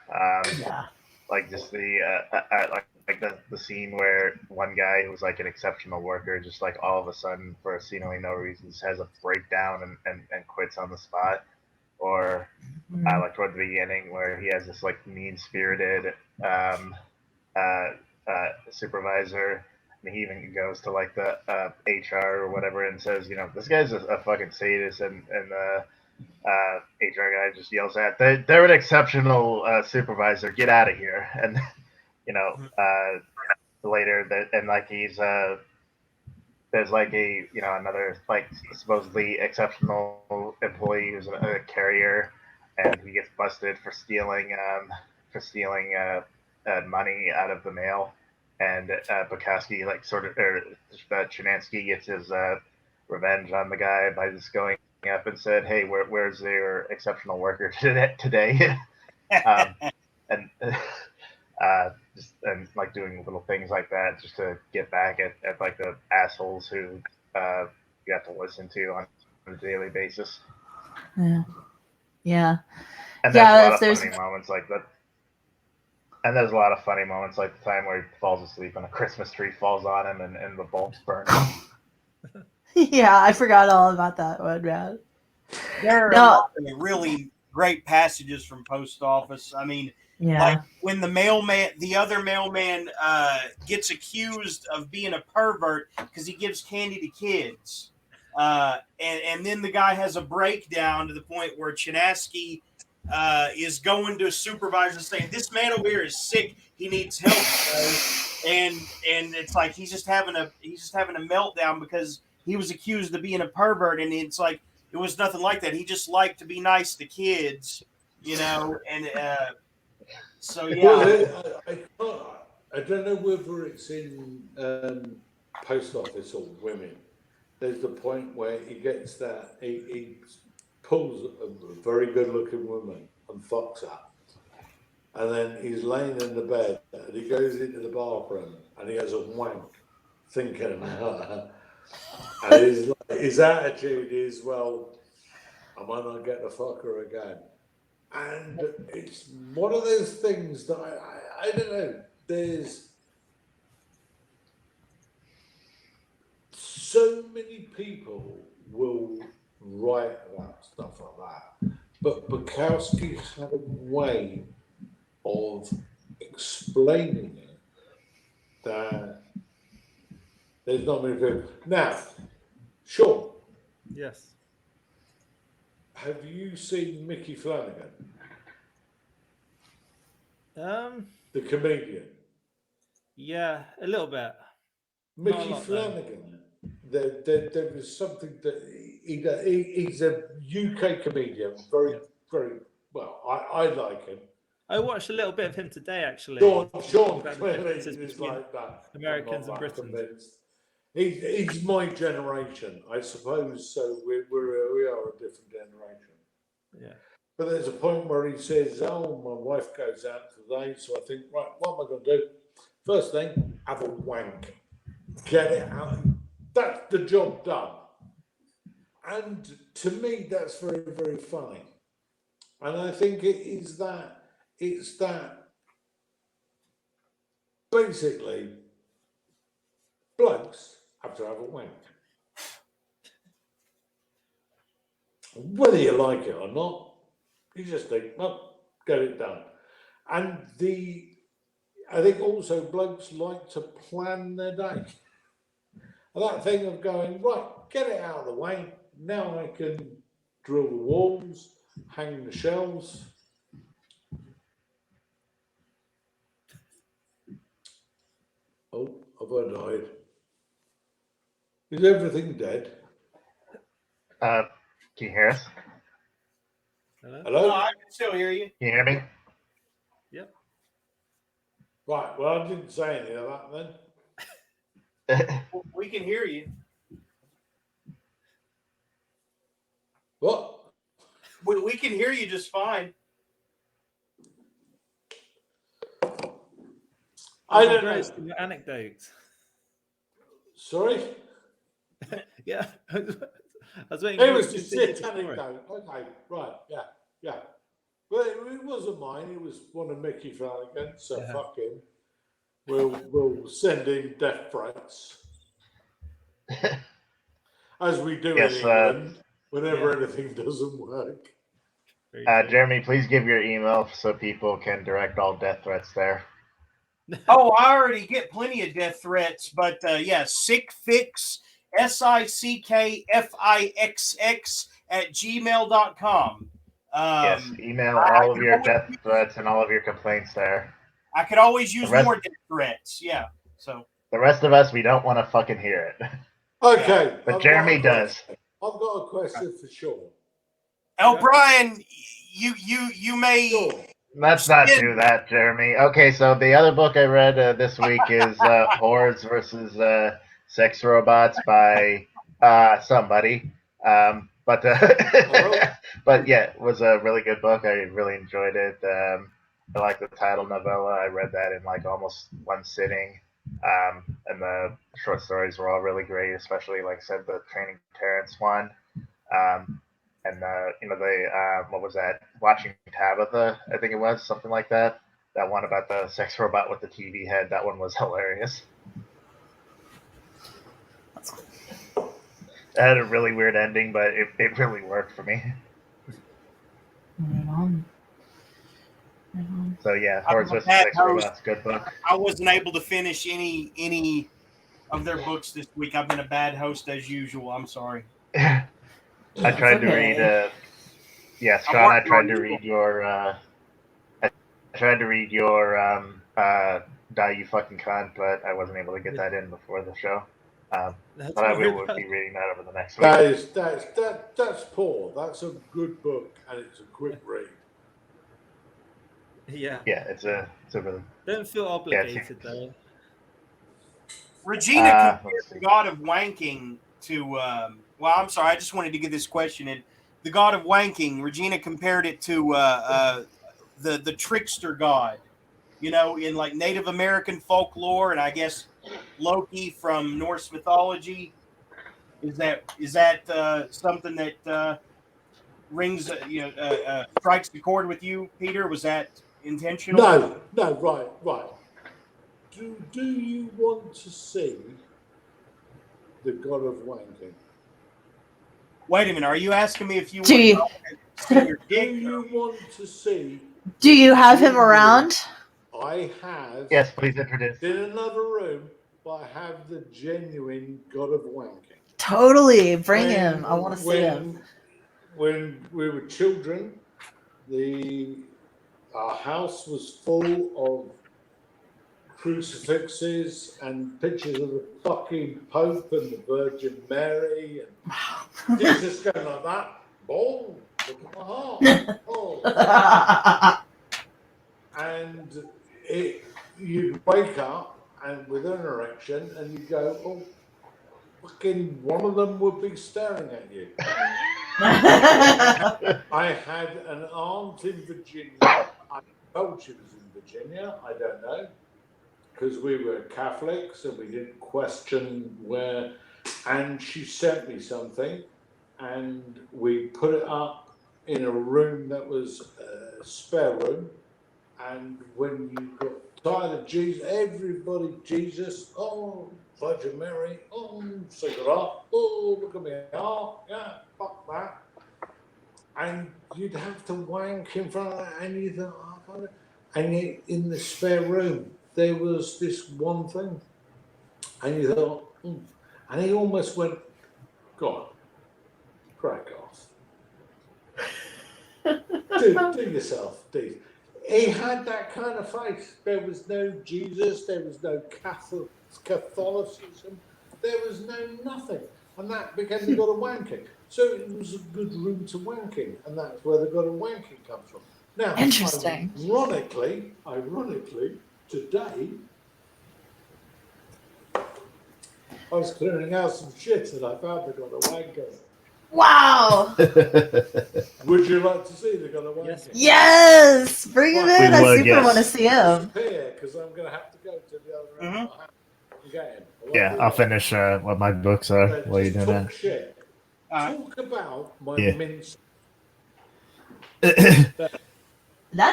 Yeah. Like just like the scene where one guy who's like an exceptional worker just like all of a sudden for seemingly no reason just has a breakdown and quits on the spot. Or like toward the beginning where he has this like mean spirited supervisor, and he even goes to like the HR or whatever and says, this guy's a fucking sadist, and the HR guy just yells at, they're an exceptional supervisor, get out of here. And later that, and like he's there's like another like supposedly exceptional employee who's a carrier, and he gets busted for stealing money out of the mail, and Bukowski like sort of Chinansky gets his revenge on the guy by just going up and said, "Hey, where's your exceptional worker today?" And just and like doing little things like that just to get back at like the assholes who you have to listen to on a daily basis. Yeah. And Yeah, there's a lot of funny moments like that. And there's a lot of funny moments like the time where he falls asleep and a Christmas tree falls on him and the bulbs burn. Yeah, I forgot all about that one, man. There are a lot of really great passages from Post Office. I mean, like when the other mailman gets accused of being a pervert because he gives candy to kids. And then the guy has a breakdown to the point where Chinaski is going to a supervisor saying, "This man over here is sick. He needs help." And it's like he's just having a meltdown because he was accused of being a pervert, and it's like it was nothing like that. He just liked to be nice to kids, and so yeah. Well, I don't know whether it's in Post Office or Women. There's the point where he gets that he pulls a very good-looking woman and fucks her, and then he's laying in the bed and he goes into the bathroom and he has a wank, thinking about her, and his attitude is, well, I might not get to fuck her again. And it's one of those things that I don't know. There's so many people will write about stuff like that, but Bukowski had a way of explaining it that there's not many people. Now, Sean. Yes. Have you seen Mickey Flanagan? The comedian. Yeah, a little bit. Mickey Flanagan. There was something that he's a UK comedian. Very well. I like him. I watched a little bit of him today, actually. Sean clearly is like that. Americans and Britons. He's my generation, I suppose. So we are a different generation. Yeah. But there's a point where he says, "Oh, my wife goes out today, so I think, right, what am I going to do? First thing, have a wank, get it out. That's the job done." And to me, that's very, very funny. And I think it's that basically blokes have to have a wank. whether you like it or not, you just think, well, get it done. And I think also blokes like to plan their day. And that thing of going, right, get it out of the way. Now I can drill the walls, hang the shelves. Oh, have I died? Is everything dead? Can you hear us? Hello? Hello? No, I can still hear you. Can you hear me? Yep. Right, well, I didn't say any of that then. We can hear you. What? We can hear you just fine. I don't know. Interesting anecdotes. Sorry? Yeah. I was waiting It for was you to just finish a the story. anecdote. Okay, right, yeah. But it wasn't mine. It was one of Mickey Flanagan's. So Yeah. fuck him. We'll send in death threats, as we do Yes, in England whenever yeah. anything doesn't work. Very true. Jeremy, please give your email so people can direct all death threats there. Oh, I already get plenty of death threats, but yeah, sickfix, SICKFIXX @gmail.com. Yes, email I all of can your always death use- threats and all of your complaints there. I could always use The rest- more death threats. Yeah. So The rest of us, we don't want to fucking hear it. Okay, But I've Jeremy got a does. question. I've got a question for Sean. Oh, Yeah. Brian, you may. Sean, Let's not do that, Jeremy. Okay, so the other book I read this week is Hordes versus Sex Robots by somebody. But but yeah, it was a really good book. I really enjoyed it. I like the title novella. I read that in like almost one sitting. And the short stories were all really great, especially like I said, the Training Terrence one. And what was that? Watching Tabitha, I think it was something like that. That one about the sex robot with the TV head. That one was hilarious. It had a really weird ending, but it really worked for me. Right on. Right on. So yeah, I'm Hordes a vs. bad Sex host. Robots, good book. I wasn't able to finish any of their books this week. I've been a bad host as usual. I'm sorry. I tried to read. Sean, I tried to read your. I tried to read your Die You Fucking Cunt, but I wasn't able to get that in before the show. That's But I very will bad. be reading that over the next week. that's poor. That's a good book and it's a quick read. Yeah. Yeah, it's a really. Don't feel obligated though. Regina compared the God of Wanking to. Well, I'm sorry. I just wanted to get this question in. The God of Wanking. Regina compared it to the trickster god. You know, in like Native American folklore, and I guess Loki from Norse mythology. Is that something that rings? Strikes the chord with you, Peter? Was that intentional? No, right. Do you want to see the God of Wanking? Wait a minute. Are you asking me if you Do you- want to see your Do dick? you want to see? Do you have him around? I have. Yes, please introduce. In another room, but I have the genuine God of Wanking. Totally. Bring him. I want to see him. When we were children, our house was full of crucifixes and pictures of the fucking Pope and the Virgin Mary and Jesus going like that. Oh, look at my heart. Oh. And you'd wake up and with an erection and you go, oh, fucking one of them would be staring at you. I had an aunt in Virginia. I told she was in Virginia. I don't know. Because we were Catholics and we didn't question where. And she sent me something and we put it up in a room that was a spare room. And when you got tired of Jesus, everybody, Jesus, oh, Virgin Mary, oh, cigarette, oh, look at me, oh, yeah, fuck that. and you'd have to wank in front of that, and you thought, oh, and yet in the spare room there was this one thing, and you thought, and he almost went, "Go on, crack off, do yourself, do." He had that kind of face. There was no Jesus, there was no Catholicism, there was no nothing. And that became the God of wanking. So it was a good room to wanking, and that's where the God of wanking comes from. Now, Interesting. Ironically, today, I was clearing out some shit and I found the God of wanking. Wow. Would you like to see the God of wanking? Yes. Bring him in. We I would, super yes. want to see him. Because I'm going to have to go to the other end of my house and get him. Yeah, I'll finish what my books are while you're Just doing talk that. shit. Talk about my mince. That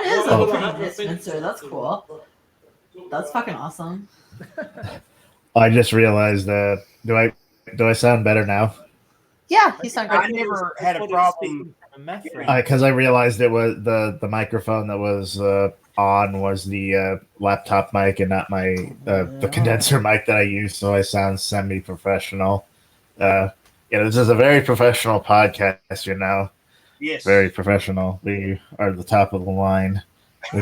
is Well, a pretty have a nice mincer. That's cool. That's fucking awesome. I just realized, do I sound better now? Yeah, you sound I great. never had a What problem. Because I realized it was the microphone that was on was the laptop mic and not my the condenser mic that I use, so I sound semi-professional. This is a very professional podcast. Yes. Very professional. We are the top of the line. We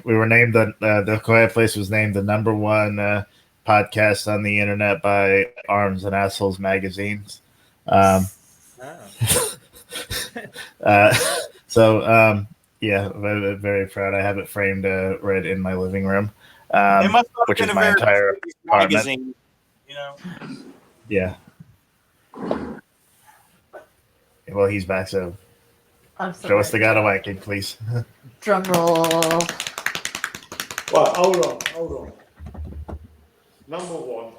were named the Quiet Place was named the #1 podcast on the internet by Arms and Assholes magazines. Very, very proud. I have it framed right in my living room, It must not have which been is a my very entire serious apartment. magazine, Yeah. Well, he's back, so I'm so show us the ready. God of wanking, please. Drum roll. Well, hold on. Number one,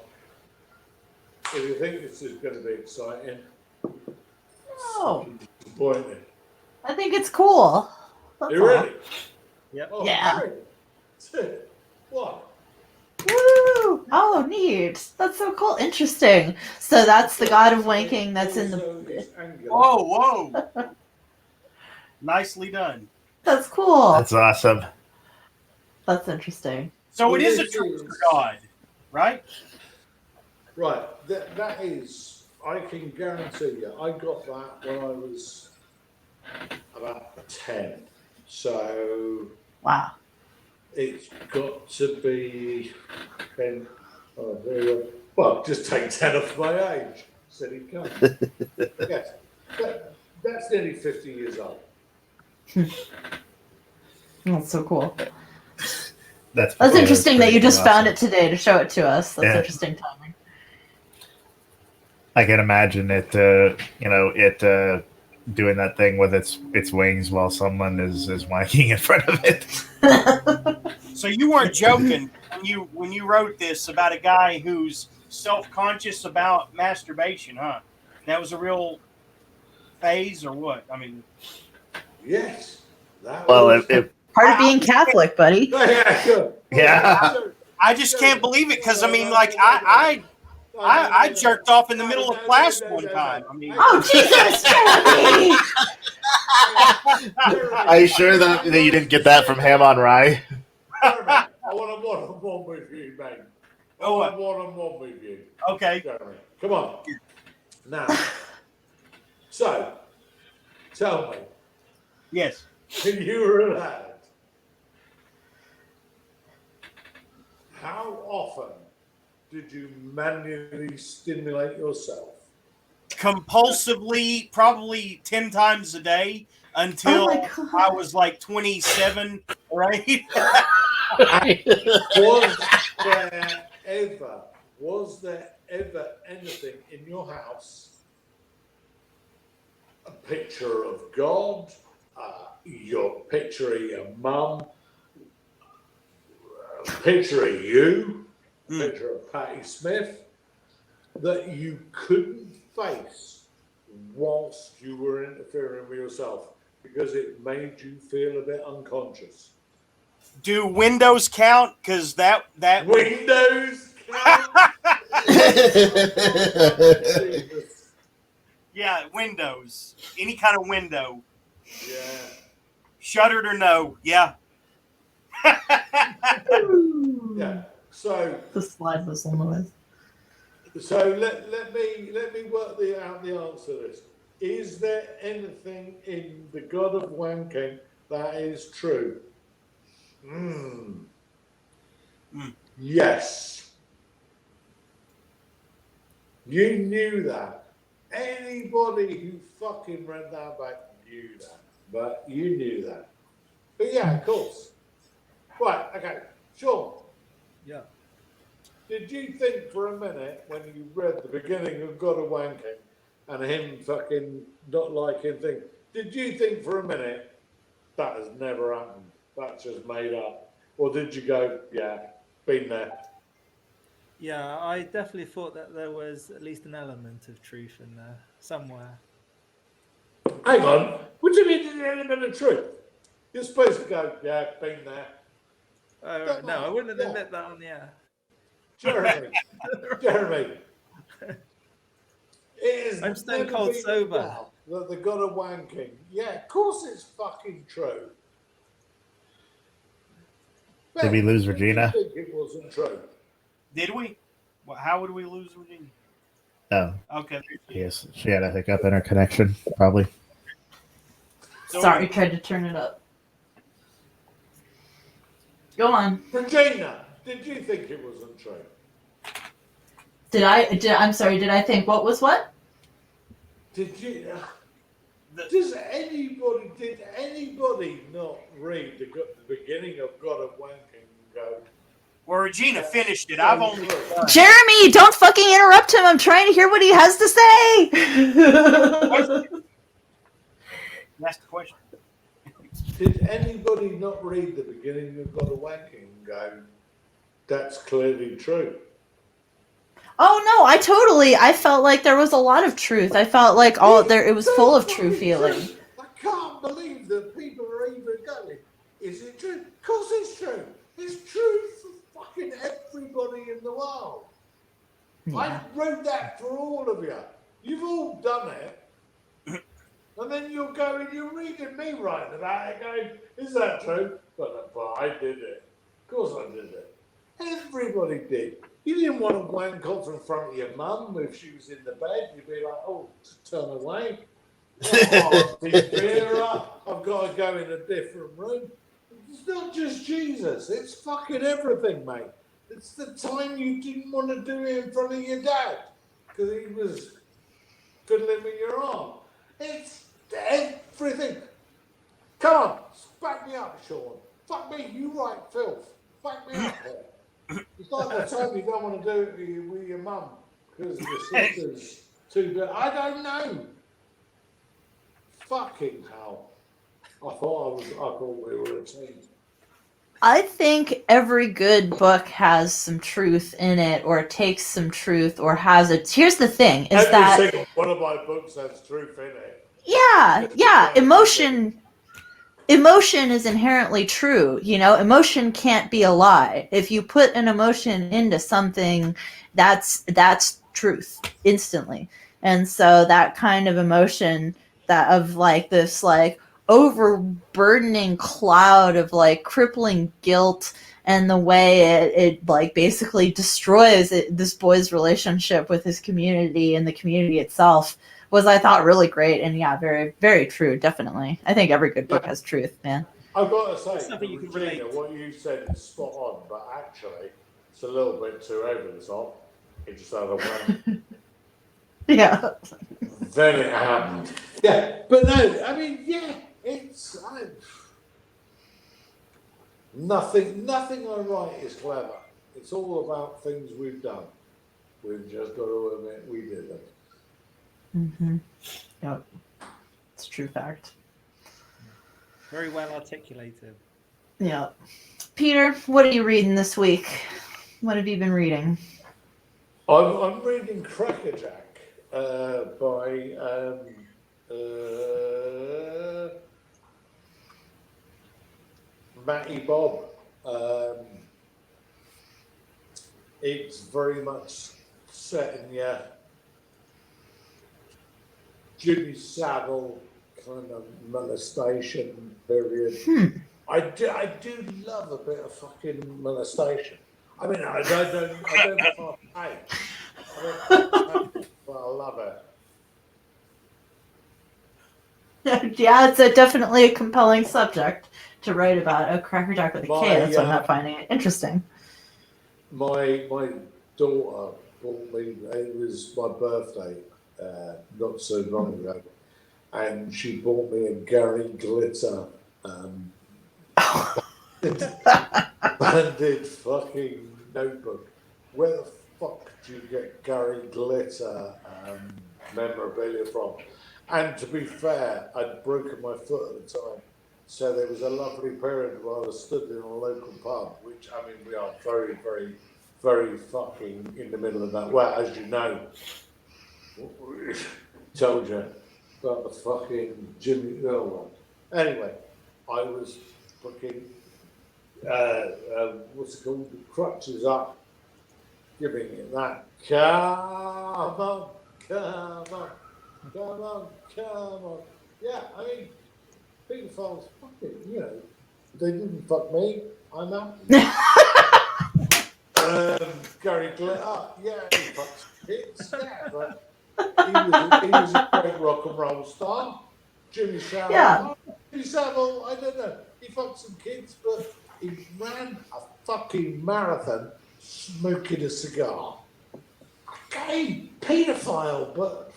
if you think this is going to be exciting, Oh, disappointing. I think it's cool. That's You all. ready? Yep. Oh, Yeah. 3, 2, 1. Woo! Oh, neat. That's so cool. Interesting. So that's the God of wanking that's in the. Whoa. Nicely done. That's cool. That's awesome. That's interesting. So it is a truth for God, right? Right. That is, I can guarantee you, I got that when I was about 10. So Wow. it's got to be 10. Oh, there you go. Well, just take 10 off my age. Silly cunt. Yes. That's nearly 50 years old. That's so cool. That's Interesting that you just awesome. found it today to show it to us. That's Yeah. interesting timing. I can imagine it, doing that thing with its wings while someone is wanking in front of it. So you weren't joking when you wrote this about a guy who's self-conscious about masturbation, huh? That was a real phase, or what? I mean, Yes. Part of being Catholic, buddy. Yeah, sure. Yeah. I just can't believe it because I mean, like I jerked off in the middle of class one time. I mean, Oh, Jesus, Jeremy! Are you sure that you didn't get that from Ham on Rye? I want a one-on-one with you, mate. Oh, what? One-on-one with you. Okay. Jeremy. Come on. Now, so, tell me, Yes. when you were a lad, how often did you manually stimulate yourself? Compulsively, probably 10 times a day until Oh my God. I was like 27, right? Was there ever anything in your house, a picture of God, your picture of your mum, a picture of you, a picture of Patti Smith, that you couldn't face whilst you were interfering with yourself because it made you feel a bit unconscious? Do windows count? Because that Windows count? Jesus. Yeah, windows. Any kind of window. Yeah. Shuddered or no? Yeah. Yeah. So The slide whistle noise. let me work out the answer to this. Is there anything in the God of Wanking that is true? Yes. You knew that. Anybody who fucking read that back knew that. But you knew that. But yeah, of course. Right, okay. Sean, Yeah. did you think for a minute when you read the beginning of God of Wanking and him fucking not liking things, did you think for a minute that has never happened? That's just made up? Or did you go, yeah, been there? Yeah, I definitely thought that there was at least an element of truth in there somewhere. Hang on. What do you mean an element of truth? You're supposed to go, yeah, been there. Oh, Come no, I on, wouldn't yeah. admit that on the air. Jeremy, Jeremy, it has I'm stone never cold been sober. in doubt that the God of Wanking, yeah, of course it's fucking true. Did we lose Did you Regina? think it wasn't true? Did we? Well, how would we lose Virginia? Oh, Okay. yes. She had a hiccup in her connection, probably. Sorry, tried to turn it up. Go on. Regina, did you think it wasn't true? I'm sorry, did I think what was what? Did you? Did anybody not read the beginning of God of Wanking and go? Well, Regina finished it. I've only. Jeremy, don't fucking interrupt him. I'm trying to hear what he has to say. That's the question. Did anybody not read the beginning of God of Wanking and go, that's clearly true? Oh no, I felt like there was a lot of truth. I felt like it was full of true feeling. I can't believe that people are even going, is it true? Of course it's true. It's true for fucking everybody in the world. Yeah. I wrote that for all of you. You've all done it. And then you're reading me writing about it, going, is that true? But I did it. Of course I did it. Everybody did. You didn't want to wank off in front of your mum if she was in the bed. You'd be like, oh, turn away. Oh, Vera, I've got to go in a different room. It's not just Jesus. It's fucking everything, mate. It's the time you didn't want to do it in front of your dad because he was fiddling with your arm. It's everything. Come on, back me up, Sean. Fuck me, you write filth. Back me up here. It's like the time you don't want to do it with your mum because your sister's too good. I don't know. Fucking hell. I thought we were a team. I think every good book has some truth in it, or takes some truth, or has it. Here's the thing: is that every single one of my books has truth in it. Yeah. Emotion is inherently true. You know, emotion can't be a lie. If you put an emotion into something, that's truth instantly. And so that kind of emotion, that of like this like overburdening cloud of like crippling guilt, and the way it like basically destroys this boy's relationship with his community and the community itself, was, I thought, really great. And yeah, very, very true. Definitely. I think every good book has truth, man. I've got to say, Something you can Regina, relate. what you said is spot on, but actually, it's a little bit too over the top. It just had a one. Yeah. Then it happened. Yeah, but no, I mean, yeah, it's nothing I write is clever. It's all about things we've done. We've just got to admit we did them. Mm-hmm. Yep. It's a true fact. Very well articulated. Yeah. Peter, what are you reading this week? What have you been reading? I'm reading Crackerjack by Matty Bob. It's very much set in your Jimmy Savile kind of molestation period. I do love a bit of fucking molestation. I mean, I don't partake. But I love it. Yeah, it's definitely a compelling subject to write about. A Cracker Jack with a K. That's why I'm not finding it interesting. My daughter bought me. It was my birthday not so long ago, and she bought me a Gary Glitter banded fucking notebook. Where the fuck do you get Gary Glitter memorabilia from? And to be fair, I'd broken my foot at the time, so there was a lovely period where I was stood in a local pub, which, I mean, we are very, very, very fucking in the middle of that. Well, as you know, told you about the fucking Jimmy Earl one. Anyway, I was fucking, what's it called? The crutches up, giving it that. Come on, come on, come on, come on. Yeah, I mean, pedophiles, fucking, you know, they didn't fuck me. I'm happy. Gary Glitter, yeah, he fucks kids, yeah, but he was a great rock and roll star. Jimmy Savile, Yeah. Jimmy Savile, I don't know, he fucked some kids, but he ran a fucking marathon smoking a cigar. Okay, paedophile, but...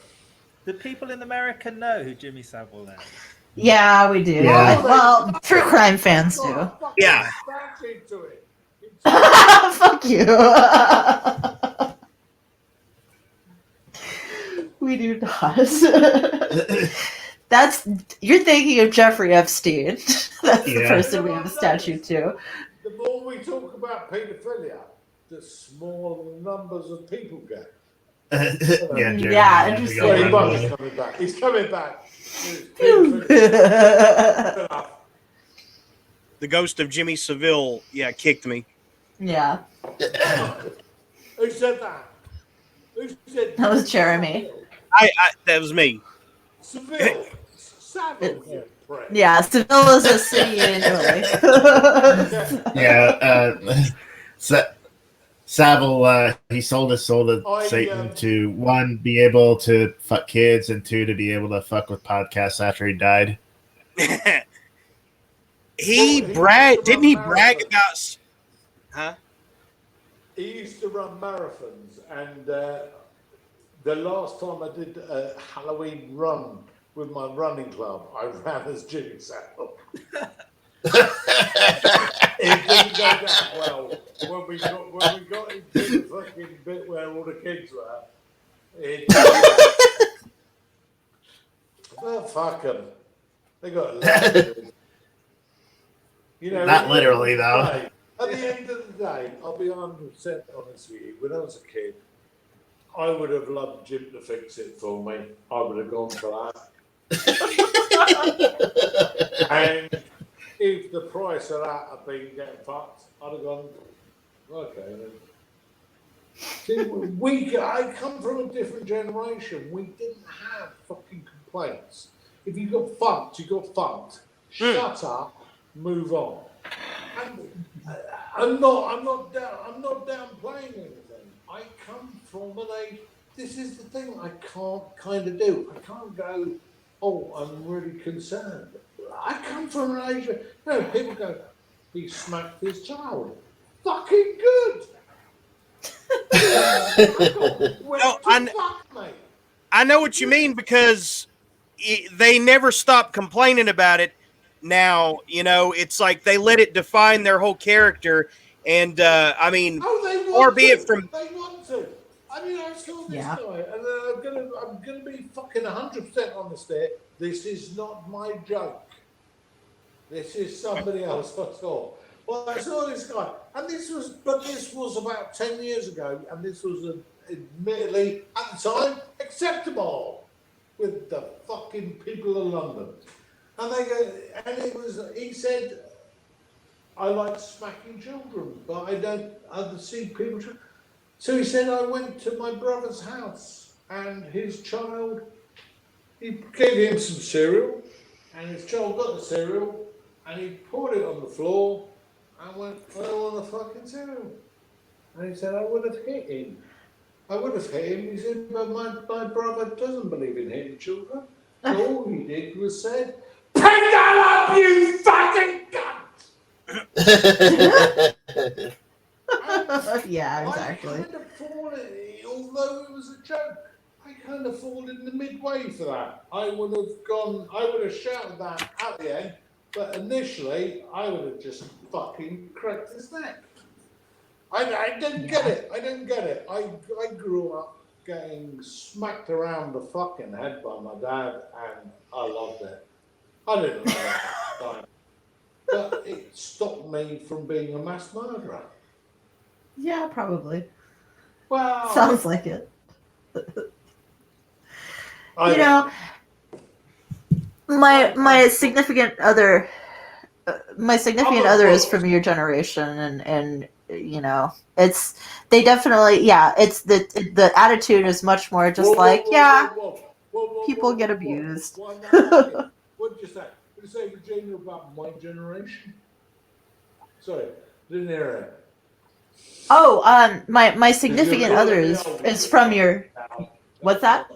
Do people in America know who Jimmy Savile is? Yeah, we do. Yeah. Well, true crime fans do. Yeah. Back into it. Fuck you. We do not. You're thinking of Jeffrey Epstein. That's the person we have a statue to. The more we talk about paedophilia, the smaller the numbers of people get. Jeremy, Yeah, interesting. Well, he might be coming back. He's coming back. The ghost of Jimmy Savile, kicked me. Yeah. Who said that? Who said That was Jeremy. That was me. Seville. Savile. you prick. Yeah, Seville is a city in Italy. Savile, he sold his soul to Satan to, one, be able to fuck kids, and two, to be able to fuck with podcasts after he died. Didn't he brag about... Huh? He used to run marathons, and the last time I did a Halloween run with my running club, I ran as Jimmy Savile. It didn't go that well when we got into the fucking bit where all the kids were. Well, fuck them. They got elected. You know, not literally though. At the end of the day, I'll be 100% honest with you. When I was a kid, I would have loved Jim to fix it for me. I would have gone for that. And if the price of that had been getting fucked, I'd have gone, okay then. See, I come from a different generation. We didn't have fucking complaints. If you got fucked, you got fucked. Shut up, move on. And I'm not downplaying anything. I come from an age. This is the thing I can't kind of do. I can't go, oh, I'm really concerned. I come from an age where people go, he smacked his child. Fucking good. I know what you mean, because they never stop complaining about it. Now, you know, it's like they let it define their whole character, and I mean, they want to. I mean, I saw this guy, and I'm gonna be fucking 100% honest there. This is not my joke. This is somebody else I saw. Well, I saw this guy, and this was about 10 years ago, and this was admittedly at the time acceptable with the fucking people of London. And he said, I like smacking children, but I don't see people. So he said, I went to my brother's house, and his child he gave him some cereal, and his child got the cereal, and he poured it on the floor, and went, I don't want the fucking cereal. And he said, I would have hit him. I would have hit him. He said, but my brother doesn't believe in hitting children. So all he did was said, pick that up, you fucking cunt! Yeah, I exactly. kind of fallen, although it was a joke, I kind of fallen in the midway for that. I would have shouted that at the end, but initially I would have just fucking cracked his neck. I don't get it. I don't get it. I grew up getting smacked around the fucking head by my dad, and I loved it. I didn't love it at the time, but it stopped me from being a mass murderer. Yeah, probably. Well, Sounds like it. I You know, my significant other, is from your generation, and you know, they definitely, it's the attitude is much more just people get abused. What did you say? Did you say, Virginia, about my generation? Sorry, didn't hear it. Oh, my significant other is from your. What's that?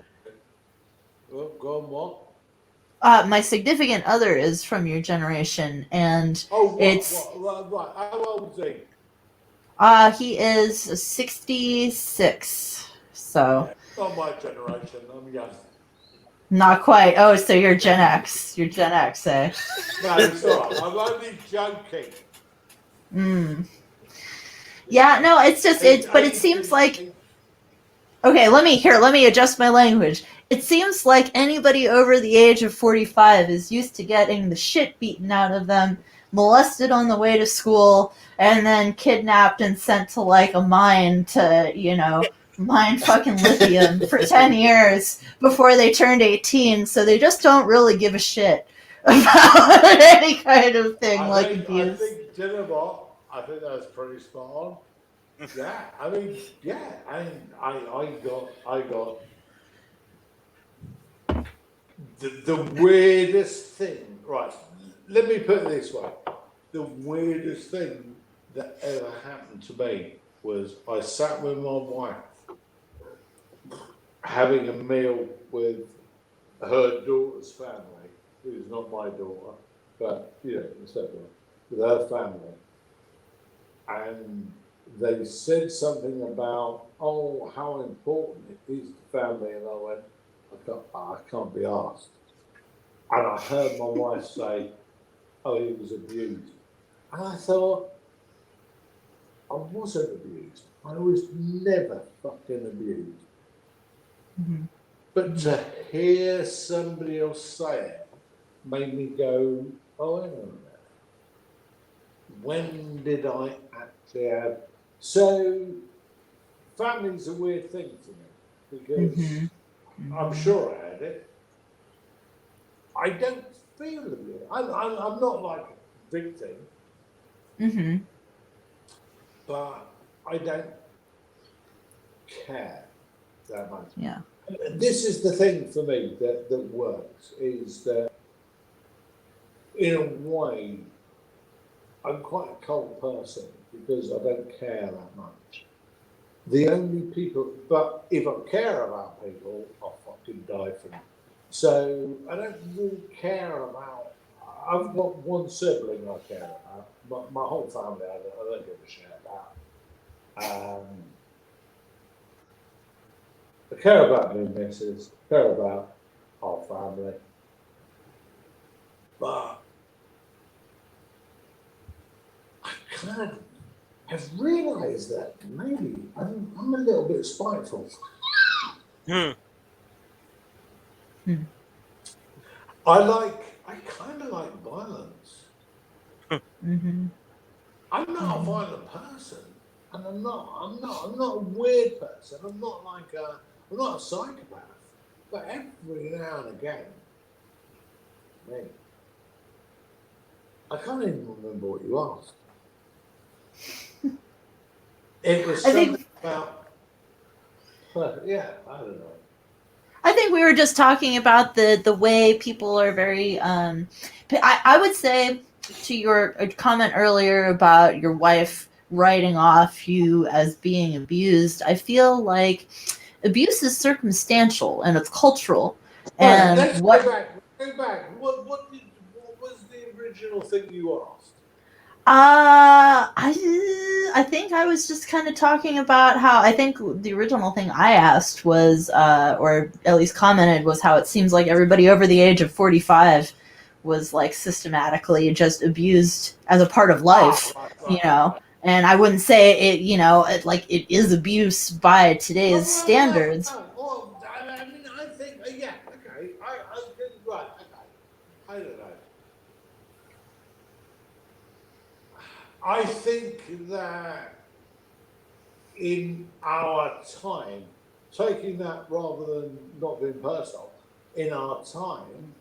Go on, what? My significant other is from your generation, and right. How old is he? he is 66. So Not my generation. I'm young. not quite. Oh, so you're Gen X. You're Gen X, eh? No, it's all right. I'm only joking. Yeah, no, it's just but it seems like. Okay, let me adjust my language. It seems like anybody over the age of 45 is used to getting the shit beaten out of them, molested on the way to school, and then kidnapped and sent to like a mine to, mine fucking lithium for 10 years before they turned 18, so they just don't really give a shit about any kind of thing abuse. I think, you know what? I think that's pretty spot on. Yeah, I mean, I got the weirdest thing. Right, let me put it this way: the weirdest thing that ever happened to me was I sat with my wife having a meal with her daughter's family, who's not my daughter, but with her family, and they said something about, how important it is to family, and I went, I can't be asked. And I heard my wife say, he was abused. And I thought, I wasn't abused. I was never fucking abused. Mm-hmm. But to hear somebody else say it made me go, hang on a minute. When did I actually have... So, family's a weird thing for me, because I'm sure I had it. I don't feel it. I'm not like a victim, but I don't care that much. Yeah. This is the thing for me that works, is that in a way, I'm quite a cold person because I don't care that much. The only people, but if I care about people, I'll fucking die for them. So I don't really care about. I've got one sibling I care about, but my whole family I don't give a shit about. I care about my missus, care about our family, but I kind of have realised that maybe I'm a little bit spiteful. I kind of like violence. I'm not a violent person, and I'm not a weird person. I'm not a psychopath. But every now and again, I can't even remember what you asked. It was something about, I don't know. I think we were just talking about the way people are very. I would say to your comment earlier about your wife writing off you as being abused. I feel like abuse is circumstantial and it's cultural. Right, And let's what go back. What was the original thing you asked? I think I was just kind of talking about how I think the original thing I asked was, or at least commented, was how it seems like everybody over the age of 45 was like systematically just abused as a part of life, Right. And I wouldn't say it, like it is abuse by today's standards. I mean, I think, yeah, okay. I think, right, okay. I don't know. I think that in our time, taking that rather than not being personal, in our time,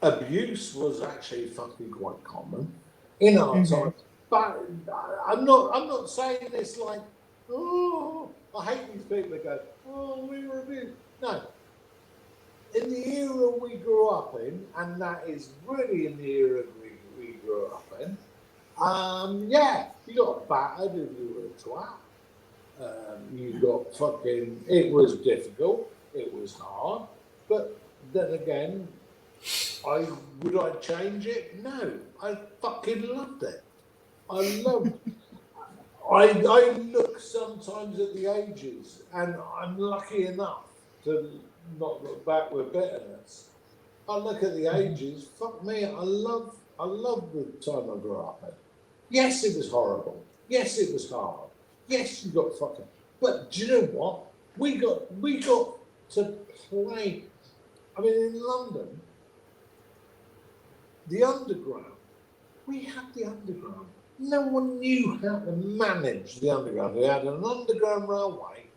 abuse was actually fucking quite common in our time. But I'm not saying this like, oh, I hate these people that go, oh, we were abused. No. In the era we grew up in, and that is really in the era we grew up in, yeah, you got battered if you were a twat. You got fucking, it was difficult, it was hard, but then again, would I change it? No, I fucking loved it. I look sometimes at the ages, and I'm lucky enough to not look back with bitterness. I look at the ages, fuck me, I love the time I grew up in. Yes, it was horrible. Yes, it was hard. Yes, you got fucking, but do you know what? We got to play. I mean, in London, the underground, we had the underground. No one knew how to manage the underground. We had an underground railway,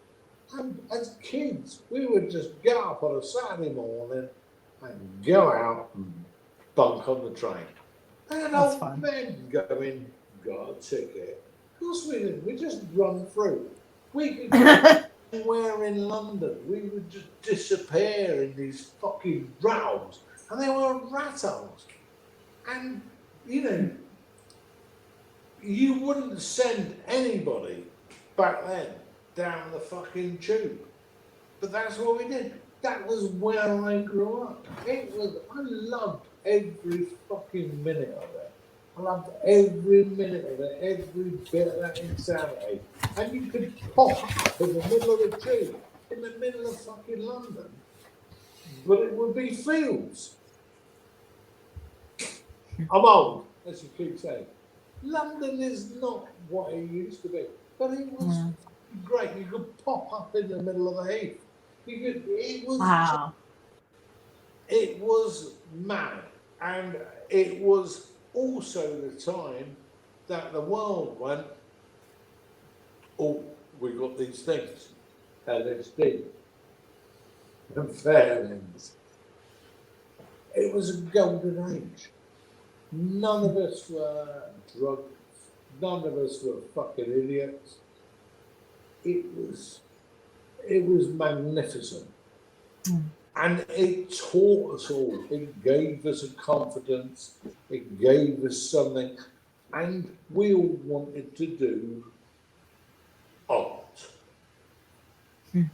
and as kids, we would just get up on a Saturday morning and go out and bunk on the train. And That's old fun. men going, got a ticket. Of course we didn't. We just run through. We could go anywhere in London. We would just disappear in these fucking rows, and they were rat holes. And you wouldn't send anybody back then down the fucking tube. But that's what we did. That was where I grew up. I loved every fucking minute of it. I loved every minute of it, every bit of that insanity. And you could pop up in the middle of the tube, in the middle of fucking London, but it would be fields. I'm old, as you keep saying. London is not what it used to be, but it was great. You could pop up in the middle of the heath. It was mad, and it was also the time that the world went, oh, we got these things, LSD, and fairings. It was a golden age. None of us were drugs. None of us were fucking idiots. It was magnificent. And it taught us all. It gave us a confidence. It gave us something. And we all wanted to do art. And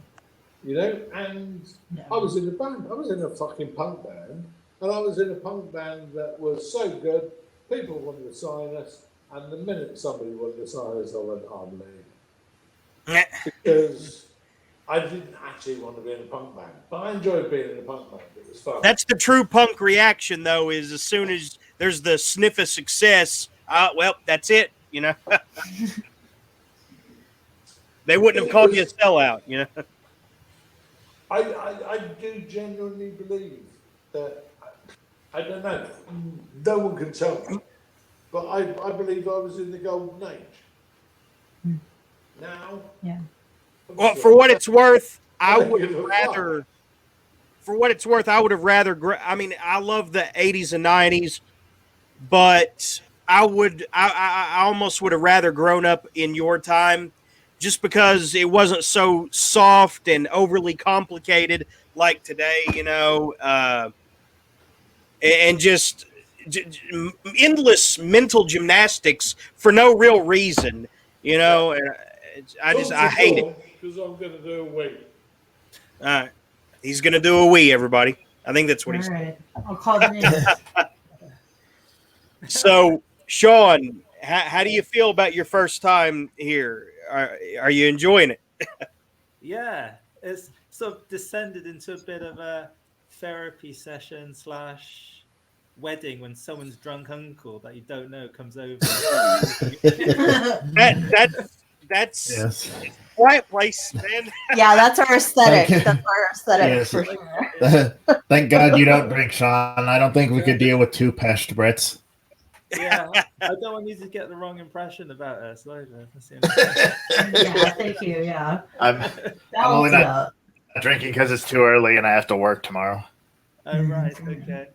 I was in a band. I was in a fucking punk band. And I was in a punk band that was so good, people wanted to sign us. And the minute somebody wanted to sign us, I went, I'm leaving. Because I didn't actually want to be in a punk band, but I enjoyed being in a punk band. It was fun. That's the true punk reaction, though, is as soon as there's the sniff of success, well, that's it, They wouldn't have called you a sellout, I do genuinely believe that, I don't know, no one can tell me, but I believe I was in the golden age. Now, well, for what it's worth, I would have rather. For what it's worth, I would have rather. I mean, I love the 80s and 90s, but I almost would have rather grown up in your time just because it wasn't so soft and overly complicated like today, and just endless mental gymnastics for no real reason, And I hate it. Because I'm going to do a week. He's gonna do a wee, everybody. I think that's what All he's. right. I'll call the names. So, Sean, how do you feel about your first time here? Are you enjoying it? Yeah, it's sort of descended into a bit of a therapy session / wedding when someone's drunk uncle that you don't know comes over. That's Yes. quiet place, man. Yeah, that's our aesthetic. Thank you. That's our aesthetic Yes. for sure. Thank God you don't drink, Sean. I don't think we could deal with two peshed Brits. Yeah, I don't want you to get the wrong impression about us either. Yeah, thank you. Yeah. I'm only not drinking because it's too early and I have to work tomorrow. Oh, right, okay.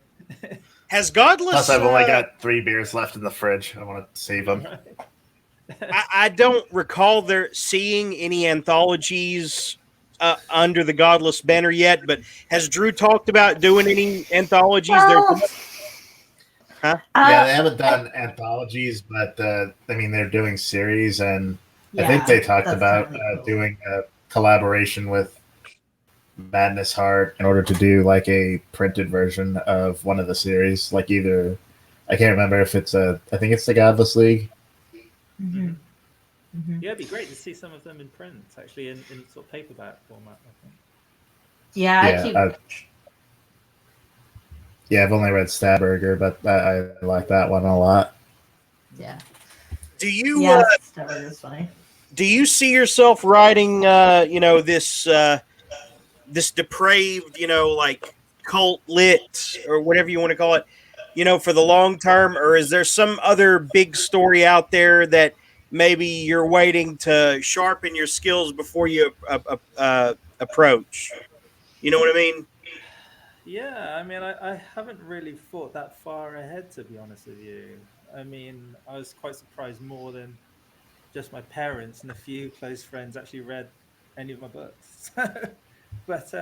Has Godless? Plus, I've only got 3 beers left in the fridge. I want to save them. I don't recall there seeing any anthologies under the Godless banner yet, but has Drew talked about doing any anthologies? Well, Huh? Yeah, they haven't done anthologies, but I mean, they're doing series, and I think they talked about doing a collaboration with Madness Heart in order to do like a printed version of one of the series. Like either, I can't remember if it's I think it's the Godless League. Mm-hmm. Mm-hmm. Yeah, it'd be great to see some of them in print, actually, in sort of paperback format, I think. Yeah, I've only read Stabberger, but I like that one a lot. Yeah. Do you? Yeah, Stabberger's funny. Do you see yourself writing? This depraved, like cult lit or whatever you want to call it, for the long term, or is there some other big story out there that maybe you're waiting to sharpen your skills before you approach? You know what I mean? Yeah, I mean, I haven't really thought that far ahead, to be honest with you. I mean, I was quite surprised more than just my parents and a few close friends actually read any of my books. But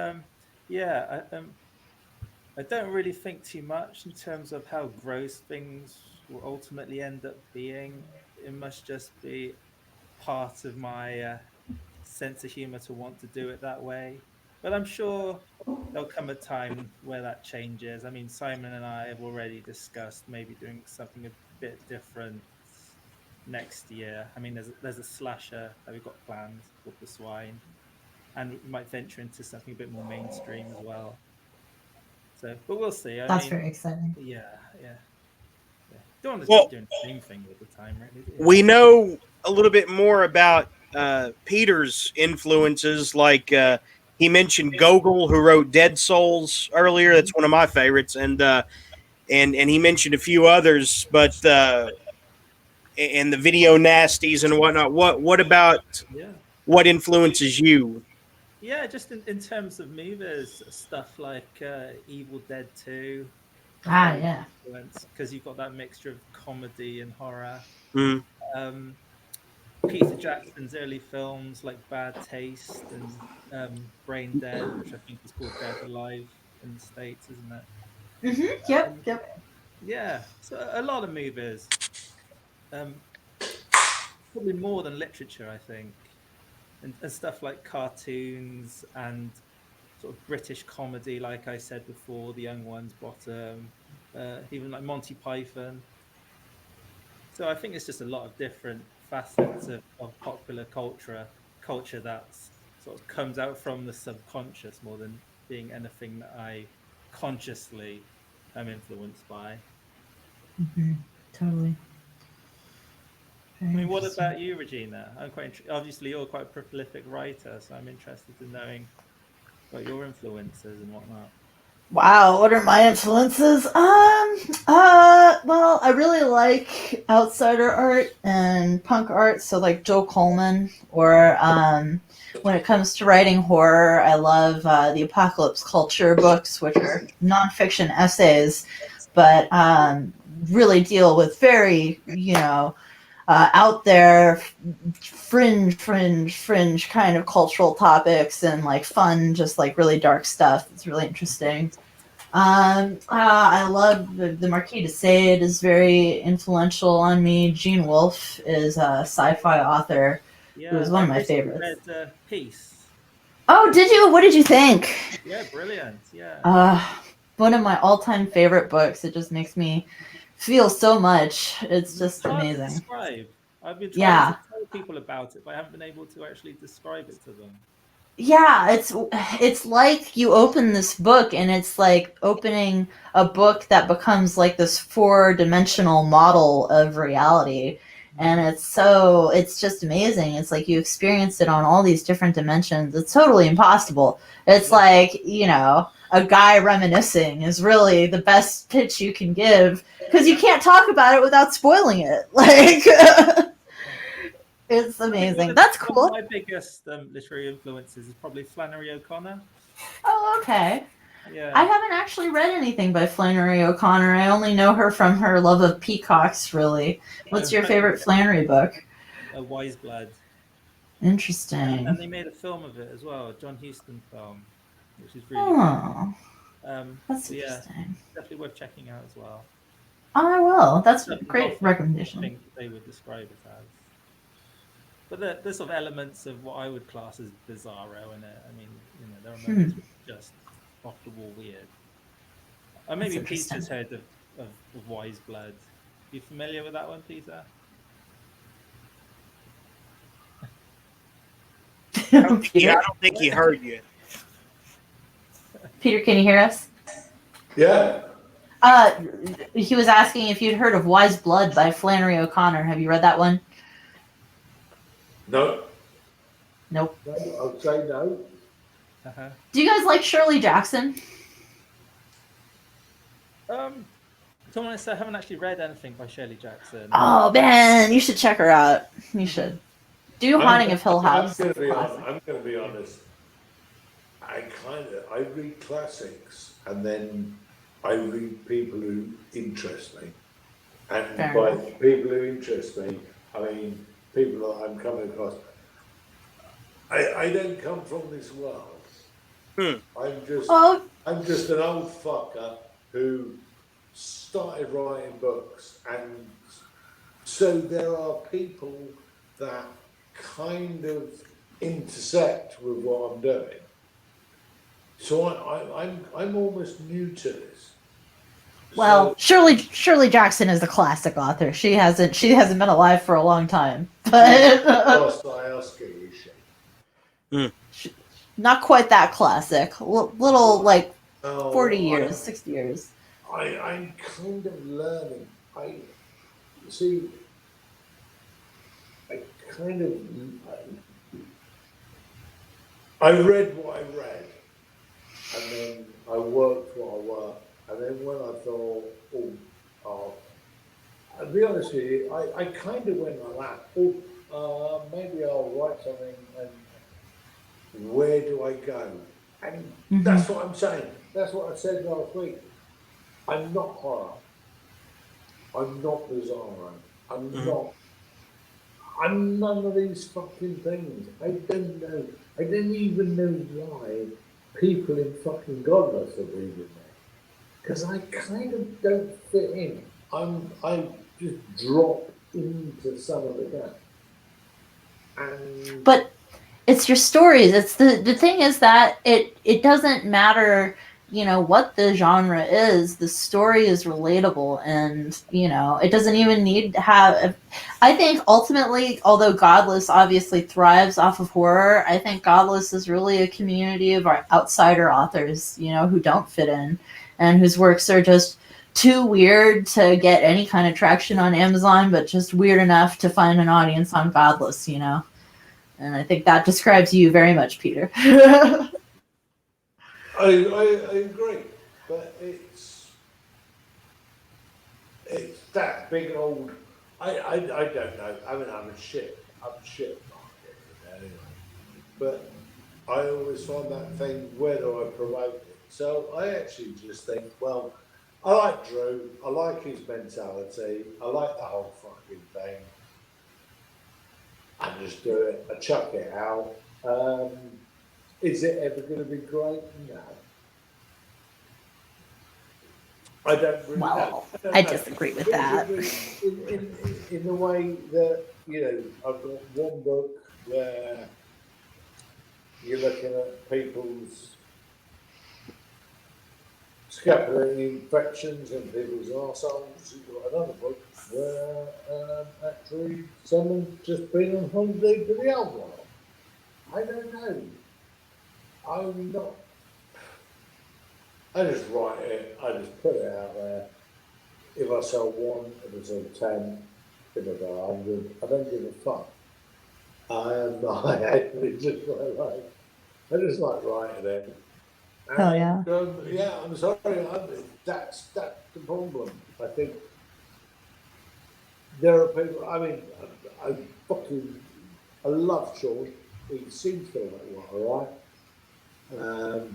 yeah, I don't really think too much in terms of how gross things will ultimately end up being. It must just be part of my sense of humor to want to do it that way. But I'm sure there'll come a time where that changes. I mean, Simon and I have already discussed maybe doing something a bit different next year. I mean, there's a slasher that we've got planned called The Swine, and we might venture into something a bit more mainstream as well. So, but we'll see. That's very exciting. Yeah. Don't want to Well, keep doing the same thing all the time, really. We know a little bit more about Peter's influences, like he mentioned Gogol, who wrote Dead Souls earlier. That's one of my favorites, and he mentioned a few others, but and the video nasties and whatnot. What about what influences you? Yeah, just in terms of movies, stuff like Evil Dead 2. Yeah. Because you've got that mixture of comedy and horror. Mm. Peter Jackson's early films like Bad Taste and Brain Dead, which I think is called Dead Alive in the States, isn't it? Mm-hmm. Yep. Yeah, so a lot of movies. Probably more than literature, I think. And stuff like cartoons and sort of British comedy, like I said before, The Young Ones, Bottom, even like Monty Python. So I think it's just a lot of different facets of popular culture that's sort of comes out from the subconscious more than being anything that I consciously am influenced by. Mm-hmm. Totally. I mean, what about you, Regina? I'm obviously you're quite a prolific writer, so I'm interested in knowing about your influences and whatnot. Wow, what are my influences? Well, I really like outsider art and punk art, so like Joe Coleman, or when it comes to writing horror, I love the Apocalypse Culture books, which are nonfiction essays, but really deal with very, out there, fringe kind of cultural topics and like fun, just like really dark stuff. It's really interesting. I love the Marquis de Sade is very influential on me. Gene Wolfe is a sci-fi author who is one of my favorites. Read Peace. Oh, did you? What did you think? Yeah, brilliant. Yeah. One of my all-time favorite books. It just makes me feel so much. It's just amazing. Describe. I've been trying to tell people about it, but I haven't been able to actually describe it to them. Yeah, it's like you open this book and it's like opening a book that becomes like this 4-dimensional model of reality. And it's just amazing. It's like you experience it on all these different dimensions. It's totally impossible. It's like, a guy reminiscing is really the best pitch you can give because you can't talk about it without spoiling it. Like, it's amazing. That's cool. My biggest literary influences is probably Flannery O'Connor. Oh, okay. Yeah. I haven't actually read anything by Flannery O'Connor. I only know her from her love of peacocks, really. What's your favorite Flannery book? Wise Blood. Interesting. And they made a film of it as well, a John Huston film, which is really good. That's interesting. Yeah, definitely worth checking out as well. I will. That's a great recommendation. I think they would describe it as. But there's sort of elements of what I would class as bizarro in it. I mean, there are moments which are just off the wall weird. Maybe Peter's heard of Wise Blood. Are you familiar with that one, Peter? Yeah, I don't think he heard you. Peter, can you hear us? Yeah. He was asking if you'd heard of Wise Blood by Flannery O'Connor. Have you read that one? No. Nope. No, I'll say no. Uh-huh. Do you guys like Shirley Jackson? To be honest, I haven't actually read anything by Shirley Jackson. Oh man, you should check her out. You should. Do Haunting of Hill House. I'm going to be honest. I read classics and then I read people who interest me. And by people who interest me, I mean people that I'm coming across. I don't come from this world. I'm just an old fucker who started writing books, and so there are people that kind of intersect with what I'm doing. So I'm almost new to this. Well, Shirley Jackson is a classic author. She hasn't been alive for a long time, but not quite that classic. Little like 40 years, 60 years. I'm kind of learning. I read what I read, and then I worked what I worked, and then when I thought, I'll be honest with you, I kind of went like that. Maybe I'll write something, and where do I go? And that's what I'm saying. That's what I said last week. I'm not horror. I'm not bizarro. I'm none of these fucking things. I don't know. I don't even know why people in fucking Godless are reading me. Because I kind of don't fit in. I just drop into some of the gap. But it's your stories. It's the thing is that it doesn't matter, what the genre is. The story is relatable, and it doesn't even need to have. I think ultimately, although Godless obviously thrives off of horror, I think Godless is really a community of outsider authors, who don't fit in, and whose works are just too weird to get any kind of traction on Amazon, but just weird enough to find an audience on Godless, And I think that describes you very much, Peter. I agree, but it's that big old. I don't know. I mean, I'm a shit market anyway. But I always find that thing. Where do I promote it? So I actually just think, well, I like Drew. I like his mentality. I like the whole fucking thing. I just do it. I chuck it out. Is it ever going to be great? No. I don't really Well, know. I disagree with that. In the way that, I've got one book where you're looking at people's scapular infections and people's arseholes. You've got another book where actually someone's just been on holiday to the Algarve. I don't know. I'm not. I just write it. I just put it out there. If I sell one, if I sell 10, if I sell 100, I don't give a fuck. I actually just I just like writing it. Oh, yeah. Yeah, I'm sorry. That's the problem. I think there are people. I mean, I love Sean. He seems to like what I write.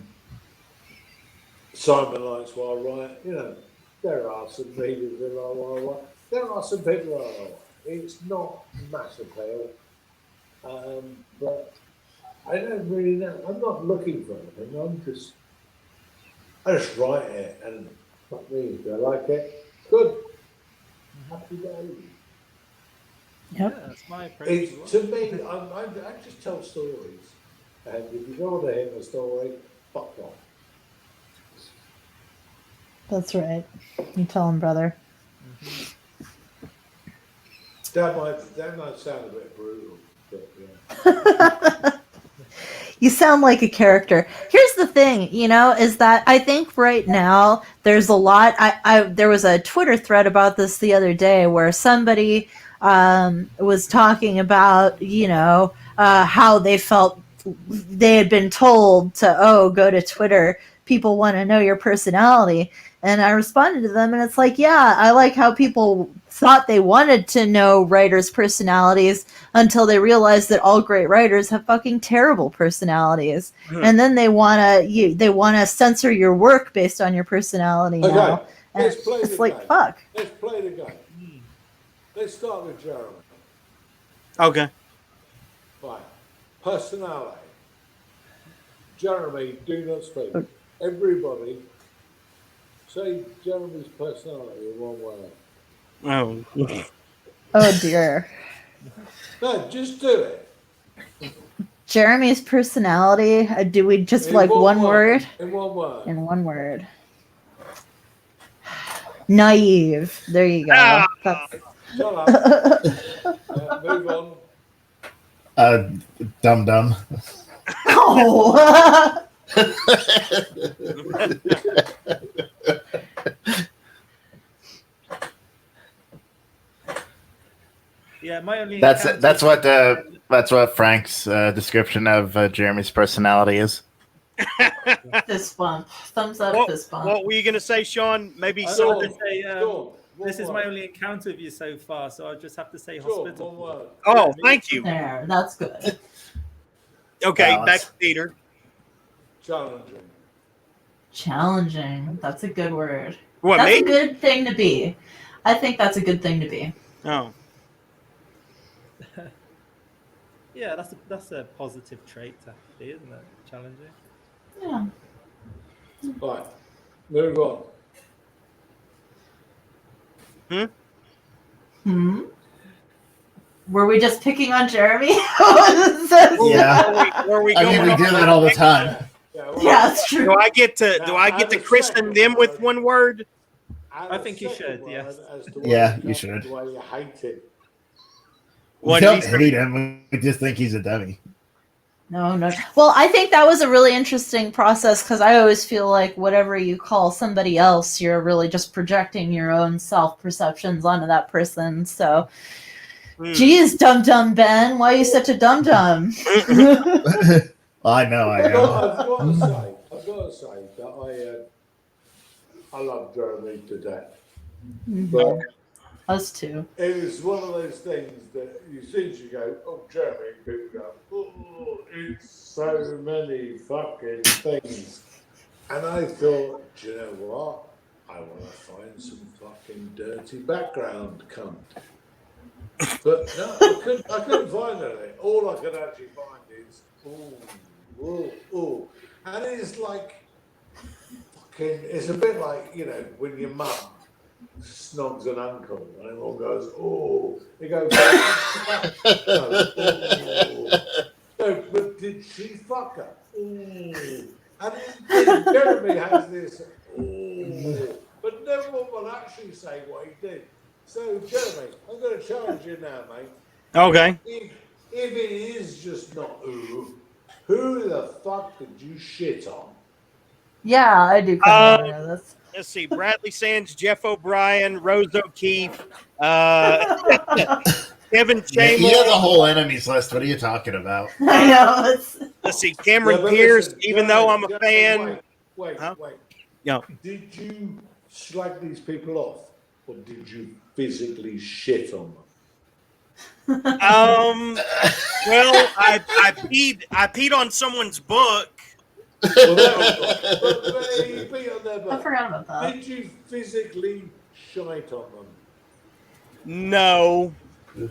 Simon likes what I write. There are some readers that like what I write. There are some people that I like. It's not mass appeal, but I don't really know. I'm not looking for anything. I just write it, and fuck me, do I like it? Good. Happy days. Yep. Yeah, that's my approach. To me, I just tell stories, and if you don't want to hear a story, fuck off. That's right. You tell him, brother. That might sound a bit brutal, but yeah. You sound like a character. Here's the thing, is that I think right now there's a lot. There was a Twitter thread about this the other day where somebody was talking about, how they felt they had been told to, go to Twitter. People want to know your personality. And I responded to them, and it's like, yeah, I like how people thought they wanted to know writers' personalities until they realized that all great writers have fucking terrible personalities, and then they wanna censor your work based on your personality now. Okay, let's play it's the like game. fuck. Let's play the game. Let's start with Jeremy. Okay. Right. Personality. Jeremy, do not speak. Everybody, say Jeremy's personality in one word. Oh. Oh dear. No, just do it. Jeremy's personality. Do we just In like one word? In one word. In one word. Naive. There you go. Ah. Shut up. Move on. Dum. Oh. Yeah, my only. That's what Frank's description of Jeremy's personality is. Fist bump. Thumbs up. Fist bump. What were you gonna say, Sean? Maybe I was some. going to say, this is my word. only encounter with you so far, so I'll just have to say Sure, hospitable. one word. Oh, thank you. There. That's good. Okay, Balance. back to Peter. Challenging. Challenging. That's a good word. What, That's me? a good thing to be. I think that's a good thing to be. Oh. Yeah, that's a positive trait to be, isn't it? Challenging. Yeah. Right. Move on. Were we just picking on Jeremy? Yeah. Where we I mean, we do that all the time. Yeah, that's true. Do I get to christen them with one word? I think you should, yes. Yeah, you should. The way you hate it. We don't hate him. We just think he's a dummy. No. Well, I think that was a really interesting process because I always feel like whatever you call somebody else, you're really just projecting your own self-perceptions onto that person. So, geez, dum-dum Ben, why are you such a dum-dum? I know. I've got to say that I love Jeremy to death. But us too. it is one of those things that you see, you go, oh, Jeremy, people go, oh, it's so many fucking things. And I thought, do you know what? I want to find some fucking dirty background cunt. But no, I couldn't find anything. All I could actually find is ooh. And it's like fucking, it's a bit like, you know, when your mum snogs an uncle and everyone goes, oh, they go, no, but did she fuck her? Ooh. And then Jeremy has this, ooh, but no one will actually say what he did. So, Jeremy, I'm going to challenge you now, mate. Okay. If it is just not ooh, who the fuck did you shit on? Yeah, I do kind of want to know this. Let's see. Bradley Sands, Jeff O'Brien, Rose O'Keefe, Kevin You have the Chamel. whole enemies list. What are you talking about? I know. Let's see. Cameron but Pierce, listen, even Jeremy, though I'm a fan. Wait. Yeah. Did you slag these people off, or did you physically shit on them? Well, I peed on someone's book. Well, but you beat on their I butt. forgot about that. Did you physically shite on them? No.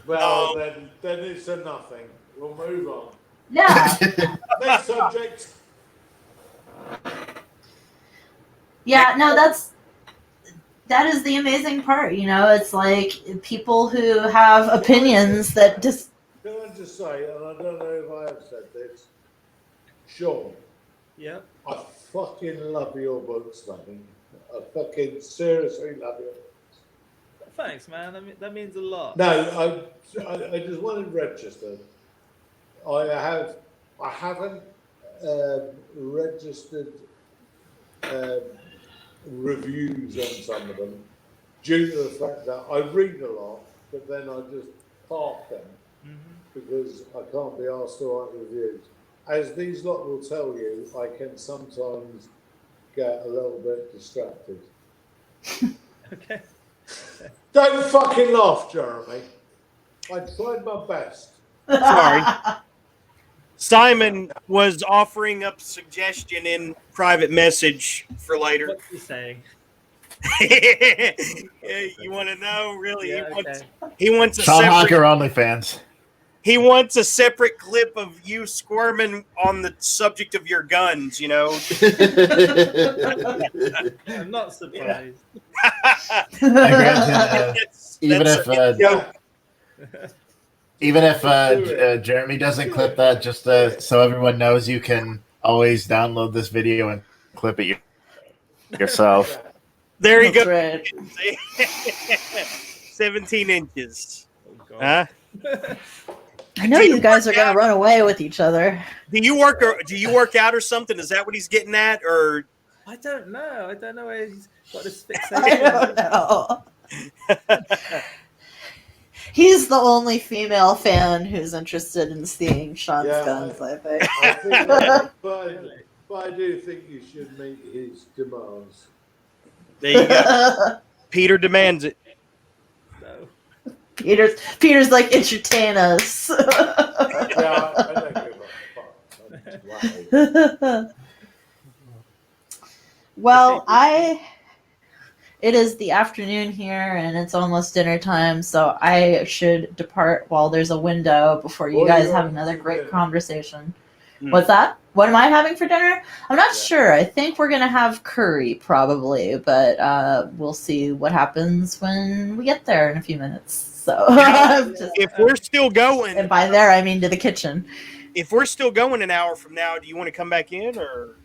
Well, then it's a nothing. We'll move on. Yeah. Next subject. Yeah, no, that is the amazing part, you know. It's like people who have opinions that just. Can I just say, and I don't know if I have said this, Sean, Yeah. I fucking love your books, man. I fucking seriously love your books. Thanks, man. That means a lot. No, I just wanted to register. I haven't registered reviews on some of them due to the fact that I read a lot, but then I just park them because I can't be asked to write reviews. As these lot will tell you, I can sometimes get a little bit distracted. Okay. Don't fucking laugh, Jeremy. I tried my best. Sorry. Simon was offering up suggestion in private message for later. What's he saying? You want to know? Really? Yeah, He wants a Sean Hawker separate. OnlyFans. He wants a separate clip of you squirming on the subject of your guns. You know. I'm not surprised. Even if Jeremy doesn't clip that, just so everyone knows, you can always download this video and clip it yourself. There you go. Right. 17 inches. Oh, God. Huh? I know you guys are gonna run away with each other. Do you work out or something? Is that what he's getting at? Or I don't know. I don't know where he's got this I fixation. don't know. He's the only female fan who's interested in seeing Sean's guns, I think. But I do think you should meet his demands. there you go. Peter demands it. No. Peter's like, entertain us. Yeah, I don't give a fuck. Well, it is the afternoon here and it's almost dinner time, so I should depart while there's a window before you guys have another great conversation. What's that? What am I having for dinner? I'm not sure. I think we're gonna have curry probably, but we'll see what happens when we get there in a few minutes. So If we're still going, and by there I mean to the kitchen. If we're still going an hour from now, do you want to come back in or?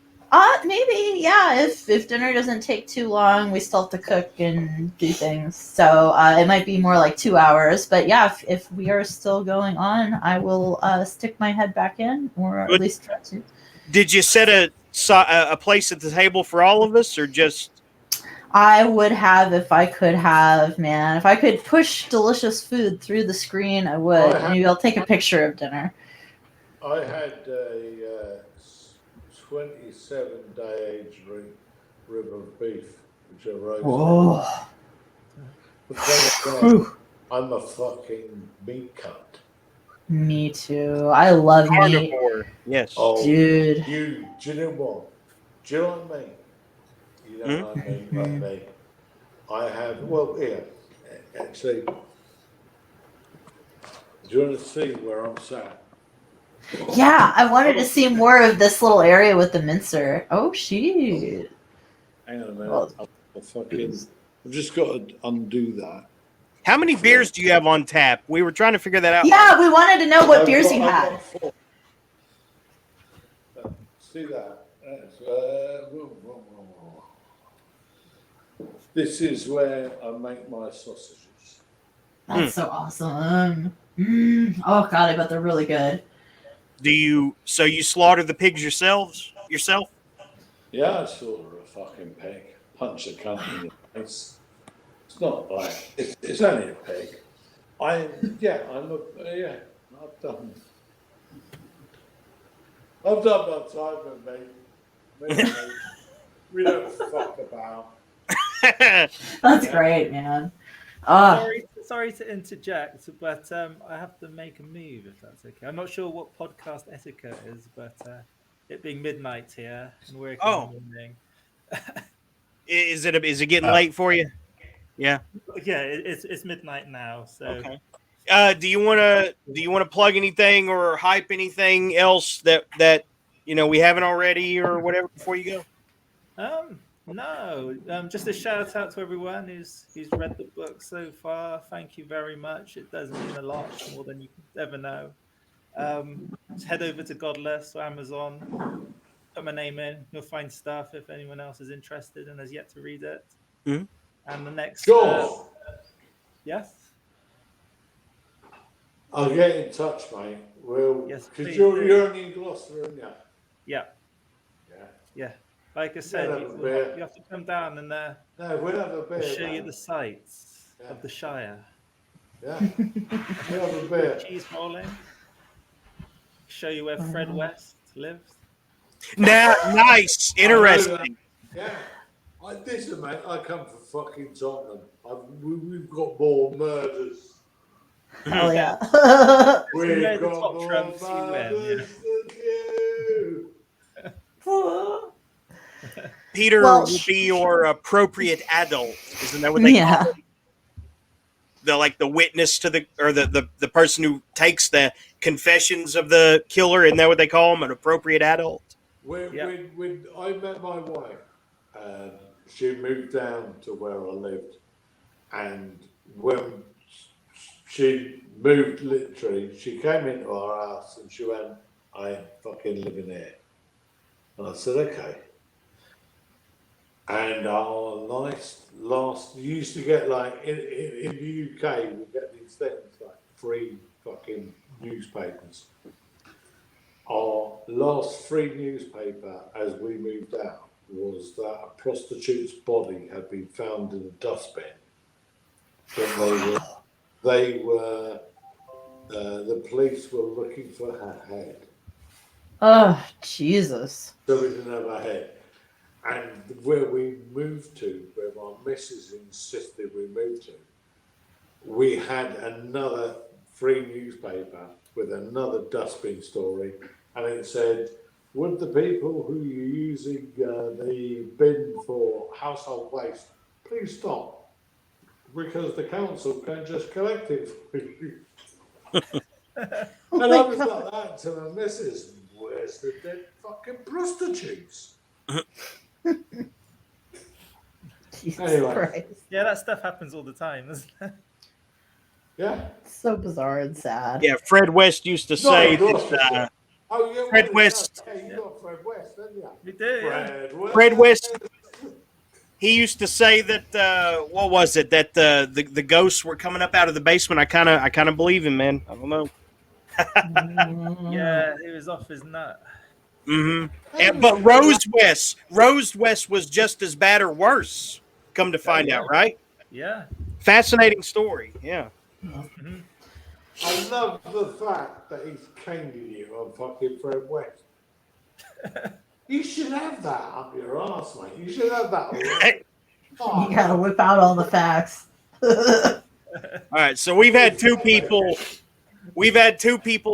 Maybe, yeah. If dinner doesn't take too long, we still have to cook and do things. So it might be more like 2 hours. But yeah, if we are still going on, I will stick my head back in, or at least try to. Did you set a place at the table for all of us, or just? I would have if I could have, man. If I could push delicious food through the screen, I would. Maybe I'll take a picture of dinner. I had a 27-day aged rib of beef, which I roasted. Whoa. I'm a fucking meat cunt. Me too. I love meat. Carnivore. Yes. Oh, dude. Do you know what? Do you know what I mean? You know what I mean? Like me. I have, well, yeah, actually, Do you want to see where I'm sat? Yeah, I wanted to see more of this little area with the mincer. Oh, shoot. Hang on a minute. Well, I've just got to undo that. How many beers do you have on tap? We were trying to figure that out. yeah, we wanted to know what beers you I've had. got 4. See that? That's, this is where I make my sausages. That's so awesome. Oh, God, I bet they're really good. So you slaughter the pigs yourself? Yeah, I slaughter a fucking pig. Punch a cunt in the face. It's not like it's only a pig. I've done my time with me. We don't fuck about. That's great, man. Sorry to interject, but I have to make a move if that's okay. I'm not sure what podcast etiquette is, but it being midnight here and working in the morning. Is it getting late for you? Yeah. Yeah, it's midnight now. So okay. Do you want to plug anything or hype anything else that we haven't already or whatever before you go? No. Just a shout out to everyone who's read the book so far. Thank you very much. It does mean a lot more than you can ever know. Just head over to Godless or Amazon. Put my name in. You'll find stuff if anyone else is interested and has yet to read it. Mm-hmm. And the next. Sure. Yes. I'll get in touch, mate. Yes, because you're only in Gloucester, aren't you? Yeah. Yeah. Like I said, you have to come down and no, we'll have a beer. Show you the sights of the Shire. Yeah. We'll have a beer. Cheese rolling. Show you where Fred West lives. Now, nice, interesting. Yeah. Listen, mate, I come from fucking Tottenham. We've got more murders. Hell yeah. We've got more murders than you. Peter will be your appropriate adult. Isn't that what they call it? The witness to the person who takes the confessions of the killer. Isn't that what they call him? An appropriate adult. When I met my wife, she moved down to where I lived, and when she moved, literally, she came into our house and she went, "I ain't fucking living here." And I said, "Okay." And our last, you used to get like in the UK, we get these things like free fucking newspapers. Our last free newspaper as we moved out was that a prostitute's body had been found in a dustbin. The police were looking for her head. Oh, Jesus. So we didn't have her head. And where we moved to, where my missus insisted we move to, we had another free newspaper with another dustbin story, and it said, "Would the people who are using the bin for household waste please stop, because the council can just collect it for you." And I was like that to my missus, "Where's the dead fucking prostitutes?" Anyway. Christ. Yeah, that stuff happens all the time, doesn't it? Yeah. So bizarre and sad. Yeah, Fred West used to say that. Fred West. Hey, you got Fred West, didn't you? We do. Fred West. He used to say that. What was it? That the ghosts were coming up out of the basement. I kind of believe him, man. I don't know. Yeah, he was off his nut. Mm-hmm. But Rose West was just as bad or worse. Come to find out, right? Yeah. Fascinating story. Yeah. Mm-hmm. I love the fact that he's caning you on fucking Fred West. You should have that up your arse, mate. You should have that. You gotta whip out all the facts. All right, so we've had two people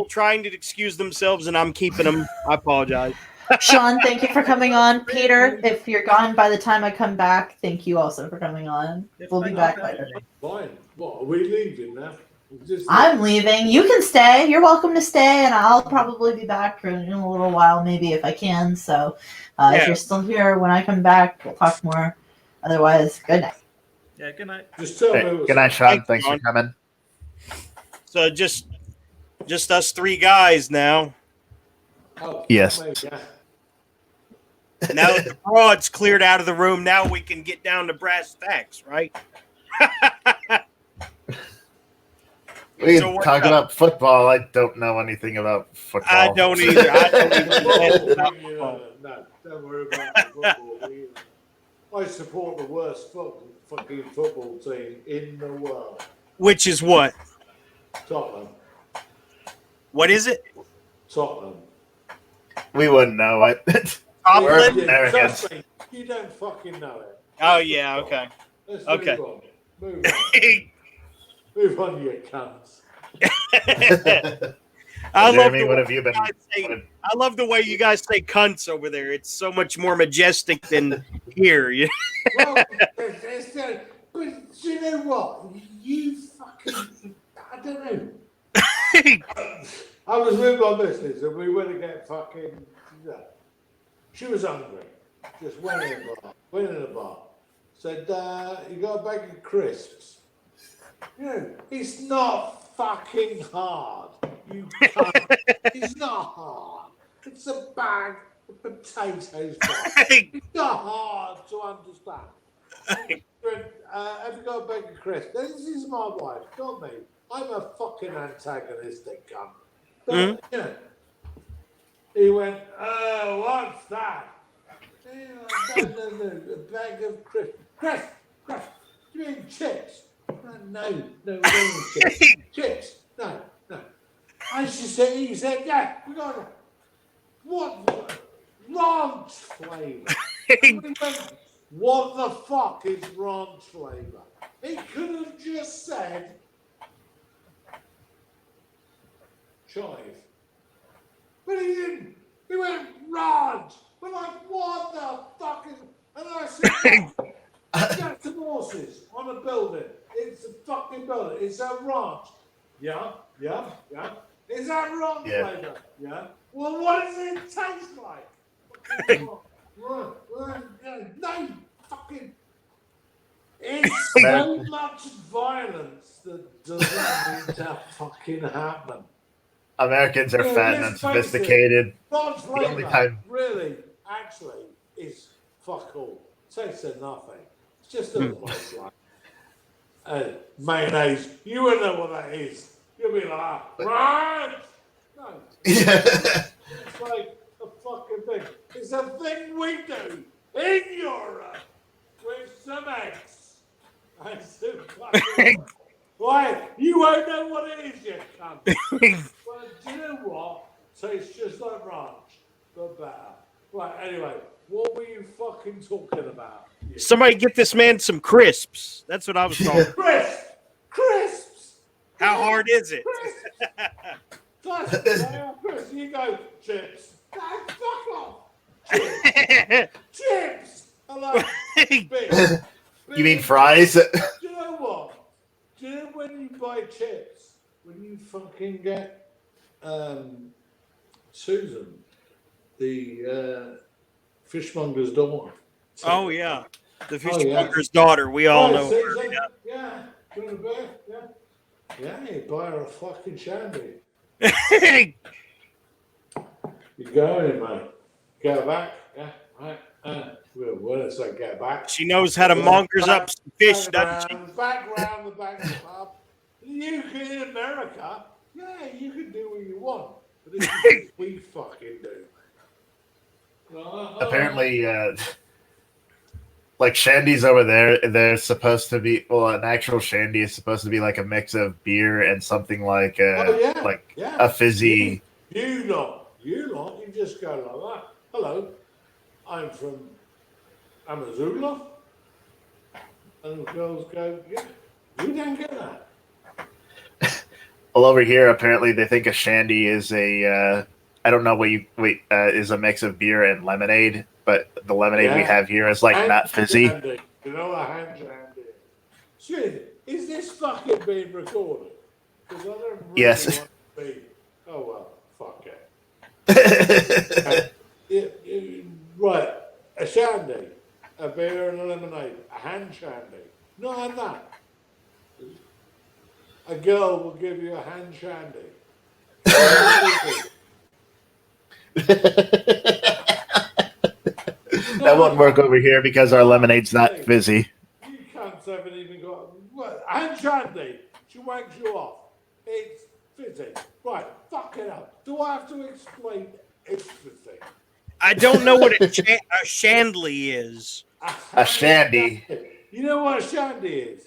trying to excuse themselves, and I'm keeping them. I apologize. Sean, thank you for coming on. Peter, if you're gone by the time I come back, thank you also for coming on. We'll be back later. Fine. What, are we leaving now? I'm leaving. You can stay. You're welcome to stay, and I'll probably be back in a little while, maybe if I can. So, if you're still here when I come back, we'll talk more. Otherwise, good night. Yeah, good night. Just tell me Good night, Sean. Thanks for Sean. coming. So just us three guys now. Oh, Yes. yeah. Now that the fraud's cleared out of the room, now we can get down to brass tacks, right? We So can what's talk up? about football. I don't know anything about football. I don't either. I don't even know about football. No, don't worry about the football. I support the worst fucking football team in the world. Which is what? Tottenham. What is it? Tottenham. We wouldn't know it. We're Tottenham? Americans. Trust me, you don't fucking know it. Oh yeah, okay. Let's Okay. Move on. Move on, you cunts. I love Jeremy, the what way have you been? I love the way you guys say cunts over there. It's so much more majestic than here. You Well, but you know what? You fucking, I don't know. I was with my missus and we went to get fucking, she was hungry. Just went in a bar. Said, you got a bag of crisps? You know, it's not fucking hard. You can't. It's not hard. It's a bag of potatoes. It's not hard to understand. Have you got a bag of crisps? This is my wife, not me. I'm a fucking antagonistic cunt. But, you know, he went, what's that? No, a bag of crisps. Crisps. Do you mean chips? No, chips. Chips. No. He said, yeah, we got it. What? Ranch flavour. We went, what the fuck is ranch flavour? He could have just said chive. But he didn't. He went ranch. We're like, what the fuck is... And I said, got some horses on a building. It's a fucking building. It's a ranch. Yeah. Is that ranch flavour? Yeah. Well, what does it taste like? No, fucking. It's so much violence that doesn't need to fucking happen. Americans are fat and unsophisticated. Ranch The only flavour time- really, actually, is fuck all. Tastes of nothing. It's just a nice like mayonnaise. You wouldn't know what that is. You'll be like, right? No. It's like a fucking thing. It's a thing we do in Europe with some eggs. And some fucking why? You won't know what it is, you cunt. Well, do you know what? Tastes just like ranch, but better. Right, anyway, what were you fucking talking about? Somebody get this man some crisps. That's what I was talking. Crisps. How hard is it? Crisps. You go chips. No, fuck off. Chips. I like big. You mean fries? Do you know what? Do you know when you buy chips? When you fucking get Susan, the fishmonger's daughter. Oh yeah, the fishmonger's daughter. We all know her. Susan. Yeah. Do you want a beer? Yeah, you buy her a fucking shandy. You go in, mate. Go back. Yeah, right. Well, it's like get back. She knows how to mongers up some fish, doesn't she? Back round the back of the pub. You can, in America, yeah, you can do what you want. But this is what we fucking do. Apparently, like shandies over there, they're supposed to be. Well, an actual shandy is supposed to be like a mix of beer and something like a fizzy. You lot, you just go like that. Hello, I'm from Amazula. And the girls go, yeah, we don't get that. Well, over here, apparently, they think a shandy is a. I don't know what is a mix of beer and lemonade, but the lemonade we have here is like hand not fizzy. Shandy. You know a hand shandy. Shit, is this fucking being recorded? Because I don't really Yes. want to be. Oh well, fuck it. Right, a shandy, a beer and a lemonade, a hand shandy. Not that. A girl will give you a hand shandy. That won't work over here because our lemonade's not fizzy. You cunts haven't even got what? Hand shandy. She wanks you off. It's fizzy. Right, fuck it up. Do I have to explain everything? I don't know what a shandley is. A shandy. You know what a shandy is?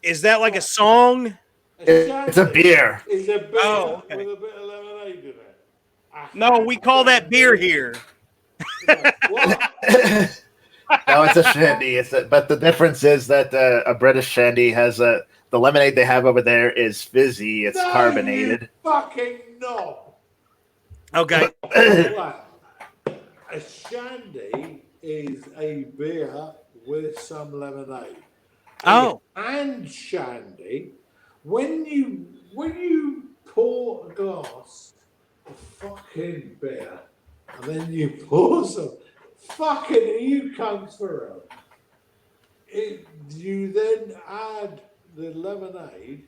Is that like a song? It's a beer. It's a beer Oh, okay. with a bit of lemonade in it. No, we call that beer here. What? No, it's a shandy. But the difference is that a British shandy has the lemonade they have over there is fizzy. It's No, carbonated. You fucking knob. Okay. Right. A shandy is a beer with some lemonade. Oh. And shandy, when you pour a glass of fucking beer and then you pour some fucking you cunts for it, you then add the lemonade.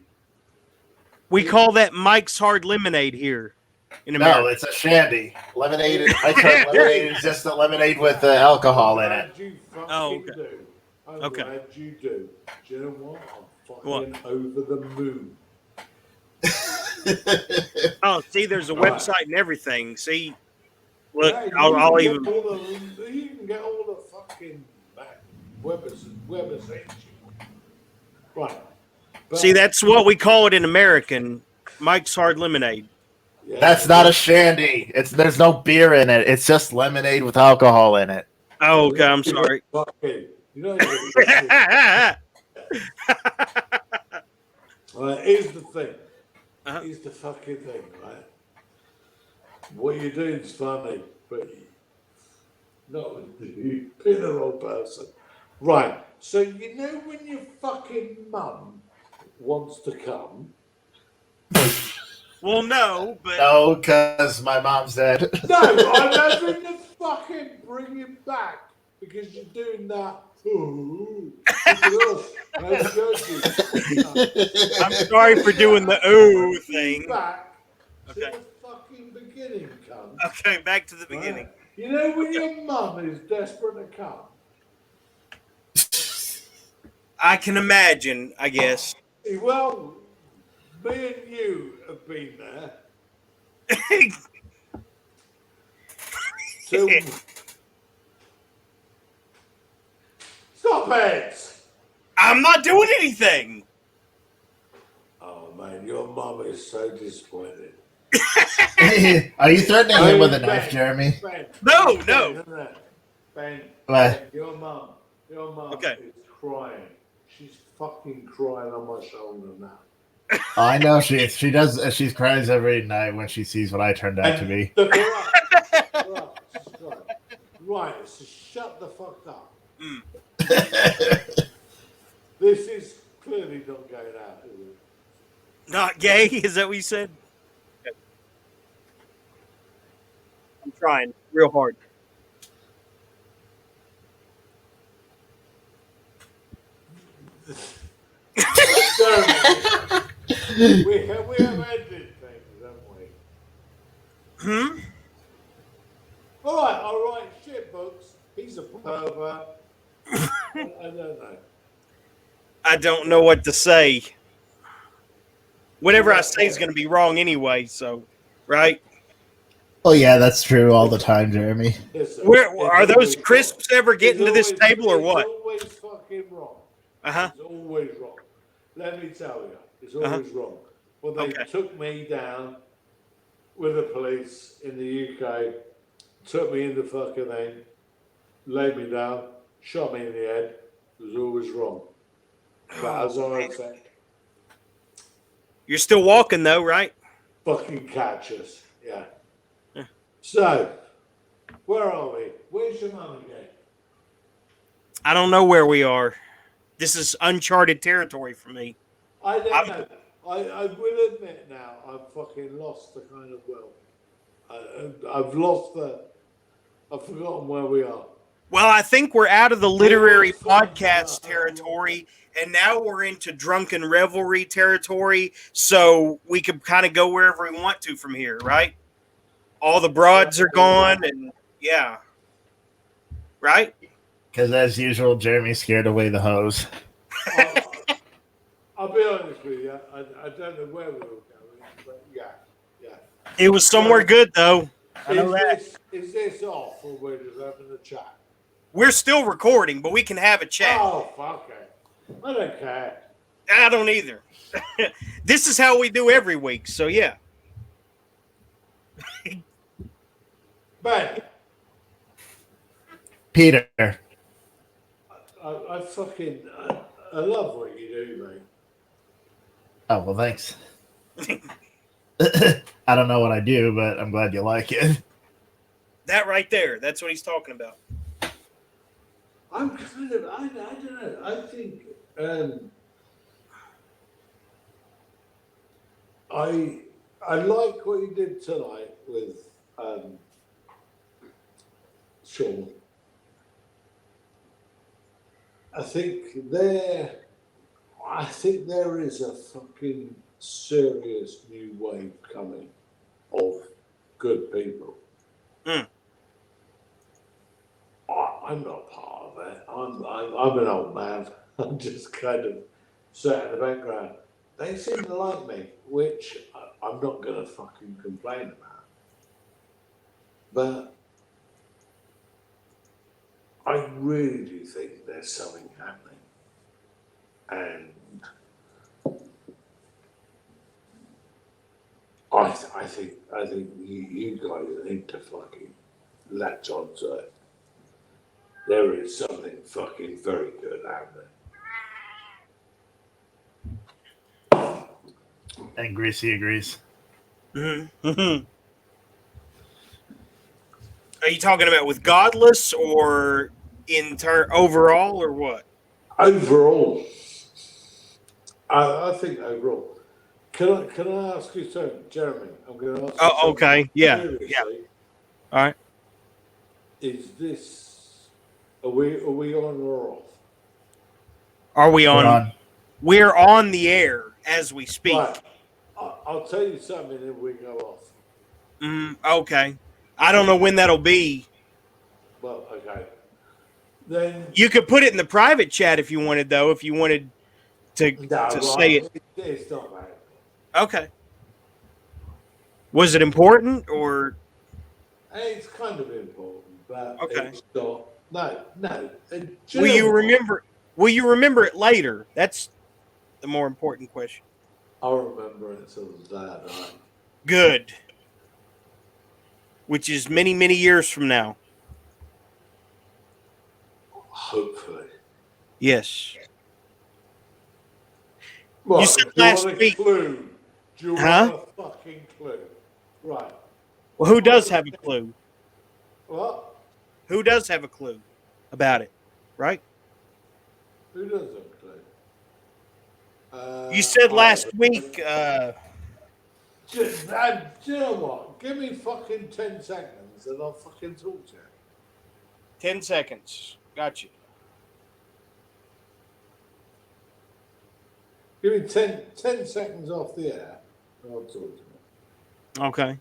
We call that Mike's Hard Lemonade here in America. No, it's a shandy. Lemonade. I thought lemonade is just a lemonade with alcohol in it. You fucking Oh, okay. do. I'm Okay. glad you do. Do you know what? I'm fucking What? over the moon. Oh, see, there's a Right. website and everything. See, look, Yeah, I'll you even. can get all the fucking websites. Right. But, See, that's what we call it in American. Mike's Hard Lemonade. yeah, That's not a shandy. There's no beer in it. It's just lemonade with alcohol in it. Oh, okay, I'm sorry. Fucking, you know. Here's the thing. Uh-huh. Here's the fucking thing, right? What you're doing is funny, but you've been a wrong person. Right. So you know when your fucking mum wants to come? Well, no, but No, because my mom's dead. No, I'm having to fucking bring it back because you're doing that. Ooh, I'm sorry for doing the ooh thing. Back to Okay. the fucking beginning, cunt. Okay, back to the beginning. Right? You know when your mum is desperate to come? I can imagine, I guess. Well, me and you have been there. So, stop it! I'm not doing anything. Oh man, your mum is so disappointed. Are you threatening him with a Ben, knife, Jeremy? Ben, No, Ben, no. Ben, What? your mum Okay. is crying. She's fucking crying on my shoulder now. I know she does. She cries every night when she sees what I turned out to be. Right, so shut the fuck up. Mm. This is clearly not going out, is it? Not gay? Is that what you said? Okay. I'm trying real hard. we have ended things, haven't we? Hmm? All right, I'll write shit books. He's a pervert. I don't know. I don't know what to say. Whatever I say is going to be wrong anyway, so, right? Oh yeah, that's true all the time, Jeremy. Listen, Where it's are those always crisps ever getting to It's this always- table or what? It's always fucking wrong. Uh-huh. It's always wrong. Let me tell you, it's always wrong. Well, they Okay. took me down with the police in the UK, took me in the fucking thing, laid me down, shot me in the head. It was always wrong. But as I said, You're still walking though, right? fucking catch us. Yeah. Yeah. So, where are we? Where's your mum again? I don't know where we are. This is uncharted territory for me. I don't know. I will admit now, I've fucking lost the kind of I've lost I've forgotten where we are. Well, I think we're out of the literary podcast territory, and now we're into drunken revelry territory. So we could kind of go wherever we want to from here, right? All the broads are gone, and yeah, right. Because as usual, Jeremy scared away the hose. I'll be honest with you. I don't know where we were going, but yeah. It was somewhere good though. I know that. Is this off, or we're just having a chat? We're still recording, but we can have a chat. Oh, fuck it. I don't care. I don't either. This is how we do every week, so yeah. Ben. Peter. I fucking I love what you do, mate. Oh, well, thanks. I don't know what I do, but I'm glad you like it. That right there, that's what he's talking about. I'm kind of, I don't know. I think I like what you did tonight with Sean. I think there is a fucking serious new wave coming of good people. Mm. I'm not part of it. I'm an old man. I'm just kind of sat in the background. They seem to like me, which I'm not going to fucking complain about. But I really do think there's something happening. And I think you guys need to fucking latch on to it. There is something fucking very good happening. And Greasy agrees. Mm-hmm. Are you talking about with Godless or overall or what? Overall, I think overall. Can I ask you something, Jeremy? I'm going to ask you something. Okay. Yeah. Seriously. Yeah. All right. Is this? Are we on or off? Are we on? We're on the air as we speak. Right. I'll tell you something if we go off. Okay. I don't know when that'll be. Well, okay. Then you could put it in the private chat if you wanted, though. If you wanted to say it. It's not bad. Okay. Was it important or? It's kind of important, but okay. It's not. No. Will you remember it later? That's the more important question. I'll remember it till the day I die. Good. Which is many, many years from now. Hopefully. Yes. Well, you said last week. Clue? Do you want a fucking clue? Right. Well, who does have a clue? What? Who does have a clue about it? Right? Who does have a clue? You said last week. Do you know what? Give me fucking 10 seconds and I'll fucking talk to you. 10 seconds. Got you. Give me 10 seconds off the air and I'll talk to you. Okay.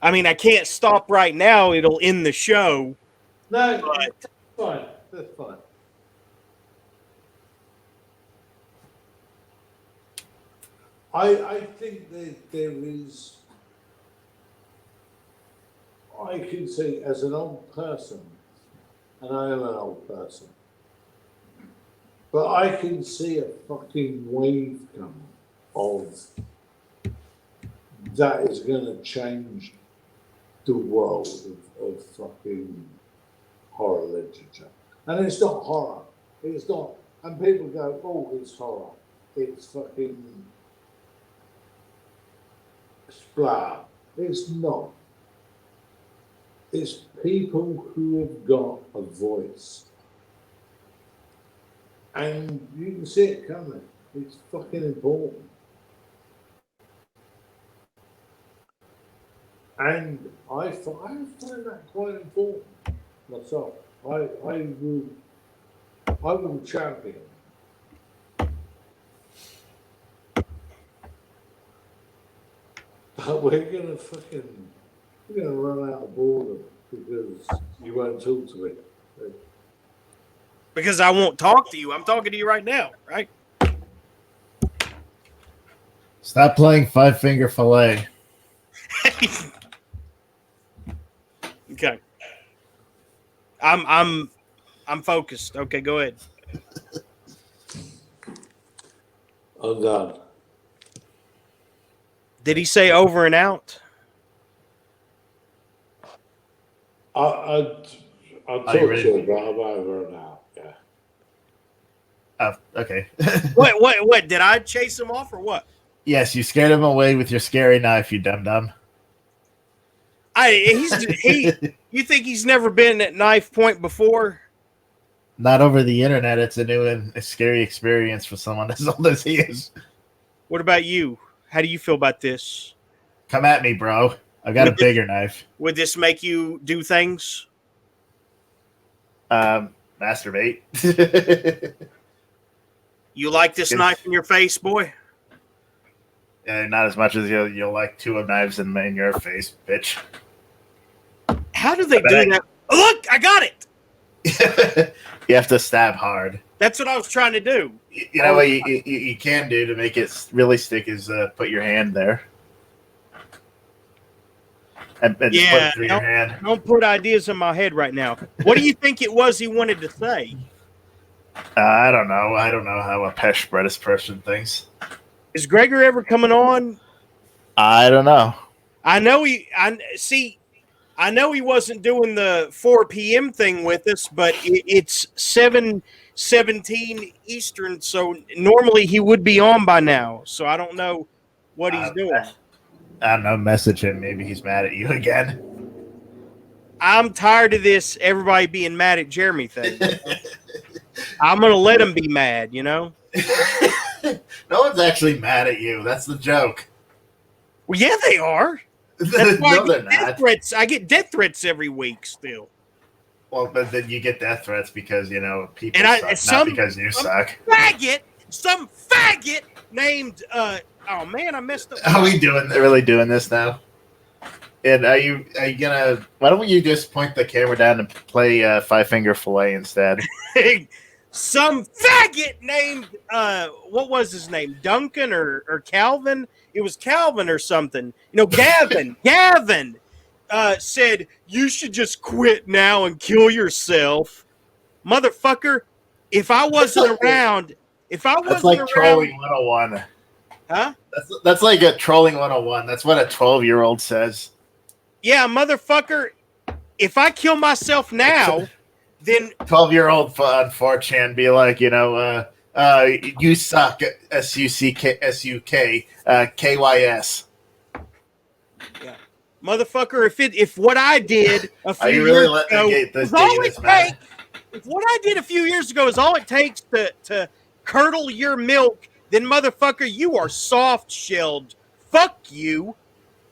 I mean, I can't stop right now. It'll end the show. No, that's fine. That's fine. I think that there is, I can see as an old person, and I am an old person, but I can see a fucking wave coming of that is going to change the world of fucking horror literature. And it's not horror. It's not, and people go, oh, it's horror. It's fucking splat. It's not. It's people who have got a voice. And you can see it coming. It's fucking important. And I find that quite important myself. I will champion. But we're gonna run out of boredom because you won't talk to me. Because I won't talk to you. I'm talking to you right now, right? Stop playing Five Finger Fillet. Okay. I'm focused. Okay, go ahead. I'm done. Did he say over and out? I'll talk Are you to ready? you, but I'm over now. Yeah. Okay. What? Did I chase him off or what? Yes, you scared him away with your scary knife, you dum-dum. You think he's never been at knife point before? Not over the internet. It's a new and a scary experience for someone as old as he is. What about you? How do you feel about this? Come at me, bro. I've got a bigger knife. Would this make you do things? Masturbate. You like this knife in your face, boy? Not as much as you'll like two of knives in your face, bitch. How do they do that? Oh, look, I got it. You have to stab hard. That's what I was trying to do. You know what you can do to make it really stick is put your hand there. And put it through your hand. Don't put ideas in my head right now. What do you think it was he wanted to say? I don't know. I don't know how a Pesh person thinks. Is Gregor ever coming on? I don't know. I know he wasn't doing the 4 p.m. thing with us, but it's 7:17 Eastern, so normally he would be on by now. So I don't know what he's doing. I don't know. Message him. Maybe he's mad at you again. I'm tired of this everybody being mad at Jeremy thing. I'm going to let him be mad, you know? No one's actually mad at you. That's the joke. Well, yeah, they are. That's why No, they're not. I get death threats every week still. Well, but then you get death threats because, people And suck, not because you suck. Some faggot named, oh man, I messed up. Are we really doing this now? And are you gonna? Why don't you just point the camera down and play Five Finger Fillet instead? Some faggot named what was his name? Duncan or Calvin? It was Calvin or something. Gavin. Gavin said you should just quit now and kill yourself, motherfucker. If I wasn't around, that's like trolling 101. Huh? That's like a trolling 101. That's what a 12-year-old says. Yeah, motherfucker. If I kill myself now, then 12-year-old on 4chan be like, you suck. SUK KYS. Yeah, motherfucker. If what I did a few years ago is all it takes, if what I did a few years ago is all it takes to curdle your milk, then motherfucker, you are soft-shelled. Fuck you.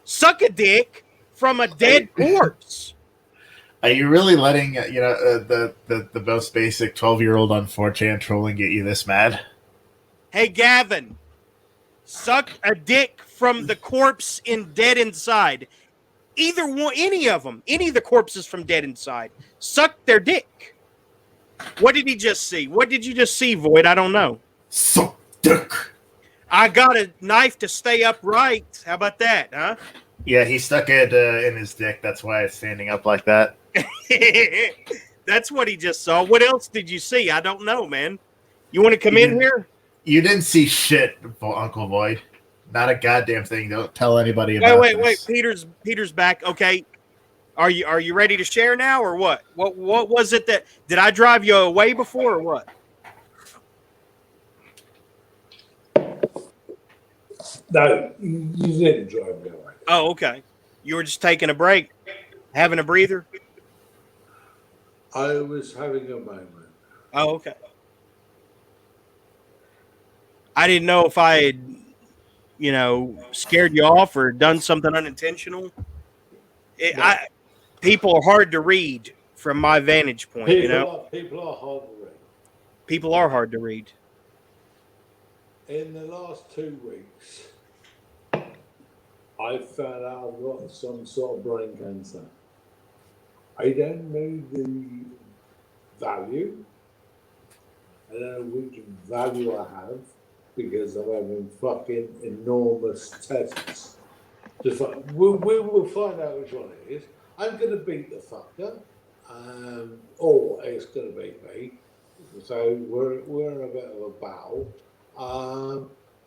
Suck a dick from a dead corpse. Are you really letting the most basic 12-year-old on 4chan trolling get you this mad? Hey Gavin, suck a dick from the corpse in Dead Inside. Either one, any of the corpses from Dead Inside, suck their dick. What did he just see? What did you just see, Void? I don't know. Suck dick. I got a knife to stay upright. How about that, huh? Yeah, he stuck it in his dick. That's why it's standing up like that. That's what he just saw. What else did you see? I don't know, man. You want to come in here? You didn't see shit, Uncle Void. Not a goddamn thing. Don't tell anybody about Wait. this. Peter's back. Okay. Are you ready to share now or what? What was it that did I drive you away before or what? No, you didn't drive me away. Oh, okay. You were just taking a break, having a breather? I was having a moment. Oh, okay. I didn't know if I had, scared you off or done something unintentional. No. People are hard to read from my vantage point. People are hard to read. People are hard to read. In the last 2 weeks, I found out I've got some sort of brain cancer. I don't know the value. I don't know which value I have because I'm having fucking enormous tests. We will find out which one it is. I'm going to beat the fucker, or it's going to beat me. So we're in a bit of a battle.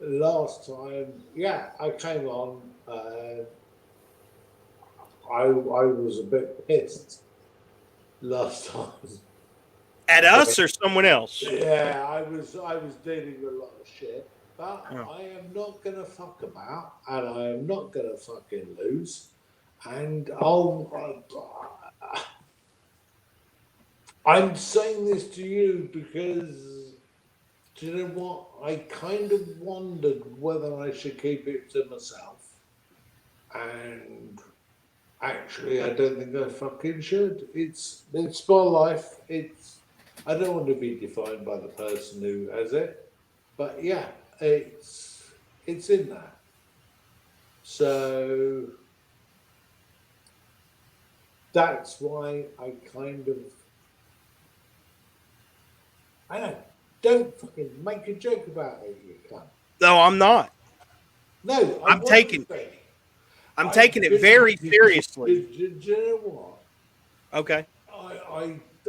Last time, I came on. I was a bit pissed last time. At us or someone else? Yeah, I was dealing with a lot of shit, but I am not gonna fuck about, and I am not gonna fucking lose, and I'm saying this to you because, do you know what? I kind of wondered whether I should keep it to myself, and actually, I don't think I fucking should. It's my life. I don't want to be defined by the person who has it, but yeah, it's in there. So that's why I don't fucking make a joke about it, you cunt. No, I'm not. No, I'm taking it very seriously. Do you know what? Okay.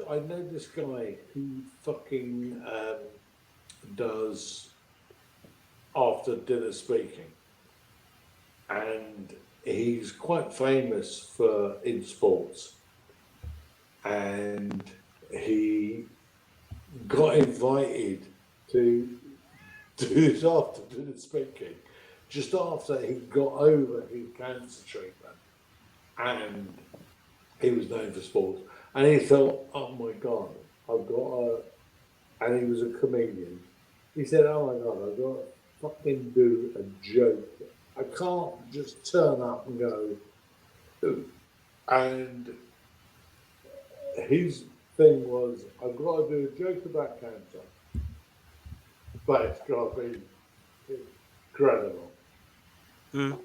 I know this guy who fucking does after dinner speaking, and he's quite famous in sports, and he got invited to do this after dinner speaking just after he got over his cancer treatment, and he was known for sports. And he thought, oh my God, and he was a comedian. He said, oh my God, I've got to fucking do a joke. I can't just turn up and go, ooh. And his thing was, I've got to do a joke about cancer, but it's got to be incredible. Mm.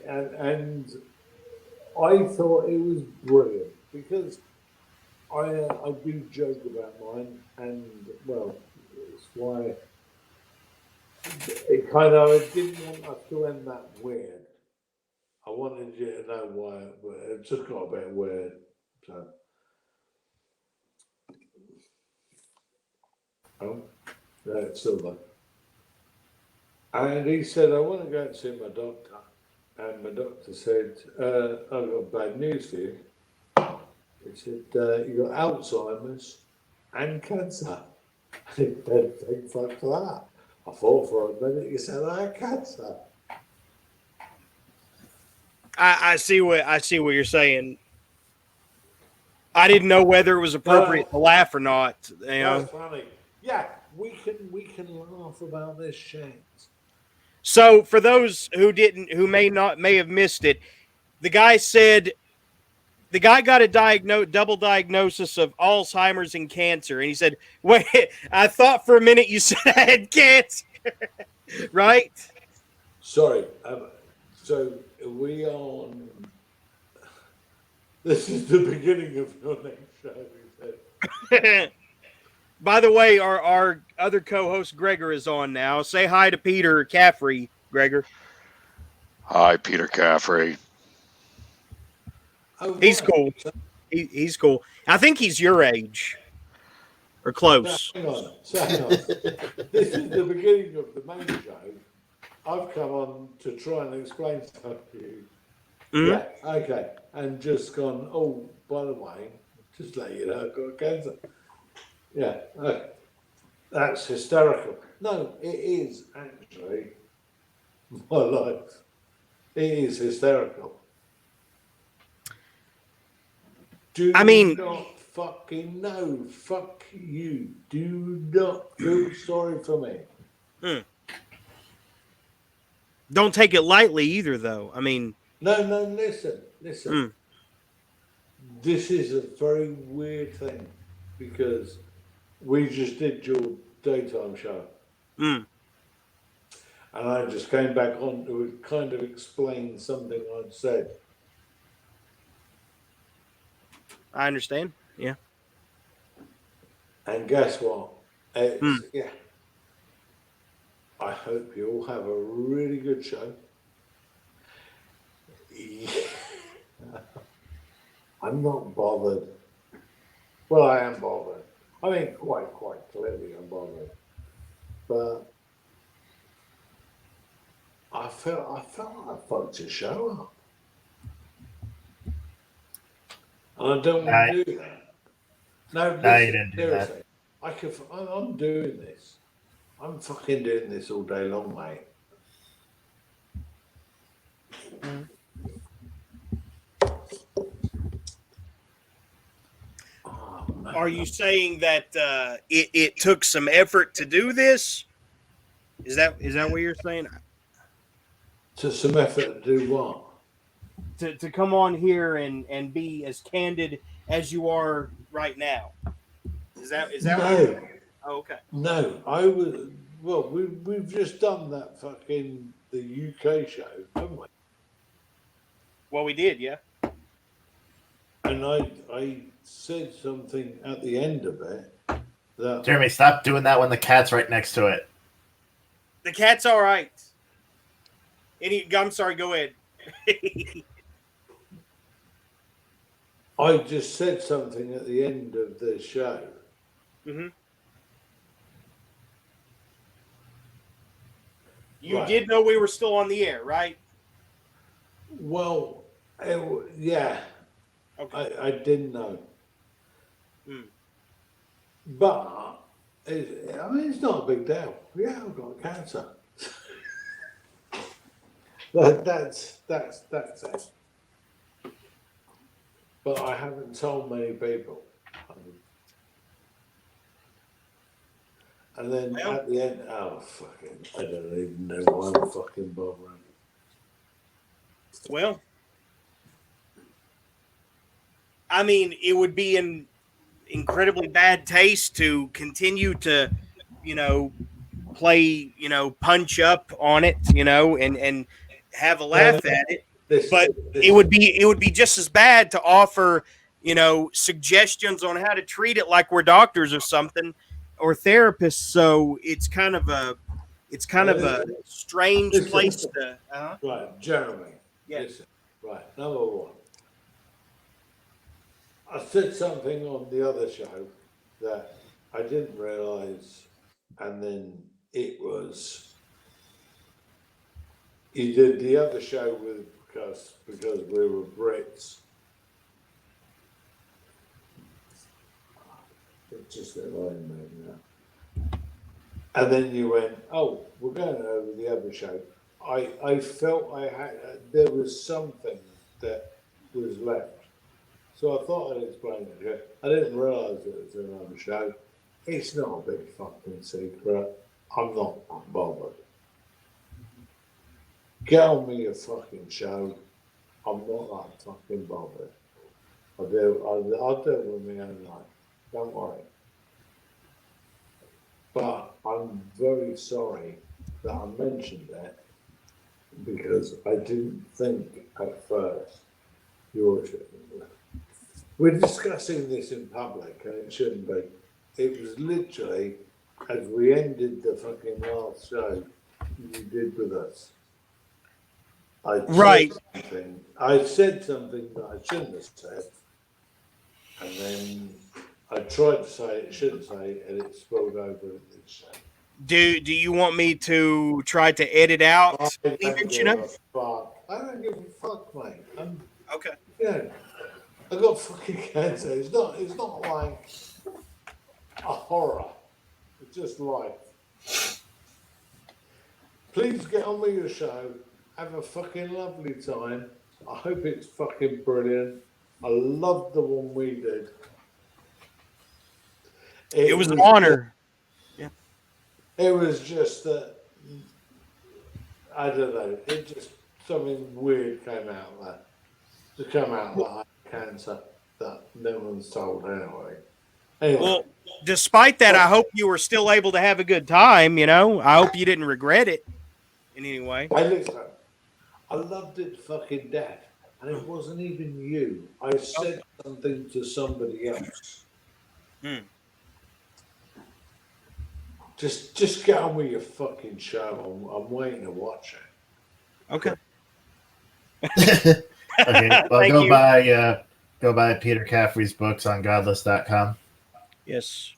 And I thought it was brilliant because I do joke about mine, and well, it's why it kind of, I didn't want us to end that weird. I wanted you to know why it just got a bit weird. So, yeah, it's still there. And he said, I want to go and see my doctor. And my doctor said, I've got bad news for you. He said, you got Alzheimer's and cancer. I said, thank fuck for that. I thought for a minute you said I had cancer. I see what you're saying. I didn't know whether it was appropriate to laugh or not. That's funny. Yeah, we can laugh about this shit. So for those who may have missed it, the guy got a double diagnosis of Alzheimer's and cancer, and he said, "Wait, I thought for a minute you said I had cancer." Right? Sorry. So we on. This is the beginning of your next show. By the way, our other co-host Gregor is on now. Say hi to Peter Caffrey, Gregor. Hi, Peter Caffrey. Oh, he's right. cool. He's cool. I think he's your age or close. Hang on. This is the beginning of the main show. I've come on to try and explain stuff to you. Mm-hmm. Yeah, okay. And just gone, oh, by the way, just let you know I've got cancer. Yeah, that's hysterical. No, it is actually my life. It is hysterical. Do not fucking know. Fuck you. Do not feel sorry for me. Don't take it lightly either, though. I mean, No, listen. This is a very weird thing because we just did your daytime show. mm, And I just came back on to kind of explain something I'd said. I understand. Yeah. And guess what? Yeah. I hope you all have a really good show. Yeah. I'm not bothered. Well, I am bothered. I mean, quite clearly I'm bothered. But I felt I fucked your show up. And I don't want to do that. No, you listen, didn't do seriously. I'm doing this. I'm fucking doing this all day long, mate. Oh, man. Are you saying that it took some effort to do this? Is that what you're saying? To some effort to do what? To come on here and be as candid as you are right now. Is that No. Oh, okay. No, I was. Well, we've just done that fucking the UK show, haven't we? Well, we did, yeah. And I said something at the end of it that Jeremy, stop doing that when the cat's right next to it. The cat's all right. I'm sorry. Go ahead. I just said something at the end of the show. Mm-hmm. You Right. did know we were still on the air, right? Well, yeah, Okay. I didn't know. But I mean, it's not a big deal. Yeah, I've got cancer. That's it. But I haven't told many people. And then at the end, oh fucking, I don't even know why I'm fucking bothering. Well, I mean, it would be in incredibly bad taste to continue to, play, punch up on it, and have a laugh at it. But it would be just as bad to offer, suggestions on how to treat it like we're doctors or something or therapists. So it's kind of a strange place to. Right, Jeremy. Yeah. Listen, right, number one. I said something on the other show that I didn't realise, and then it was. He did the other show with because we were Brits. It's just that line made now. And then you went, oh, we're going over the other show. I felt there was something that was left. So I thought I'd explain it to you. I didn't realise it was another show. It's not a big fucking secret. I'm not bothered. Get on with your fucking show. I'm not that fucking bothered. I'll do it with my own life. Don't worry. But I'm very sorry that I mentioned that because I didn't think at first we're discussing this in public and it shouldn't be. It was literally as we ended the fucking last show you did with us. I said something that I shouldn't have said, and then I tried to say it shouldn't say, and it spilled over into the show. Do you want me to try to edit out? I don't give a fuck. I don't give a fuck, mate. Okay. Yeah, I got fucking cancer. It's not like a horror. It's just life. Please get on with your show. Have a fucking lovely time. I hope it's fucking brilliant. I loved the one we did. It was an honor. It was just that I don't know. It just something weird came out there. Just came out that I had cancer that no one's told anyway. Anyway. Well, despite that, I hope you were still able to have a good time. You know, I hope you didn't regret it in any way. Hey, listen, I loved it fucking death, and it wasn't even you. I said something to somebody else. Just get on with your fucking show. I'm waiting to watch it. Okay. Okay, well, Thank you. Go buy Peter Caffrey's books on godless.com. Yes.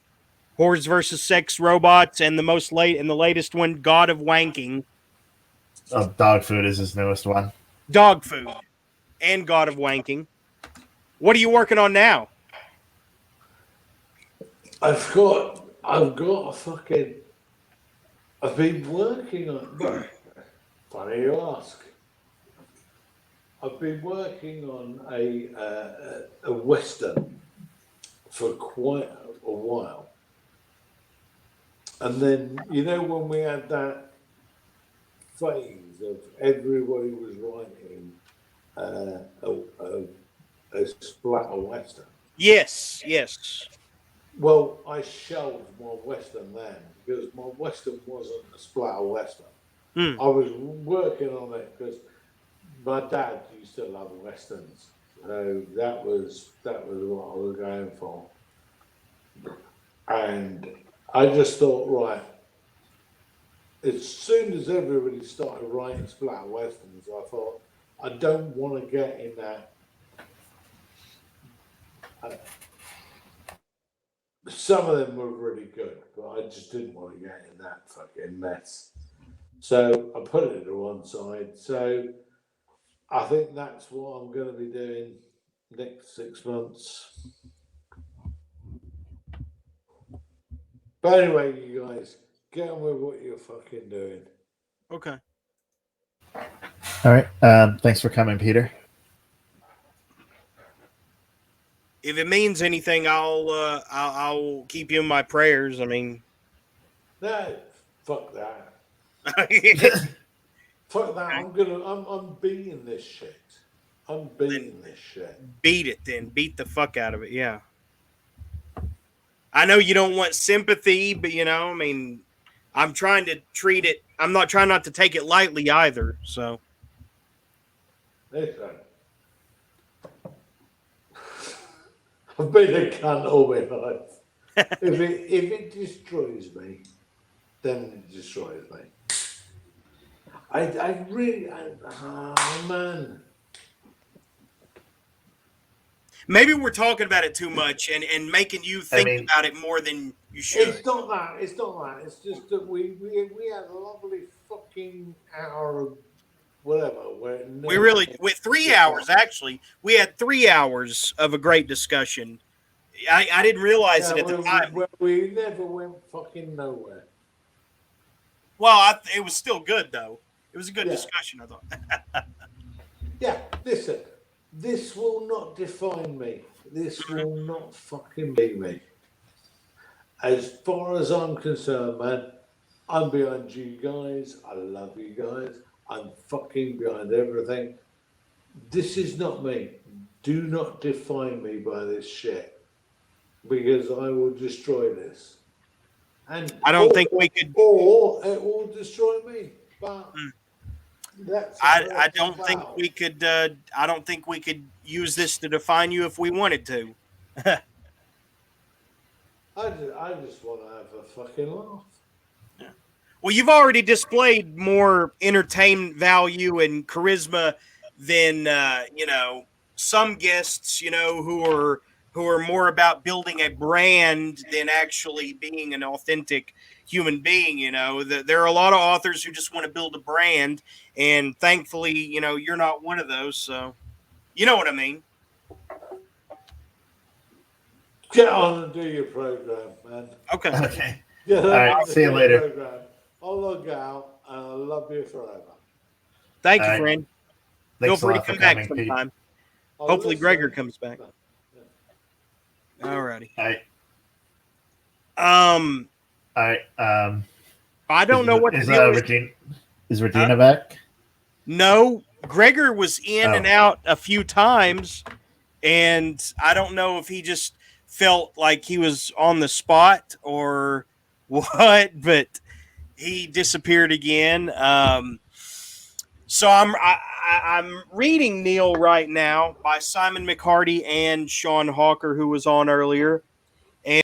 Hordes versus Sex Robots, and the latest one, God of Wanking. Oh, Dog Food is his newest one. Dog Food and God of Wanking. What are you working on now? I've got a fucking. I've been working on. Funny you ask. I've been working on a western for quite a while, and then when we had that phase of everybody was writing a splatter western. Yes. Well, I shelved my western then because my western wasn't a splatter western. I was working on it because my dad used to love westerns, so that was what I was going for. And I just thought, right, as soon as everybody started writing splatter westerns, I thought, I don't want to get in that. Some of them were really good, but I just didn't want to get in that fucking mess. So I put it to one side. So I think that's what I'm going to be doing next 6 months. But anyway, you guys, get on with what you're fucking doing. Okay. All right. Thanks for coming, Peter. If it means anything, I'll keep you in my prayers. I mean, No, fuck that. okay. Fuck that. I'm beating this shit. I'm beating this shit. Beat it then. Beat the fuck out of it. Yeah. I know you don't want sympathy, but I mean, I'm trying to treat it. I'm not trying not to take it lightly either. So. Listen. I've been a cunt all my life. If it destroys me, then it destroys me. I really, oh man. Maybe we're talking about it too much and making you think about it more than you should. It's not that. It's just that we had a lovely fucking hour of whatever. With 3 hours, actually. We had 3 hours of a great discussion. I didn't realize it at the time. We never went fucking nowhere. Well, it was still good, though. It was a good discussion, I thought. Yeah, listen. This will not define me. This will not fucking be me. As far as I'm concerned, man, I'm behind you guys. I love you guys. I'm fucking behind everything. This is not me. Do not define me by this shit, because I will destroy this. And I don't think we could. Or it will destroy me. But I don't think we could. I don't think we could use this to define you if we wanted to. I just want to have a fucking laugh. Yeah. Well, you've already displayed more entertainment value and charisma than some guests, who are more about building a brand than actually being an authentic human being. There are a lot of authors who just want to build a brand, and thankfully, you're not one of those. So, you know what I mean. Get on and do your program, man. Okay. Okay. All right. See you later. Program. I'll log out, and I'll love you forever. Thank you, friend. Feel Thanks free to a lot come for back coming, sometime. I'll Hopefully, listen. Gregor comes back. Alrighty. All right. I don't know what to is do with. Regina. Is Regina back? No, Gregor was in and out a few times, and I don't know if he just felt like he was on the spot or what, but he disappeared again. So I'm reading Neil right now by Simon McHardy and Sean Hawker, who was on earlier.